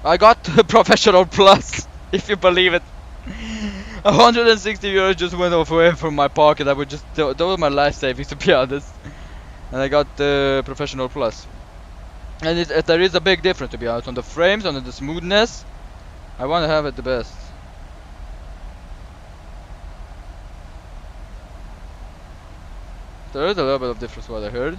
I got professional plus, if you believe it. 160 euros just went away from my pocket. I would just that was my last savings, to be honest. And I got professional plus. And there is a big difference, to be honest, on the frames, on the smoothness. I want to have it the best. There is a little bit of difference, what I heard.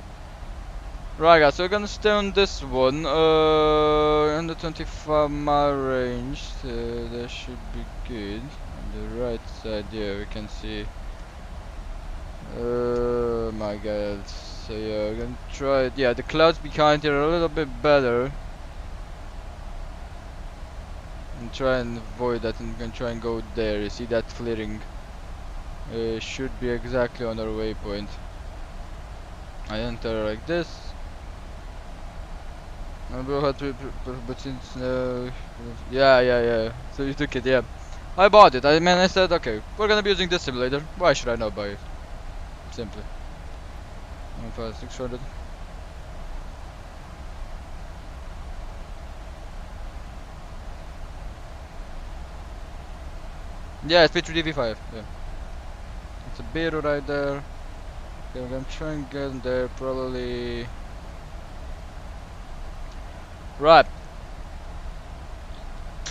Right guys, so we're gonna stay on this one, in the 25-mile range, so that should be good. On the right side, yeah, we can see. Oh my god, so yeah, we're gonna try it. Yeah, the clouds behind here are a little bit better. And try and avoid that, and we're gonna try and go there. You see that clearing? Should be exactly on our waypoint. I enter like this. But since yeah. So you took it, yeah. I bought it. I said, okay, we're gonna be using this simulator. Why should I not buy it? Simply. 600. Yeah, it's P3D V5. Yeah. It's a beetle right there. Okay, I'm gonna try and get in there. Probably. Right.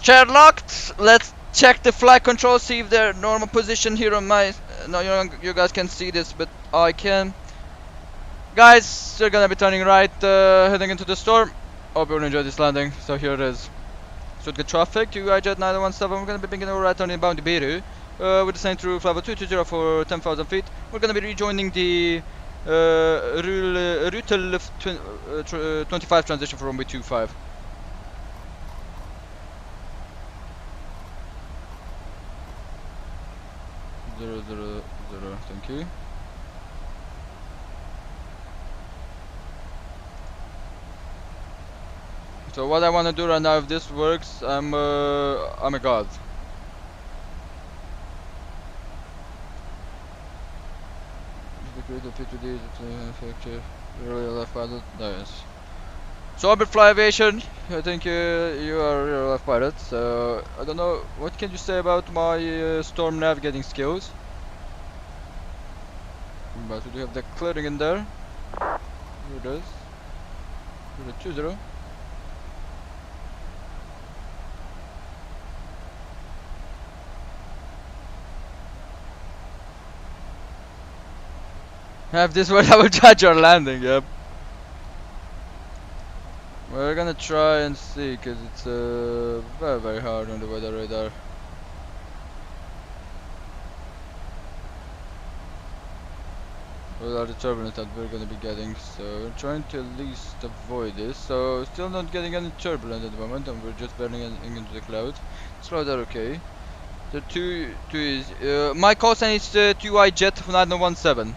Chair locked. Let's check the flight control, see if they're normal position here on my. No, you guys can see this, but I can. Guys, they're gonna be turning right, heading into the storm. Hope you will enjoy this landing. So here it is. Stuttgart traffic, TUI Jet 917. We're gonna be bringing over right turning inbound to Beirut. With the same through level 220 for 10,000 feet. We're gonna be rejoining the Route 25 transition for runway 25. Zero, thank you. So what I wanna do right now, if this works, I'm a god. The P3D, effective, really left pilot, nice. So Orbit Fly Aviation, I think you are your left pilot, so I don't know, what can you say about my storm navigating skills? But we do have the clearing in there. Here it is. Here it is, 20. Have this word, I will judge our landing, yep. We're gonna try and see, cause it's very hard on the weather radar. What are the turbulence that we're gonna be getting? So we're trying to at least avoid this. So still not getting any turbulence at the moment, and we're just burning into the clouds. Slow that okay. The two is my call sign is TUI Jet 917.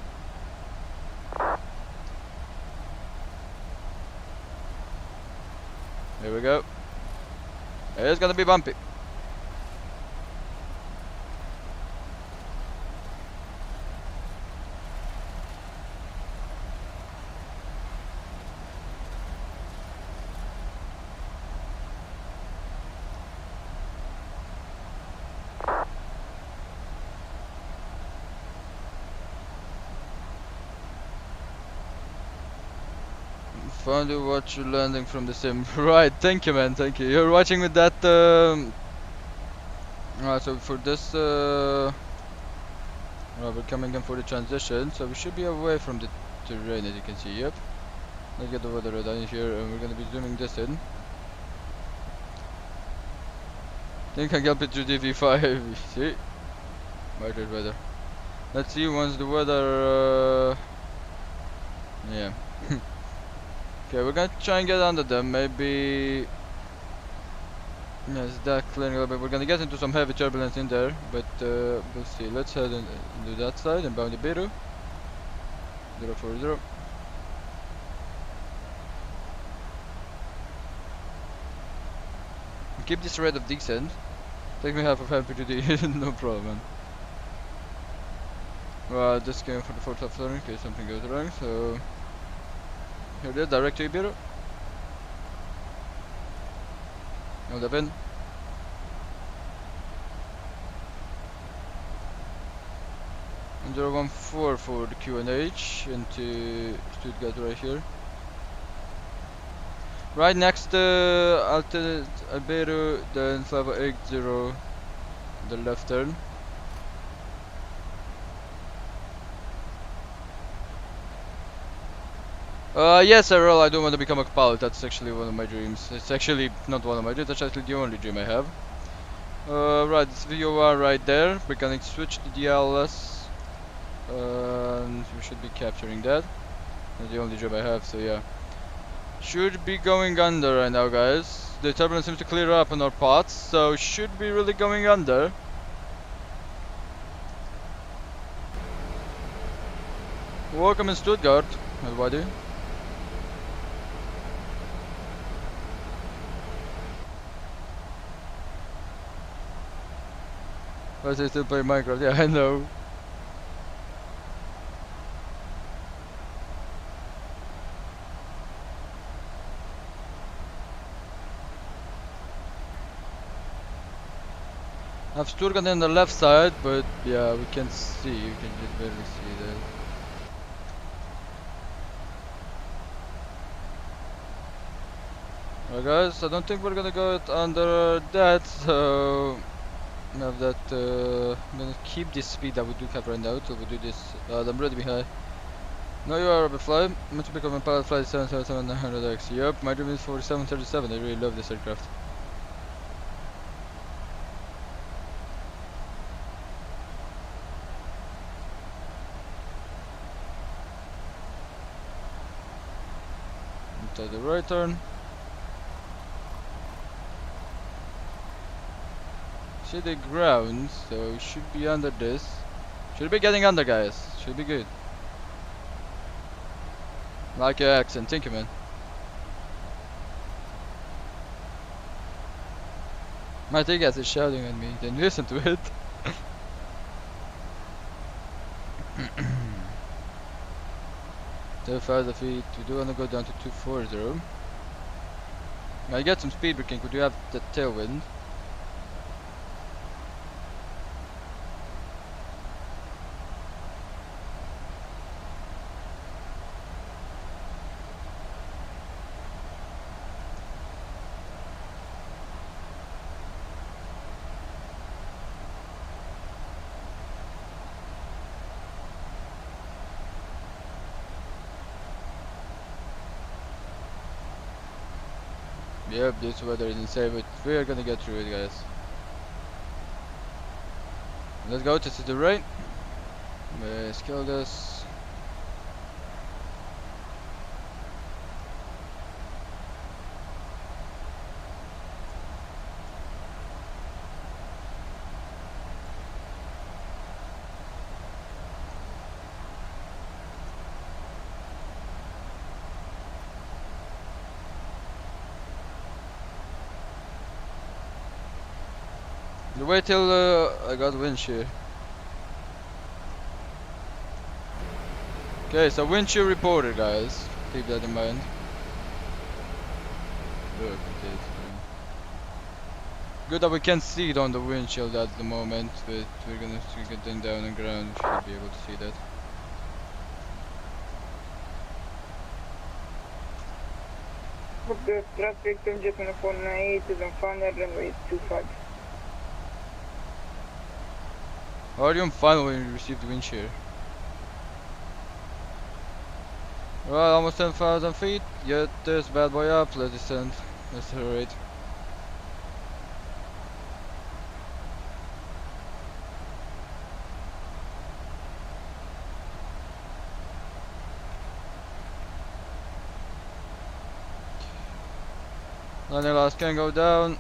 Here we go. It's gonna be bumpy. Finally watch you landing from the sim. Right, thank you man, thank you. You're watching with that so for this well, we're coming in for the transition, so we should be away from the terrain as you can see. Yep. Let's get the weather down here and we're gonna be zooming this in. Think I can get P3D V5. See? Better weather. Let's see once the weather yeah. Okay, we're gonna try and get under them, maybe. Yes, that clearing a little bit. We're gonna get into some heavy turbulence in there, but we'll see. Let's head into that side and bound the Biru 040. Keep this rate of descent. Take me half of happy to do no problem. Well, just going for the 4th left turn in case something goes wrong. So here it is, direct to Ibiru. Hold up in. And 014 for the QNH into Stuttgart right here. Right next to altitude Ibiru, then 580, the left turn. Yes, Errol, I do want to become a pilot. That's actually one of my dreams. It's actually not one of my dreams, that's actually the only dream I have. Right, this VOR right there. We're gonna switch to the LS. And we should be capturing that. That's the only job I have, so yeah. Should be going under right now, guys. The turbulence seems to clear up on our pots, so should be really going under. Welcome in Stuttgart, everybody. I still play Minecraft, yeah, I know. I have Stuttgart on the left side, but yeah, we can see, you can just barely see that. Alright guys, I don't think we're gonna go under that, so now that I'm gonna keep this speed that we do have right now till we do this. I'm ready behind. No, you are a fly. I'm going to become a pilot flight 777-900X. Yup, my dream is for 737. I really love this aircraft. Into the right turn. See the ground, so we should be under this. Should be getting under, guys. Should be good. Like your accent, thank you, man. My thing is shouting at me, then listen to it. 35 feet, we do want to go down to 240. I get some speed braking, we do have the tailwind. Yep, this weather is insane, but we are gonna get through it, guys. Let's go to see the rain. Let's kill this. Wait till I got wind shear. Okay, so wind shear reported, guys. Keep that in mind. Look, okay, it's good that we can see it on the windshield at the moment, but we're gonna see it then down on ground. We should be able to see that. Book the traffic to Japan 498 to the final runway 25. How are you on final when you received the wind shear? Right, almost 10,000 feet. Get this bad boy up. Let's descend. Accelerate. Landing last can go down.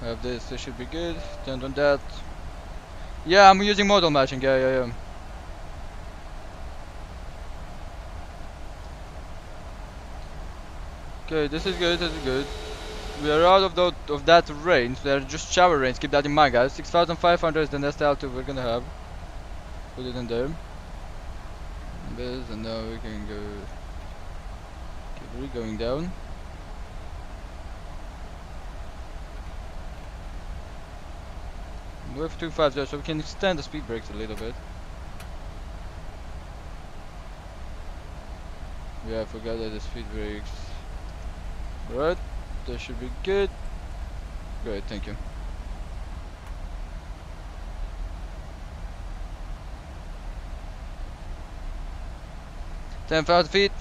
Have this should be good. Stand on that. Yeah, I'm using model matching. Yeah. Okay, this is good. We are out of that range. They're just shower range. Keep that in mind, guys. 6,500 is the next altitude we're gonna have. Put it in there. This, and now we can go. Keep going down. We have 250, so we can extend the speed brakes a little bit. Yeah, I forgot that the speed brakes. Right, that should be good. Great, thank you. $10,000 feet.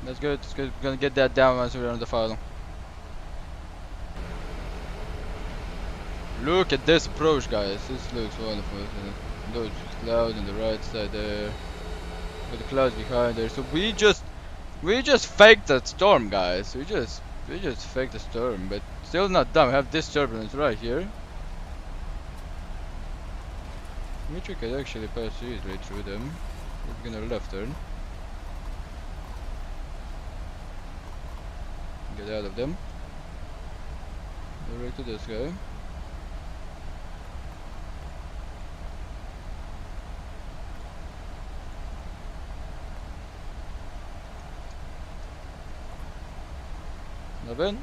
That's good. We're gonna get that down once we're on the final. Look at this approach, guys. This looks wonderful. Those clouds on the right side there. With the clouds behind there. So we just faked that storm, guys. We just faked the storm, but still not done. We have this turbulence right here, which we could actually pass easily through them. We're gonna left turn. Get out of them. Go right to this guy. Nothing.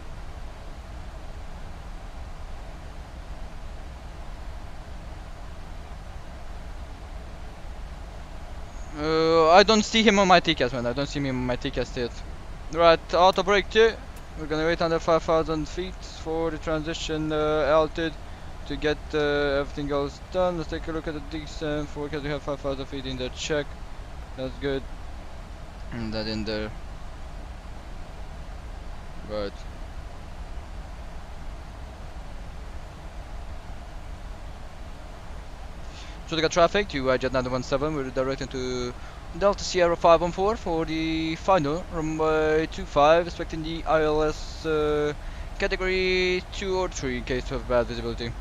I don't see him on my TCAS, man. I don't see him on my TCAS yet. Right, auto brake 2. We're gonna wait under 5,000 feet for the transition altitude to get everything else done. Let's take a look at the descent forecast. We have 5,000 feet in there. Check. That's good. And that in there. Right. So we got traffic to Jet 917. We're directing to Delta Sierra 514 for the final runway 25, expecting the ILS category 2 or 3 in case we have bad visibility.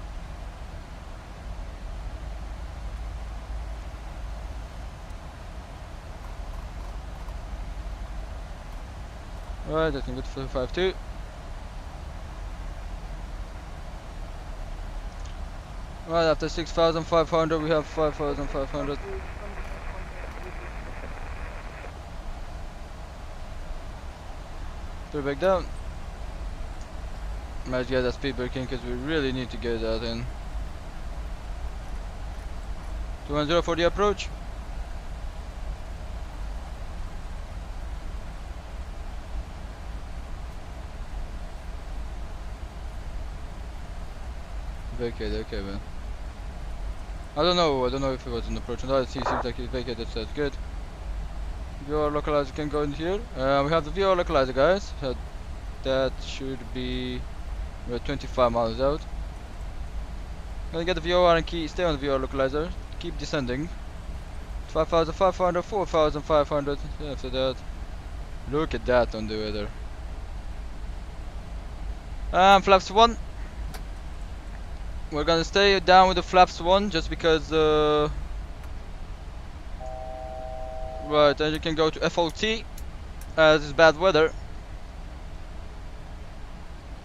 Right, I think good for 5.2. Right, after 6,500 we have 5,500. Throw back down. Let's get that speed break in because we really need to get that in. 210 for the approach. Vacated, okay, man. I don't know if it was an approach or not. It seems like it's vacated, so that's good. VR localizer can go in here. We have the VR localizer, guys. So that should be, we're 25 miles out. Gonna get the VR and stay on the VR localizer. Keep descending. 5,500, 4,500. After that, look at that on the weather. Flaps 1. We're gonna stay down with the flaps 1 just because right, then you can go to FOT as it's bad weather.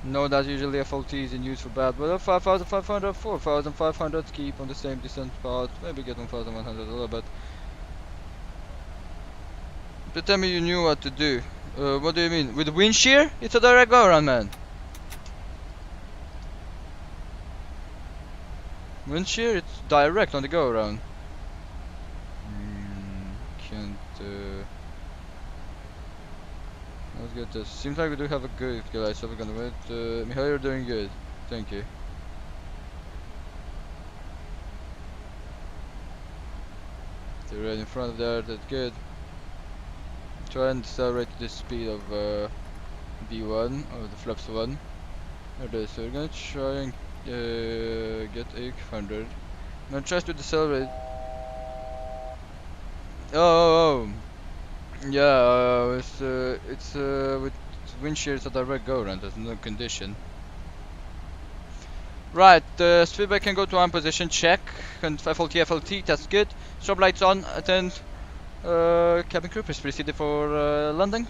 No, that's usually FOT is in use for bad weather. 5,500, 4,500, keep on the same descent path, maybe get 1,100 a little bit. But tell me you knew what to do. What do you mean? With the wind shear? It's a direct go around, man. Wind shear, it's direct on the go around. Can't let's get this. Seems like we do have a good guy, so we're gonna wait. Mihail, you're doing good. Thank you. They're right in front of there, that's good. Try and accelerate to the speed of B1, or the flaps 1. There it is, so we're gonna try and get 800. I'm gonna try to decelerate. Oh. Yeah, it's with wind shear, it's a direct go around, there's no condition. Right, speedback can go to arm position, check, and FLT, that's good. Strobe lights on, attend. Cabin crew, please proceed for landing.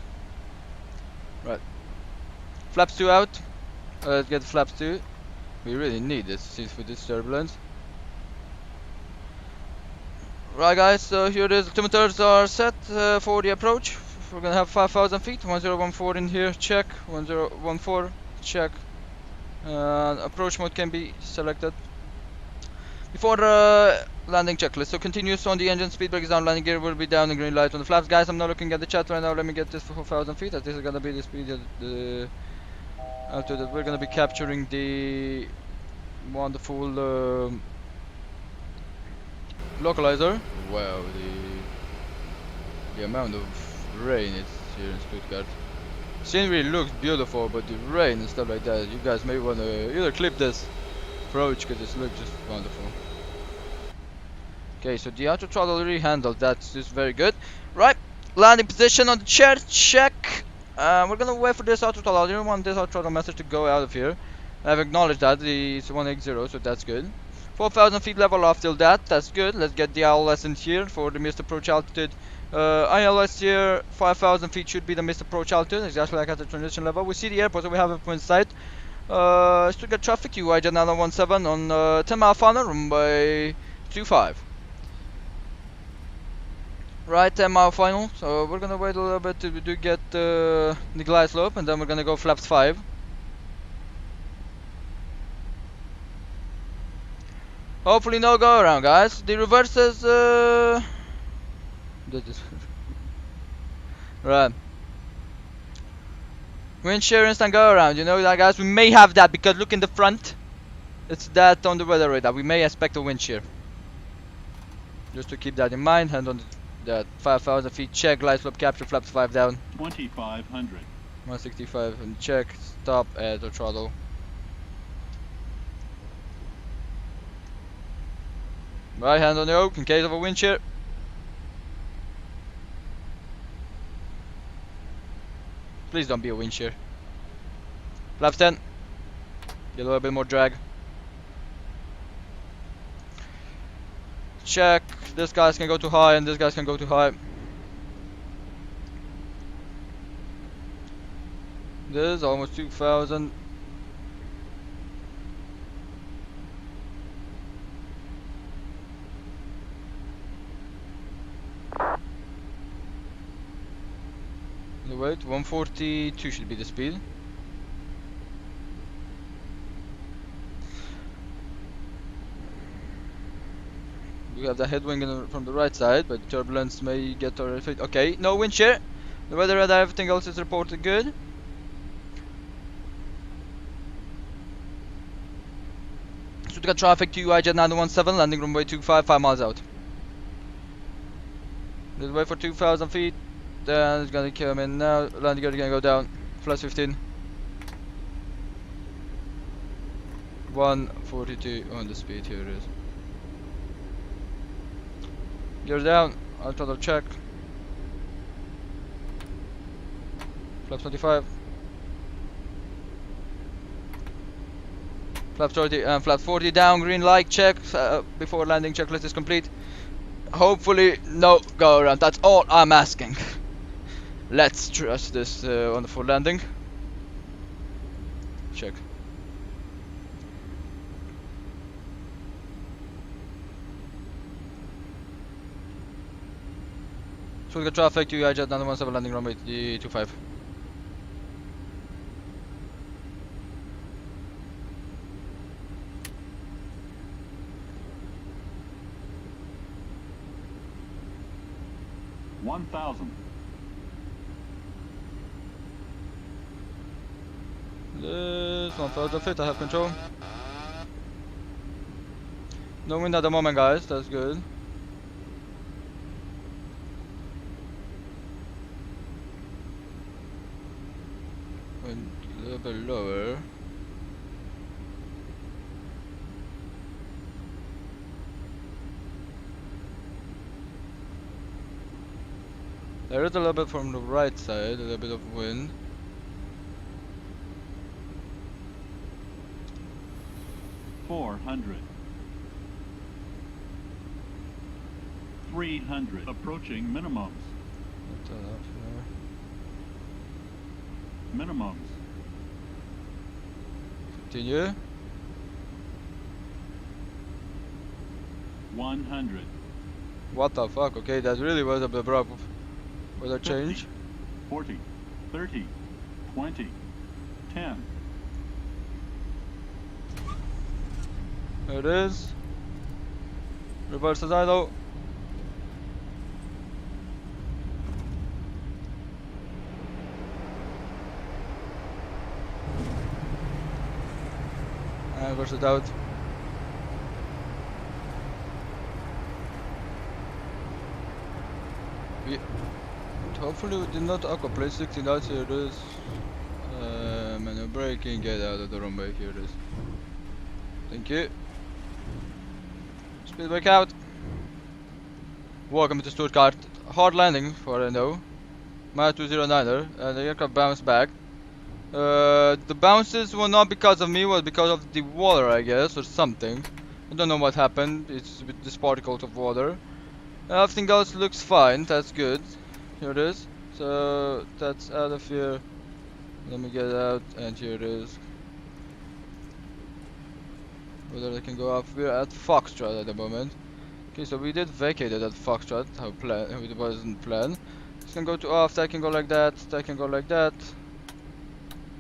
Right. Flaps 2 out. Let's get flaps 2. We really need this since with this turbulence. Right guys, so here it is. Altimeters are set for the approach. We're gonna have 5,000 feet. 1014 in here, check. 1014, check. Approach mode can be selected. Before landing checklist, so continuous on the engine, speed brake is down, landing gear will be down, and green light on the flaps. Guys, I'm not looking at the chat right now, let me get this for 4,000 feet, as this is gonna be the speed the altitude that we're gonna be capturing the wonderful localizer. Wow, the amount of rain is here in Stuttgart. Scenery looks beautiful, but the rain and stuff like that, you guys may wanna either clip this approach, because it looks just wonderful. Okay, so the auto throttle already handled, that's just very good. Right, landing position on the chair, check. We're gonna wait for this auto throttle. I didn't want this auto throttle message to go out of here. I've acknowledged that, it's 180, so that's good. 4,000 feet level off till that's good. Let's get the ILS in here for the missed approach altitude. ILS here, 5,000 feet should be the missed approach altitude, exactly like at the transition level. We see the airport, so we have it in sight. Stuttgart traffic, TUI Jet917 on 10 mile final, runway 25. Right, 10 mile final, so we're gonna wait a little bit till we do get the glide slope, and then we're gonna go flaps 5. Hopefully no go around, guys. The reverses, right. Wind shear instant go around, you know that, guys. We may have that because look in the front. It's that on the weather radar. We may expect a wind shear. Just to keep that in mind. Hand on that 5,000 feet check. Glide slope capture. Flaps 5 down. 2,500. 165 and check. Stop at the throttle. Right hand on the yoke in case of a wind shear. Please don't be a wind shear. Flaps 10. Get a little bit more drag. Check. This guys can go too high and this guys can go too high. This is almost 2,000. Wait, 142 should be the speed. We have the headwind from the right side, but turbulence may get our effect. Okay, no wind shear. The weather radar, everything else is reported good. Stuttgart traffic, TUI Jet917, landing runway 25, 5 miles out. Let's wait for 2,000 feet. Then it's gonna come in now. Landing gear gonna go down. Plus 15. 142 on the speed. Here it is. Gear down. I'll throttle check. Flaps 25. Flaps 30 and flaps 40 down. Green light check before landing checklist is complete. Hopefully no go around. That's all I'm asking. Let's trust this wonderful landing. Check. Stuttgart traffic, TUI Jet917 landing runway 25. This 1/3 of it, I have control. No wind at the moment, guys, that's good. Wind a little bit lower. There is a little bit from the right side, a little bit of wind. $400. 300. Approaching minimums. Not enough, no. Minimums. Continue. 100. What the fuck? Okay, that really was a bit abrupt. Was a 50, change? 40, 30, 20, 10. There it is. Reverse the idle. And reverse it out. We hopefully we did not aquaplane 60 knots. Here it is. Manual braking, get out of the runway. Here it is. Thank you. Speed brake out. Welcome to Stuttgart. Hard landing for I know. My 209er, and the aircraft bounced back. The bounces were not because of me, was because of the water, I guess, or something. I don't know what happened. It's with this particles of water. Everything else looks fine. That's good. Here it is. So that's out of here. Let me get out, and here it is. Whether I can go up, we're at Foxtrot at the moment. Okay, so we did vacate it at Foxtrot, how it wasn't planned. This can go to off, that can go like that, that can go like that.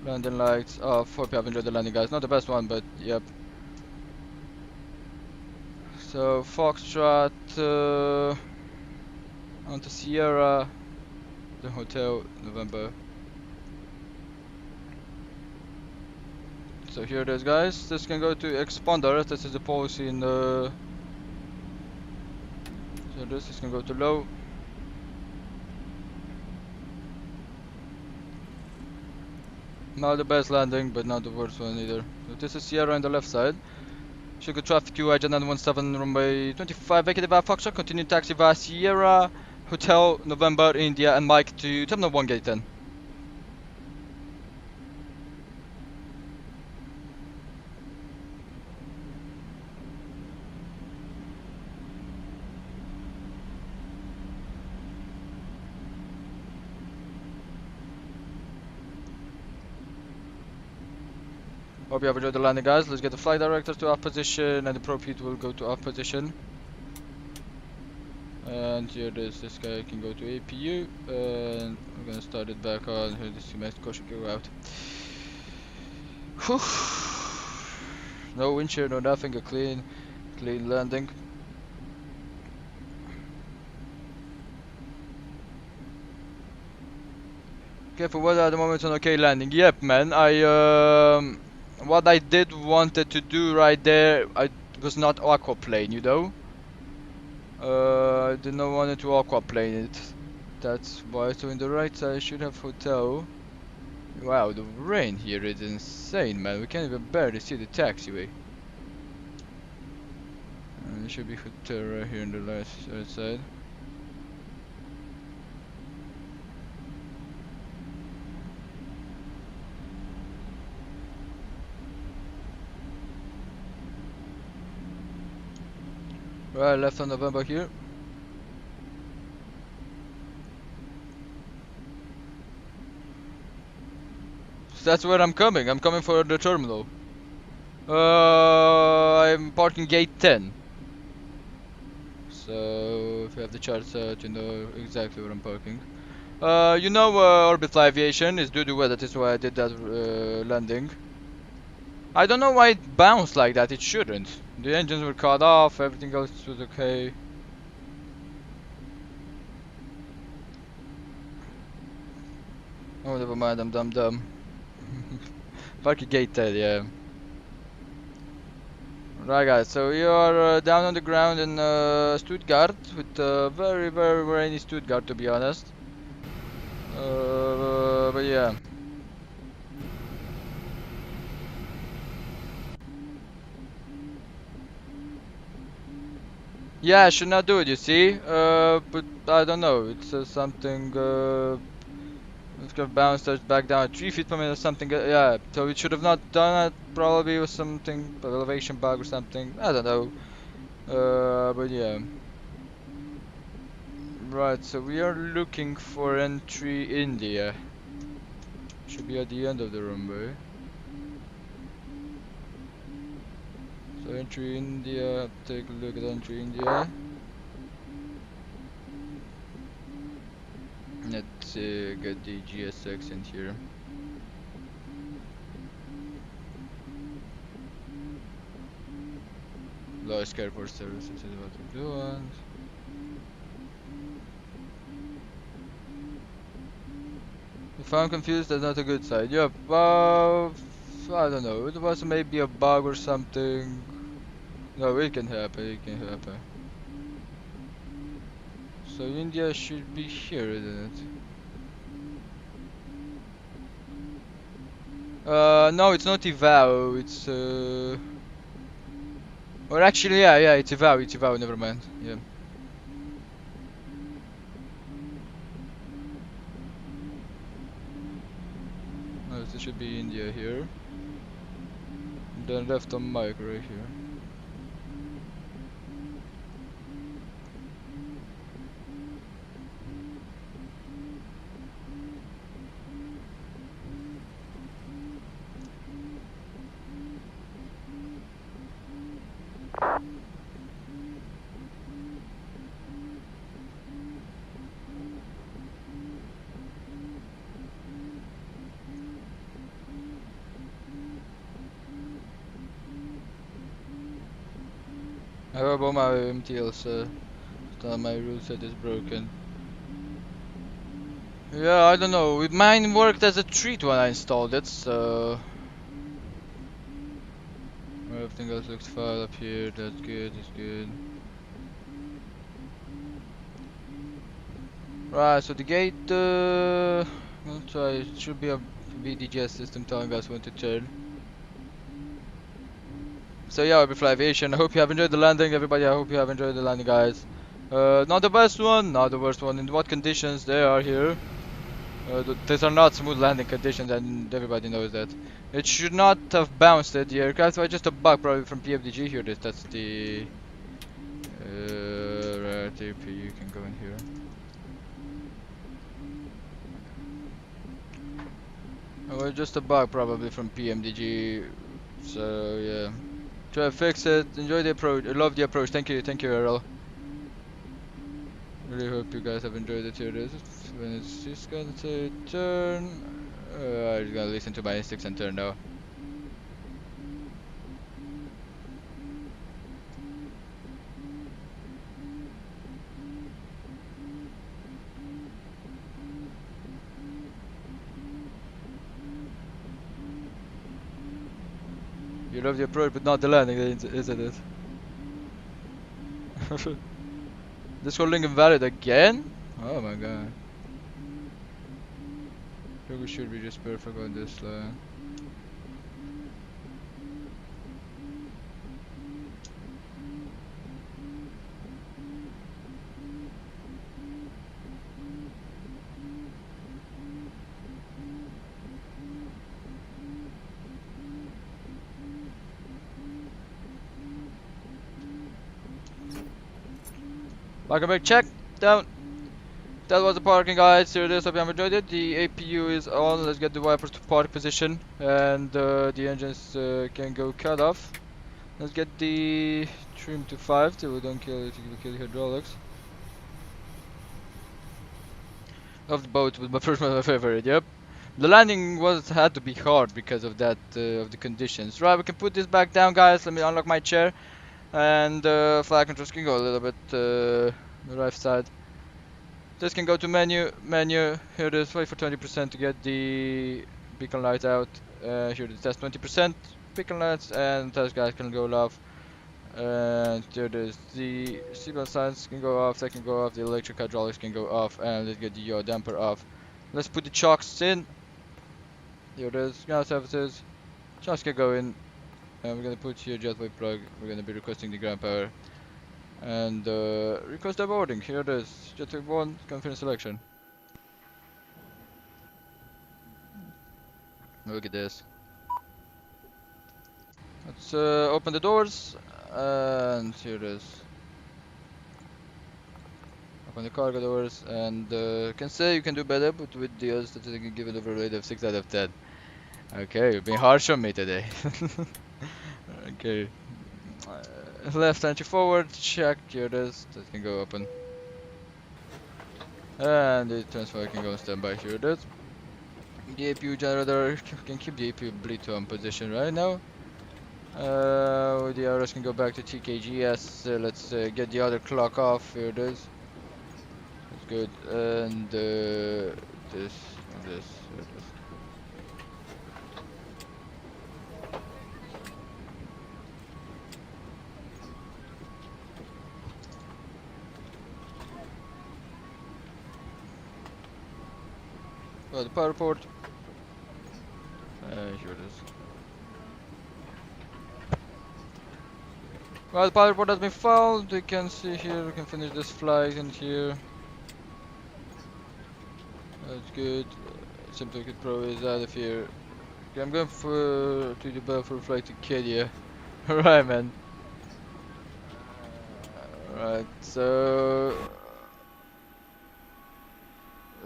Landing lights off. Hope you have enjoyed the landing, guys. Not the best one, but yep. So Foxtrot onto Sierra, the hotel, November. So here it is, guys. This can go to expander. This is the policy in the. So this can go to low. Not the best landing, but not the worst one either. So this is Sierra on the left side. Should go traffic to agenda 17 runway 25 vacated via Foxtrot. Continue taxi via Sierra, Hotel, November, India, and Mike to terminal 1 gate 10. Hope you have enjoyed the landing, guys. Let's get the flight director to off position, and the prop heat will go to off position. And here it is. This guy can go to APU, and we're gonna start it back on. Here, this Mexico should go out. Whew. No wind shear, no nothing. A clean landing. Okay, for weather at the moment, it's an okay landing. Yep, man. What I did wanted to do right there, I was not aquaplane, you know. I did not want to aquaplane it. That's why. So in the right side, I should have hotel. Wow, the rain here is insane, man. We can't even barely see the taxiway. And there should be hotel right here on the right side. Right, left on November here. So that's where I'm coming. I'm coming for the terminal. I'm parking gate 10. So if you have the charts out, you know exactly where I'm parking. You know, Orbital Aviation is due to weather. That is why I did that landing. I don't know why it bounced like that. It shouldn't. The engines were cut off. Everything else was okay. Oh, never mind. I'm dumb. Parking gate 10, yeah. Right guys, so we are down on the ground in Stuttgart with very very rainy Stuttgart, to be honest. But yeah. Yeah, I should not do it, you see. But I don't know. It's something. It's gonna bounce us back down 3 feet per minute or something. Yeah, so we should have not done it. Probably was something, elevation bug or something. I don't know. But yeah. Right, so we are looking for entry India. Should be at the end of the runway. So entry India, take a look at entry India. Let's get the GSX in here. Lost airport services is what we're doing. If I'm confused, that's not a good sign. Yep, I don't know. It was maybe a bug or something. No, it can happen. It can happen. So India should be here, isn't it? No, it's not eval. It's or actually, yeah, it's eval. It's eval. Never mind. Yeah. No, this should be India here. Then left on mic right here. I hope all my MTLs, my rule set is broken. Yeah, I don't know. Mine worked as a treat when I installed it, so everything else looks fine up here. That's good. That's good. Right, so the gate. We'll try. It should be a VDGS system telling us when to turn. So yeah, we fly aviation. I hope you have enjoyed the landing, everybody. I hope you have enjoyed the landing, guys. Not the best one, not the worst one. In what conditions they are here? These are not smooth landing conditions, and everybody knows that. It should not have bounced it. The aircraft was just a bug, probably from PMDG here. That's the right AP. You can go in here. It was just a bug, probably from PMDG. So yeah. Try to fix it. Enjoy the approach. I love the approach. Thank you, Errol. Really hope you guys have enjoyed it. Here it is. When it's just gonna say turn. I'm just gonna listen to my instincts and turn now. You love the approach, but not the landing, isn't it? This whole link invalid again? Oh my god. We should be just perfect on this line. Welcome back, check, down. That was the parking, guys. Here it is. Hope you have enjoyed it. The APU is on. Let's get the wipers to park position, and the engines can go cut off. Let's get the trim to 5 till we don't kill the hydraulics. Of the boat was my favorite. Yep. The landing had to be hard because of that of the conditions. Right, we can put this back down, guys. Let me unlock my chair, and flight controls can go a little bit the right side. This can go to menu. Here it is. Wait for 20% to get the beacon light out, Here the test 20%. Pick and lands and test guys can go off. And here it is. The seatbelt signs can go off. That can go off. The electric hydraulics can go off. And let's get the yaw damper off. Let's put the chocks in. Here it is. Ground surfaces. Chocks can go in. And we're gonna put here jetway plug. We're gonna be requesting the ground power. And request the boarding. Here it is. Jetway 1, confirm selection. Look at this. Let's open the doors. And here it is. Open the cargo doors. And can say you can do better, but with the odds that you can give it a rate of 6 out of 10. Okay, you're being harsh on me today. Okay. Left entry forward, check, here it is, that can go open. And the transfer can go on standby, here it is. The APU generator can keep the APU bleed to on position right now. The RS can go back to TKGS, let's get the other clock off, here it is. That's good, and this, here it is. The power port. Here it is. Well, the power port has been found. We can see here. We can finish this flight in here. That's good. SimToolKit Pro is out of here. Okay, I'm going to Dubai for a flight to Kenya. Alright, man. Alright, so.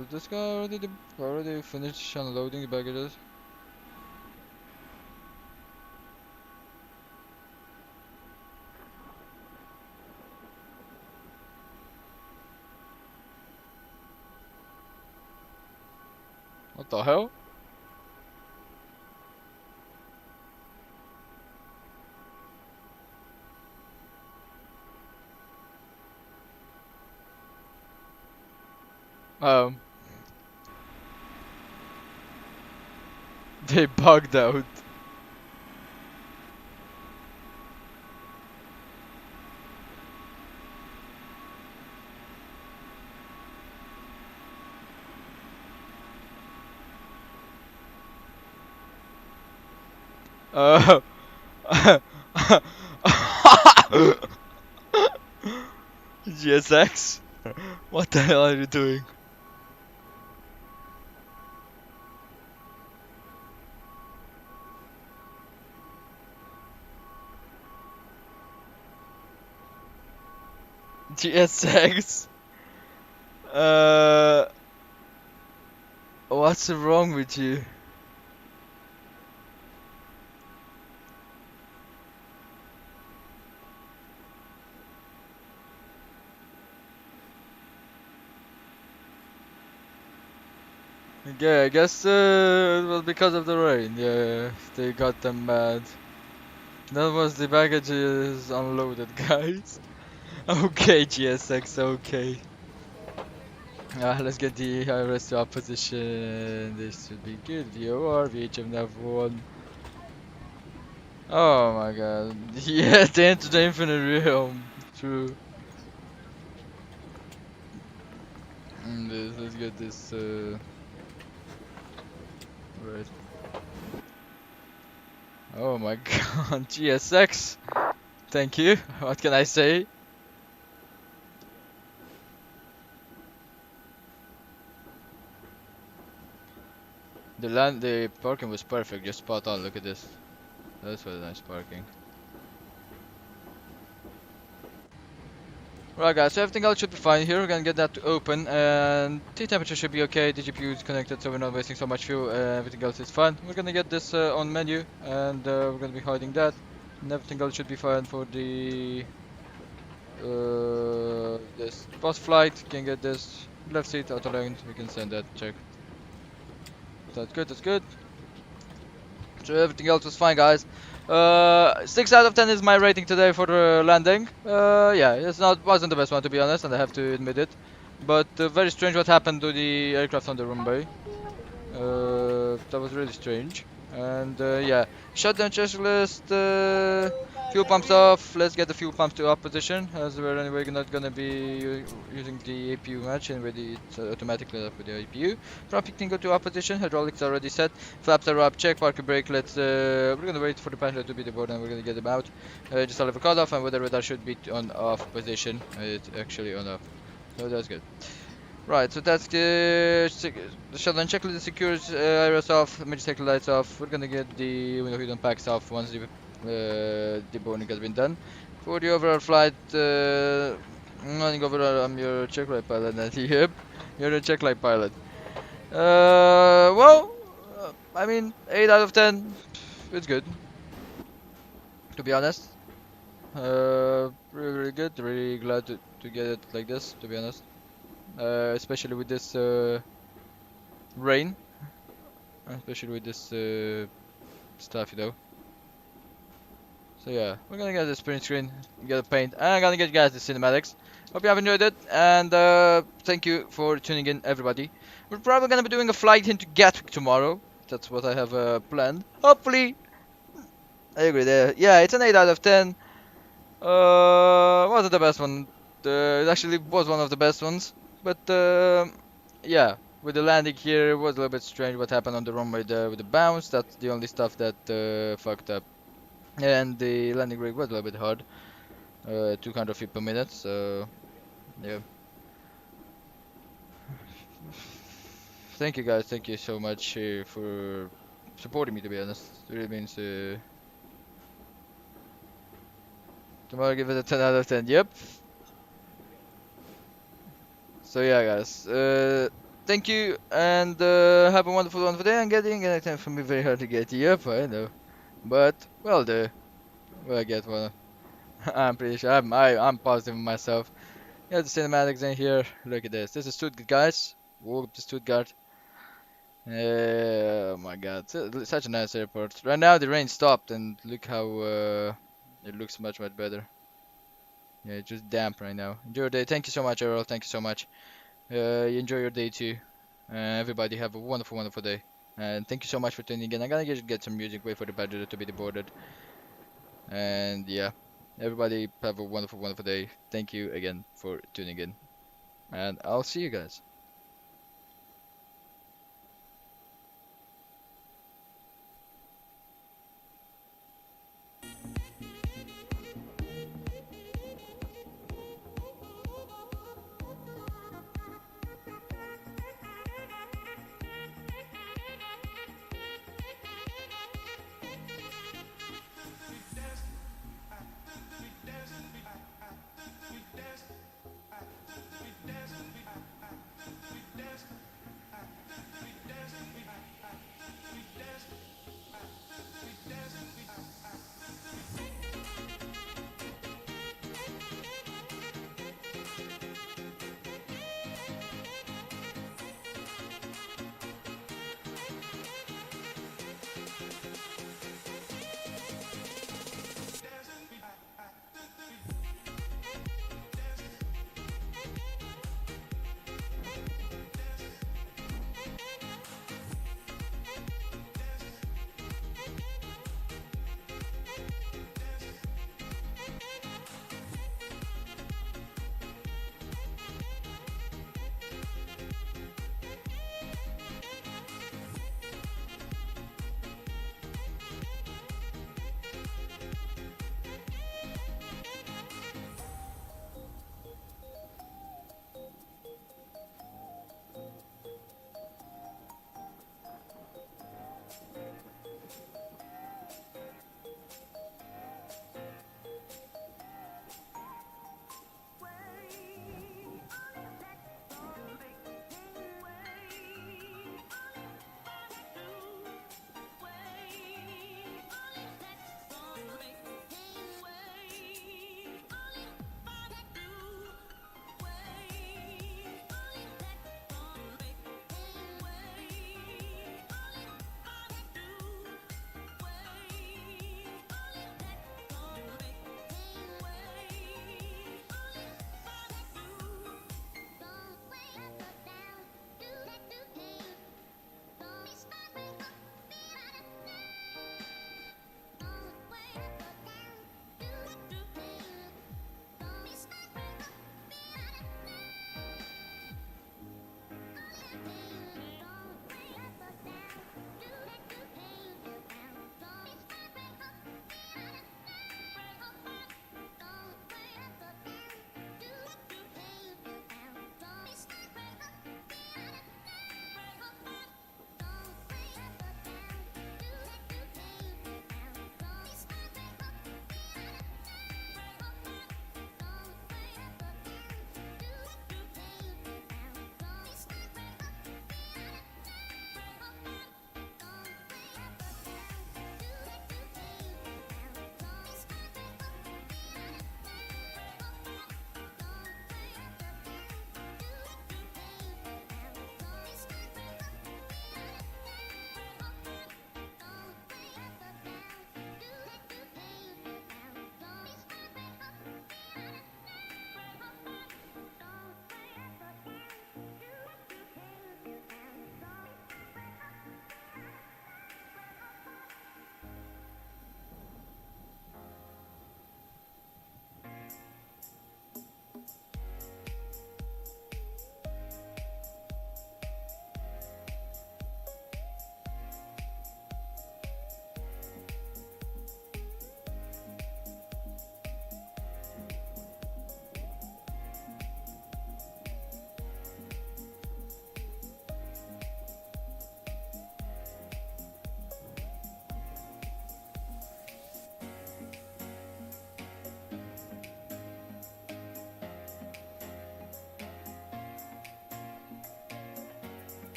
Is this guy already finished unloading the baggages? What the hell? They bugged out. GSX? What the hell are you doing? GSX? What's wrong with you? Yeah, I guess it was because of the rain. Yeah, they got them mad. That was the baggages unloaded, guys. Okay, GSX, okay. Let's get the IRS to our position. This should be good. VOR, VHM nav1. Oh my god. Yeah, they entered the infinite realm. True. Let's get this. Right. Oh my god, GSX. Thank you. What can I say? The parking was perfect, just spot on. Look at this. That's really nice parking. Right guys, so everything else should be fine here. We're gonna get that to open and the temperature should be okay. The GPU is connected so we're not wasting so much fuel. Everything else is fine. We're gonna get this on menu and we're gonna be hiding that. And everything else should be fine for the this post flight. Can get this left seat auto aligned. We can send that check. That's good, that's good. So everything else was fine guys. 6 out of 10 is my rating today for the landing. Yeah, wasn't the best one to be honest, and I have to admit it. But very strange what happened to the aircraft on the runway. That was really strange. And yeah, shutdown checklist. Fuel pumps off. Let's get the fuel pumps to off position, as we're anyway not gonna be using the APU much, and it's automatically up with the APU. Traffic can go to off position. Hydraulics are already set. Flaps are up. Check parking brake. Let's. We're gonna wait for the passenger to be aboard, and we're gonna get them out. Just have a cutoff, and whether that should be on off position. It's actually on off, so that's good. Right, so that's the shutdown checklist secures areas off, major sector lights off. We're gonna get the window heat and packs off once the deboning has been done. For the overall flight, running overall, I'm your check light pilot. Yep, you're the check light pilot. Well, I mean, 8 out of 10, it's good. To be honest, really, really good. Really glad to get it like this. To be honest. Especially with this rain, especially with this stuff, you know. So yeah, we're gonna get the sprint screen, get a paint, and I'm gonna get you guys the cinematics. Hope you have enjoyed it, and thank you for tuning in, everybody. We're probably gonna be doing a flight into Gatwick tomorrow. That's what I have planned. Hopefully, I agree there. Yeah, it's an 8 out of 10. Wasn't the best one. It actually was one of the best ones. But yeah, with the landing here, it was a little bit strange what happened on the runway there with the bounce. That's the only stuff that fucked up. And the landing rig was a little bit hard. 200 feet per minute, so yeah. Thank you guys, thank you so much for supporting me, to be honest. It really means tomorrow give it a 10 out of 10, yep. So yeah guys, thank you, and have a wonderful day. I'm getting anything from me very hard to get. Yep, I know, but well do. We'll get one. I'm pretty sure. I'm positive myself. Yeah, the cinematics in here. Look at this. This is Stuttgart, guys. Walk to Stuttgart. Oh my God, such a nice airport. Right now the rain stopped, and look how it looks much better. Yeah, it's just damp right now. Enjoy your day. Thank you so much, Errol. Thank you so much. Enjoy your day too. Everybody have a wonderful day. And thank you so much for tuning in. I'm gonna just get some music, wait for the badger to be deboarded. And yeah, everybody have a wonderful day. Thank you again for tuning in. And I'll see you guys.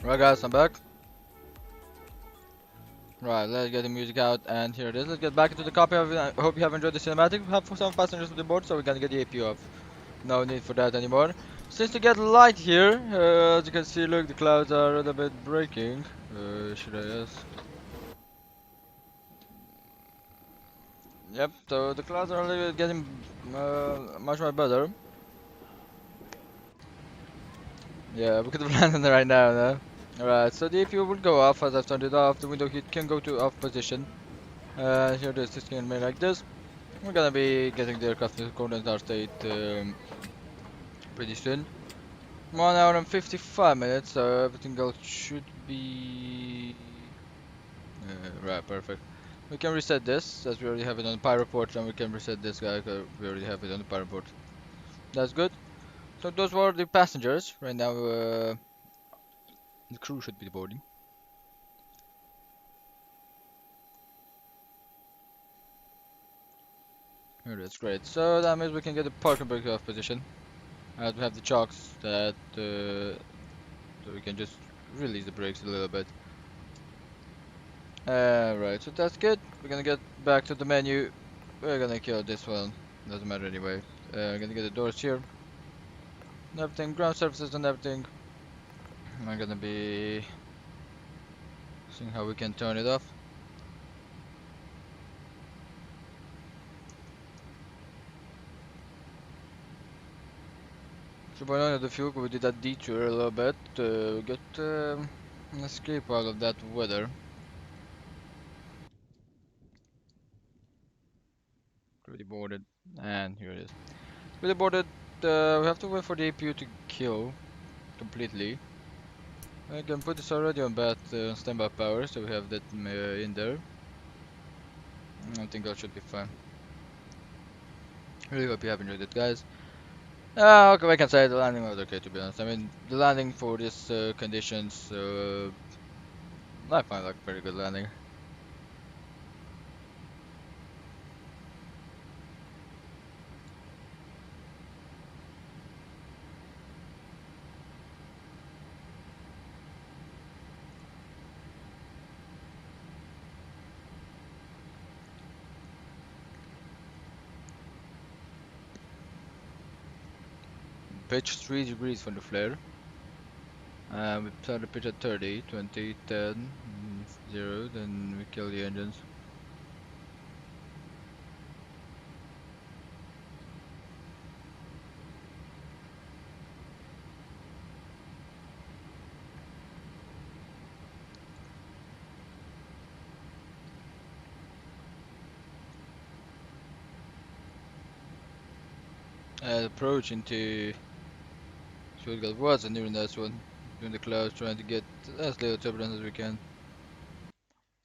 Right guys, I'm back. Right, let's get the music out, and here it is. Let's get back into the copy. I hope you have enjoyed the cinematic. We have some passengers on the board, so we're gonna get the AP off. No need for that anymore. Since to get light here, as you can see, look, the clouds are a little bit breaking. Should I ask? Yep, so the clouds are a little bit getting much more better. Yeah, we could have landed right now, no? Alright, so the APU will go off as I've turned it off. The window heat can go to off position. Here it is, it's gonna be like this. We're gonna be getting the aircraft to coordinate our state pretty soon. 1 hour and 55 minutes, so everything else should be... right, perfect. We can reset this, as we already have it on the Pi report, and we can reset this guy, 'cause we already have it on the Pi report. That's good. So those were the passengers. Right now, the crew should be boarding. Here, that's great. So that means we can get the parking brake off position. As we have the chocks that, so we can just release the brakes a little bit. Right, so that's good. We're gonna get back to the menu. We're gonna kill this one. Doesn't matter anyway. We're gonna get the doors here. And everything, ground surfaces and everything. I'm gonna be seeing how we can turn it off. So by now the fuel, we did that detour a little bit to get an escape out of that weather. Already boarded, and here it is. Really boarded. We have to wait for the APU to kill completely. I can put this already on standby power, so we have that in there. I think that should be fine. Really hope you have enjoyed it, guys. Okay, I can say the landing was okay, to be honest. I mean, the landing for this conditions, I find like pretty good landing. Pitch 3 degrees from the flare. We start the pitch at 30, 20, 10, 0, then we kill the engines. Approach into Stuttgart was a near nice one. Doing the clouds, trying to get as little turbulence as we can.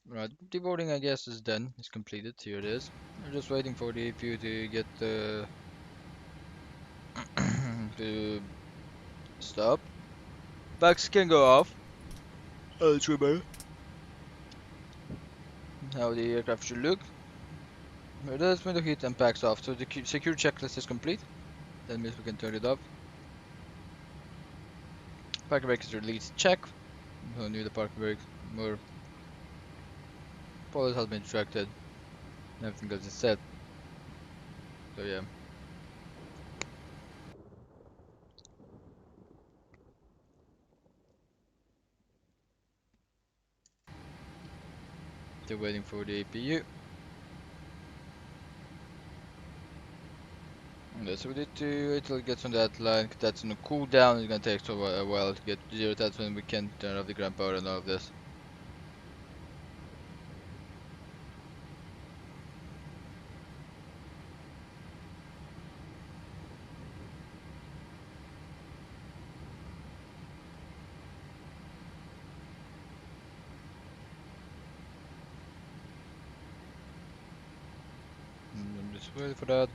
Right, deboarding I guess is done. It's completed. Here it is. We're just waiting for the APU to get to stop. Backs can go off. Trimmer. How the aircraft should look. Here it is. Window heat and packs off. So the secure checklist is complete. That means we can turn it off. Parking brake is released. Check. No need the parking brake. More. Police has been extracted. Everything else is set. So yeah. Still waiting for the APU. Okay, so we need to wait till it gets on that line. That's on a cooldown. It's gonna take a while to get to zero. That's when we can turn off the ground power and all of this. I'm just waiting for that.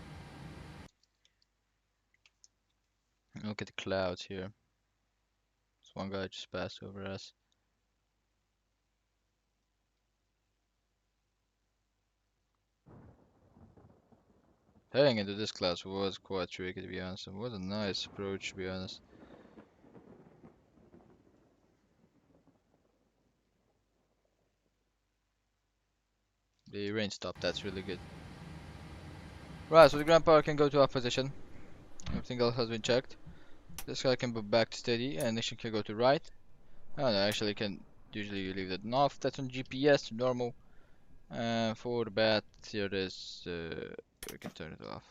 Look at the clouds here. This one guy just passed over us. Heading into this class was quite tricky, to be honest. It was a nice approach, to be honest. the rain stopped. That's really good. Right, so the ground power can go to off position. Everything else has been checked. This guy can go back to steady, and ignition can go to right. Oh no, actually can usually leave that off. That's on GPS, normal. For the bat, here it is. We can turn it off.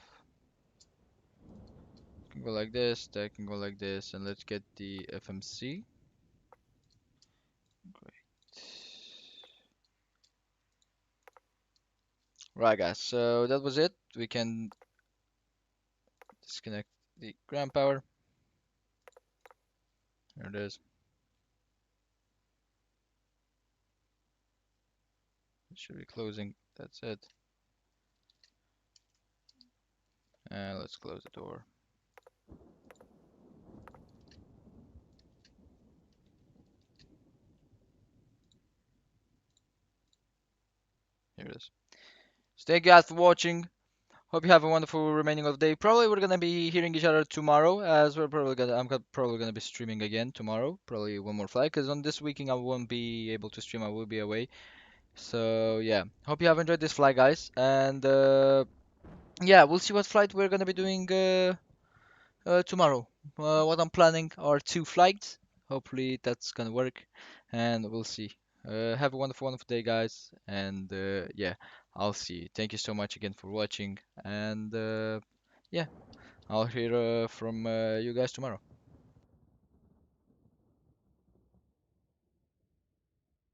Can go like this, that can go like this, and let's get the FMC. Great. Right, guys, so that was it. We can disconnect the ground power. There it is. It should be closing. That's it. And let's close the door. Here it is. So thank you guys for watching. Hope you have a wonderful remaining of the day. Probably we're gonna be hearing each other tomorrow, as probably gonna be streaming again tomorrow. Probably one more flight, because on this weekend I won't be able to stream. I will be away. So yeah, hope you have enjoyed this flight, guys. And yeah, we'll see what flight we're gonna be doing tomorrow. What I'm planning are 2 flights. Hopefully that's gonna work, and we'll see. Have a wonderful, wonderful day, guys. And yeah, I'll see you. Thank you so much again for watching. And yeah, I'll hear from you guys tomorrow.